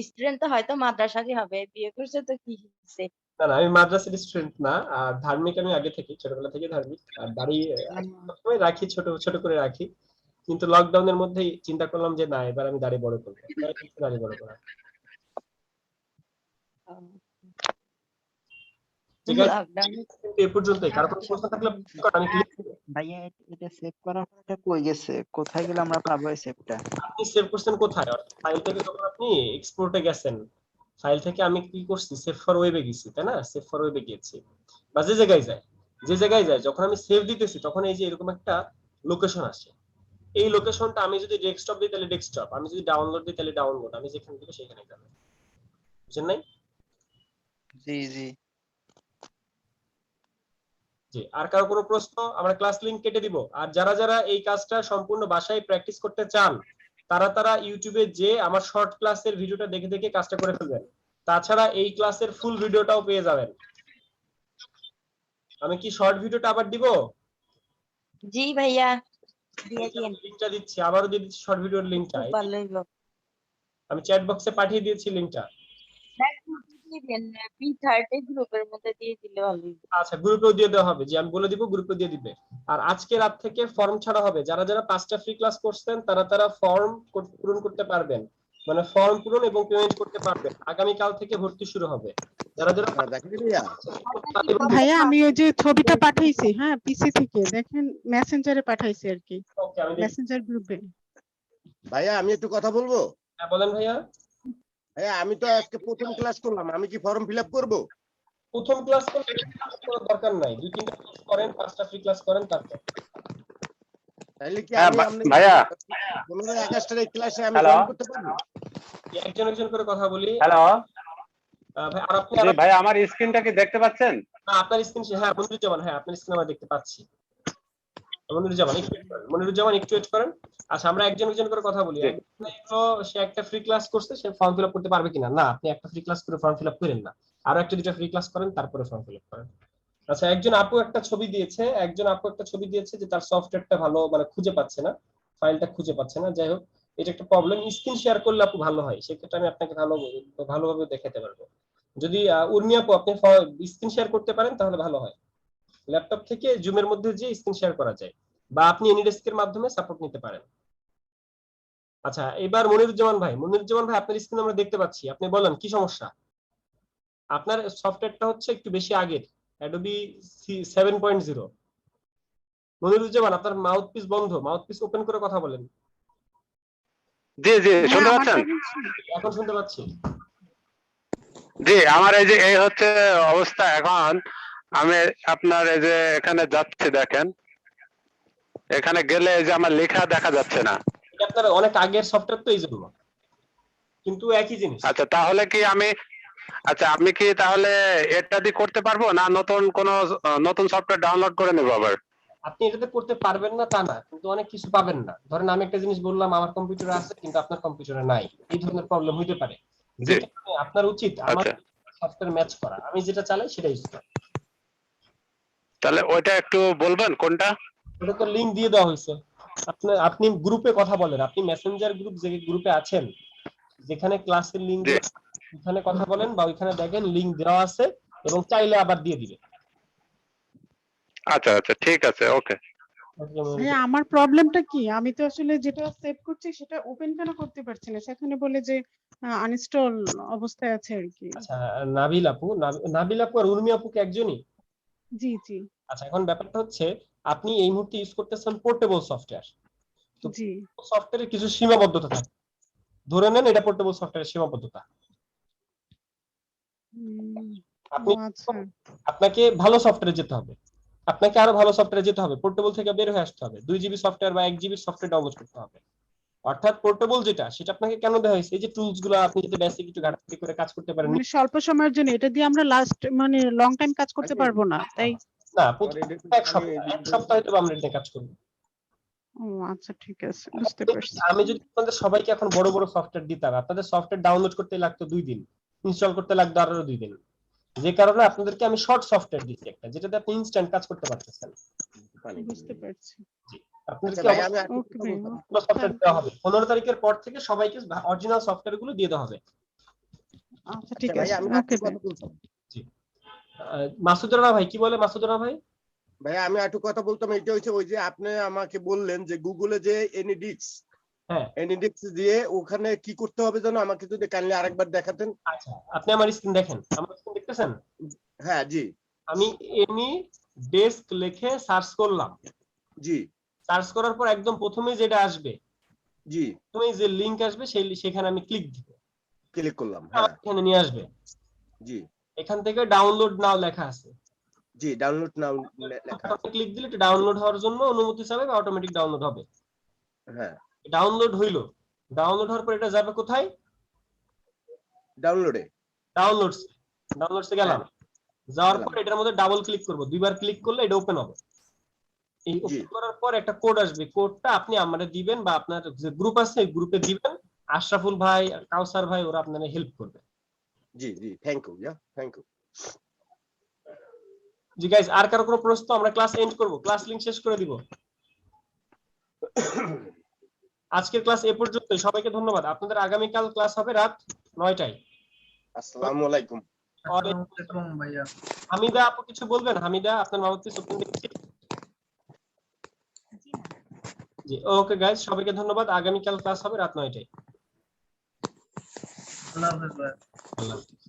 V: স্টুডেন্ট তো হয়তো মাদ্রাসারই হবে, বিয়ে করছে তো কি হয়েছে?
A: না না, আমি মাদ্রাসার স্টুডেন্ট না। আর ধার্মিক আমি আগে থেকে, ছোটবেলা থেকে ধার্মিক। আর দাড়ি সবসময় রাখি, ছোট ছোট করে রাখি। কিন্তু লকডাউনের মধ্যেই চিন্তা করলাম যে না, এবার আমি দাড়ি বড় করবো, তাই একটু দাড়ি বড় করা। ঠিক আছে, এ পর্যন্তই। কারো কোনো প্রশ্ন থাকলে আমি
J: ভাইয়া এটা সেভ করাটা কই গেছে? কোথায় গেলে আমরা পাবো এই সেভটা?
A: আপনি সেভ করছেন কোথায়? ফাইল থেকে যখন আপনি এক্সপোর্টে গেছেন, ফাইল থেকে আমি কি করছি, সেভ ফর ওয়েবে গেছি, তাই না? সেভ ফর ওয়েবে গিয়েছি, বা যে জায়গায় যায় যখন আমি সেভ দিতেছি তখন এই যে এরকম একটা লোকেশন আসে। এই লোকেশনটা আমি যদি ডেস্কটপ দিই তাহলে ডেস্কটপ, আমি যদি ডাউনলোড দিই তাহলে ডাউনলোড, আমি যেখানে দিব সেখানে যাবে। বুঝছেন নাই?
J: জি জি।
A: জি, আর কারো কোনো প্রশ্ন? আমরা ক্লাস লিংক কেটে দিব। আর যারা যারা এই কাজটা সম্পূর্ণ বাসায় প্র্যাকটিস করতে চান তারা ইউটিউবে যে আমার শর্ট ক্লাসের ভিডিওটা দেখে দেখে কাজটা করে ফেলবেন। তাছাড়া এই ক্লাসের ফুল ভিডিওটাও পেয়ে যাবেন। আমি কি শর্ট ভিডিওটা আবার দিব?
V: জি ভাইয়া, দিয়ে দিন।
A: লিংকটা দিচ্ছি, আবারও দিয়ে দিচ্ছি শর্ট ভিডিওর লিংকটা।
V: ভালো হইলো।
A: আমি চ্যাট বক্সে পাঠিয়ে দিয়েছি লিংকটা।
V: P30 গ্রুপের মধ্যে দিয়ে দিলে ভালো হইতো।
A: আচ্ছা, গ্রুপেও দিয়ে দেওয়া হবে, যে আমি বলে দিব, গ্রুপে দিয়ে দিবে। আর আজকে রাত থেকে ফর্ম ছাড়া হবে। যারা যারা 5টা ফ্রি ক্লাস করছেন তারা ফর্ম পূরণ করতে পারবেন, মানে ফর্ম পূরণ এবং পেমেন্ট করতে পারবেন। আগামী কাল থেকে ভর্তি শুরু হবে। যারা যারা
C: ভাইয়া আমি ওই যে ছবিটা পাঠাইছি, হ্যাঁ পিসি থেকে, দেখেন মেসেঞ্জারে পাঠাইছি আর কি, মেসেঞ্জার গ্রুপে।
M: ভাইয়া আমি একটু কথা বলবো?
A: হ্যাঁ বলেন ভাইয়া।
M: ভাইয়া আমি তো আজকে প্রথম ক্লাস করলাম, আমি কি ফর্ম ফিল আপ করবো?
A: প্রথম ক্লাস করলে দরকার নাই, 2-3টা ক্লাস করেন, 5টা ফ্রি ক্লাস করেন, তারপর
M: তাহলে কি
K: হ্যাঁ,
M: আমি
K: ভাইয়া
M: 15-21 এই ক্লাসে আমি
K: হ্যালো,
M: জয়েন করতে পারবো?
A: একজন একজন করে কথা বলি।
K: হ্যালো
A: ভাই, আর আপনি
K: জি ভাই, আমার স্ক্রিনটা কি দেখতে পাচ্ছেন?
A: আপনার স্ক্রিন, হ্যাঁ মনিরুজ্জামান, হ্যাঁ আপনার স্ক্রিন আমরা দেখতে পাচ্ছি। মনিরুজ্জামান একটু ওয়েট করেন। আচ্ছা, আমরা একজন একজন করে কথা বলি। সে একটা ফ্রি ক্লাস করছে, সে ফর্ম ফিল আপ করতে পারবে কিনা? না, আপনি একটা ফ্রি ক্লাস করে ফর্ম ফিল আপ করেন না, আরো একটা দুটো ফ্রি ক্লাস করেন, তারপরে ফর্ম ফিল আপ করেন। আচ্ছা, একজন আপু একটা ছবি দিয়েছে যে তার সফটওয়্যারটা ভালো মানে খুঁজে পাচ্ছে না, ফাইলটা খুঁজে পাচ্ছে না। যাই হোক, এটা একটা প্রবলেম। স্ক্রিন শেয়ার করলে আপু ভালো হয়, সেক্ষেত্রে আমি আপনাকে ভালোভাবে দেখাতে পারবো। যদি উর্মি আপু আপনি স্ক্রিন শেয়ার করতে পারেন তাহলে ভালো হয়। ল্যাপটপ থেকে জুমের মধ্যে যে স্ক্রিন শেয়ার করা যায়, বা আপনি এনিডেস্কের মাধ্যমে সাপোর্ট নিতে পারেন। আচ্ছা, এবার মনিরুজ্জামান ভাই, আপনার স্ক্রিন আমরা দেখতে পাচ্ছি, আপনি বলেন কি সমস্যা? আপনার সফটওয়্যারটা হচ্ছে একটু বেশি আগের, Adobe 7.0। মনিরুজ্জামান, আপনার মাউথপিস বন্ধ, মাউথপিস ওপেন করে কথা বলেন।
K: জি জি, শুনতে পাচ্ছেন?
A: এখন শুনতে পাচ্ছি।
K: জি, আমার এই হচ্ছে অবস্থা এখন। আমি আপনার এই যে এখানে যাচ্ছি, দেখেন এখানে গেলে এই যে আমার লেখা দেখা যাচ্ছে না।
A: এটা আপনার অনেক আগের সফটওয়্যার তো, এই জন্য, কিন্তু একই জিনিস।
K: আচ্ছা, তাহলে কি আমি কি তাহলে এটা দিয়ে করতে পারবো, না নতুন সফটওয়্যার ডাউনলোড করে নেবো আবার?
A: আপনি এটাতে করতে পারবেন না তা না, কিন্তু অনেক কিছু পাবেন না। ধরেন আমি একটা জিনিস বললাম আমার কম্পিউটারে আছে কিন্তু আপনার কম্পিউটারে নাই, এই ধরনের প্রবলেম হইতে পারে। যেটা আপনার উচিত আমার সফটওয়্যার ম্যাচ করা, আমি যেটা চালাই সেটা ইউজ করা।
K: তাহলে ওইটা একটু বলবেন কোনটা?
A: ওটা তো লিংক দিয়ে দেওয়া হয়েছে। আপনি গ্রুপে কথা বলেন, আপনি মেসেঞ্জার গ্রুপ যে গ্রুপে আছেন, যেখানে ক্লাসের লিংক ওখানে কথা বলেন, বা ওইখানে দেখেন লিংক দেওয়া আছে, এবং চাইলে আবার দিয়ে দিবে।
K: আচ্ছা আচ্ছা, ঠিক আছে, ওকে।
C: হ্যাঁ, আমার প্রবলেমটা কি, আমি তো আসলে যেটা সেভ করছি সেটা ওপেন কেন করতে পারছি না, সেখানে বলে যে আনইনস্টল অবস্থায় আছে আর কি।
A: আচ্ছা, নাবিল আপু আর উর্মি আপু কি একজনই?
C: জি জি।
A: আচ্ছা, এখন ব্যাপারটা হচ্ছে আপনি এই মুহূর্তে ইউজ করতেছেন পোর্টেবল সফটওয়্যার। তো তো
C: জি
A: সফটওয়্যারের কিছু সীমাবদ্ধতা থাকে, ধরে নেন এটা পোর্টেবল সফটওয়্যারের সীমাবদ্ধতা। আপনি
C: আচ্ছা
A: আপনাকে ভালো সফটওয়্যারে যেতে হবে, আপনাকে আরো ভালো সফটওয়্যারে যেতে হবে, পোর্টেবল থেকে বের হয়ে আসতে হবে, 2 জিবি সফটওয়্যার বা 1 জিবি সফটওয়্যার ডাউনলোড করতে হবে। অর্থাৎ পোর্টেবল যেটা সেটা আপনাকে কেন দেওয়া হয়েছে, এই যে টুলস গুলো আপনি যদি বেসিক কিছু ঘাটাঘাটি করে কাজ করতে পারেন।
C: মানে স্বল্প সময়ের জন্য এটা দিয়ে আমরা লাস্ট মানে লং টাইম কাজ করতে পারবো না তাই?
A: না এক সপ্তাহ হয়তো আমরা এটা কাজ করব।
C: ও আচ্ছা ঠিক আছে বুঝতে পারছি।
A: আমি যদি আপনাদের সবাইকে এখন বড় বড় সফটওয়্যার দিতাম, আপনাদের সফটওয়্যার ডাউনলোড করতে লাগতো 2 দিন, ইনস্টল করতে লাগতো আরো 2 দিন। যে কারণে আপনাদেরকে আমি শর্ট সফটওয়্যার দিচ্ছি একটা, যেটাতে আপনি ইনস্ট্যান্ট কাজ করতে পারতেছেন।
C: বুঝতে পারছি।
A: আপনাদেরকে সফটওয়্যার দেওয়া হবে 15 তারিখের পর থেকে সবাইকে অরিজিনাল সফটওয়্যার গুলো দিয়ে দেওয়া হবে।
C: আচ্ছা ঠিক আছে ওকে
A: জি মাসুদ রানা ভাই কি বলে? মাসুদ রানা ভাই
M: ভাইয়া আমি একটু কথা বলতাম, এটা হচ্ছে ওই যে আপনি আমাকে বললেন যে গুগলে যে এনিডিক্স,
A: হ্যাঁ
M: এনিডিক্স দিয়ে ওখানে কি করতে হবে যেন, আমাকে যদি কাইন্ডলি আরেকবার দেখাতেন।
A: আচ্ছা আপনি আমার স্ক্রিন দেখেন, আমার স্ক্রিন দেখতেছেন?
M: হ্যাঁ জি।
A: আমি এনি ডেস্ক লিখে সার্চ করলাম।
M: জি।
A: সার্চ করার পর একদম প্রথমে যেটা আসবে,
M: জি,
A: তুমি যে লিংক আসবে সেখানে আমি ক্লিক দিব।
M: ক্লিক করলাম, হ্যাঁ
A: এখানে নিয়ে আসবে।
M: জি।
A: এখান থেকে ডাউনলোড নাও লেখা আছে।
M: জি ডাউনলোড নাও লেখা আছে।
A: ক্লিক দিলে এটা ডাউনলোড হওয়ার জন্য অনুমতি চাবে বা অটোমেটিক ডাউনলোড হবে।
M: হ্যাঁ
A: ডাউনলোড হইলো, ডাউনলোড হওয়ার পর এটা যাবে কোথায়?
M: ডাউনলোডে।
A: ডাউনলোডসে গেলাম, যাওয়ার পর এটার মধ্যে ডাবল ক্লিক করব, দুইবার ক্লিক করলে এটা ওপেন হবে। এই ওপেন করার পর একটা কোড আসবে, কোডটা আপনি আমাদের দিবেন বা আপনার যে গ্রুপ আছে এই গ্রুপে দিবেন, আশরাফুল ভাই কাউসার ভাই ওরা আপনাদের হেল্প করবে।
M: জি জি থ্যাংক ইউ, থ্যাংক ইউ।
A: জি গাইস আর কারো কোনো প্রশ্ন? আমরা ক্লাস এন্ড করব, ক্লাস লিংক শেষ করে দিব। আজকের ক্লাস এ পর্যন্ত, সবাইকে ধন্যবাদ। আপনাদের আগামী কাল ক্লাস হবে রাত 9টায়।
M: আসসালামু আলাইকুম।
T: ভাইয়া
A: হামিদা আপু কিছু বলবেন? হামিদা আপনার মামাকে সুপ্রিম দেখছি। জি ওকে গাইস সবাইকে ধন্যবাদ, আগামী কাল ক্লাস হবে রাত 9টায়।
T: আল্লাহ হাফেজ ভাই।
A: আল্লাহ হাফেজ।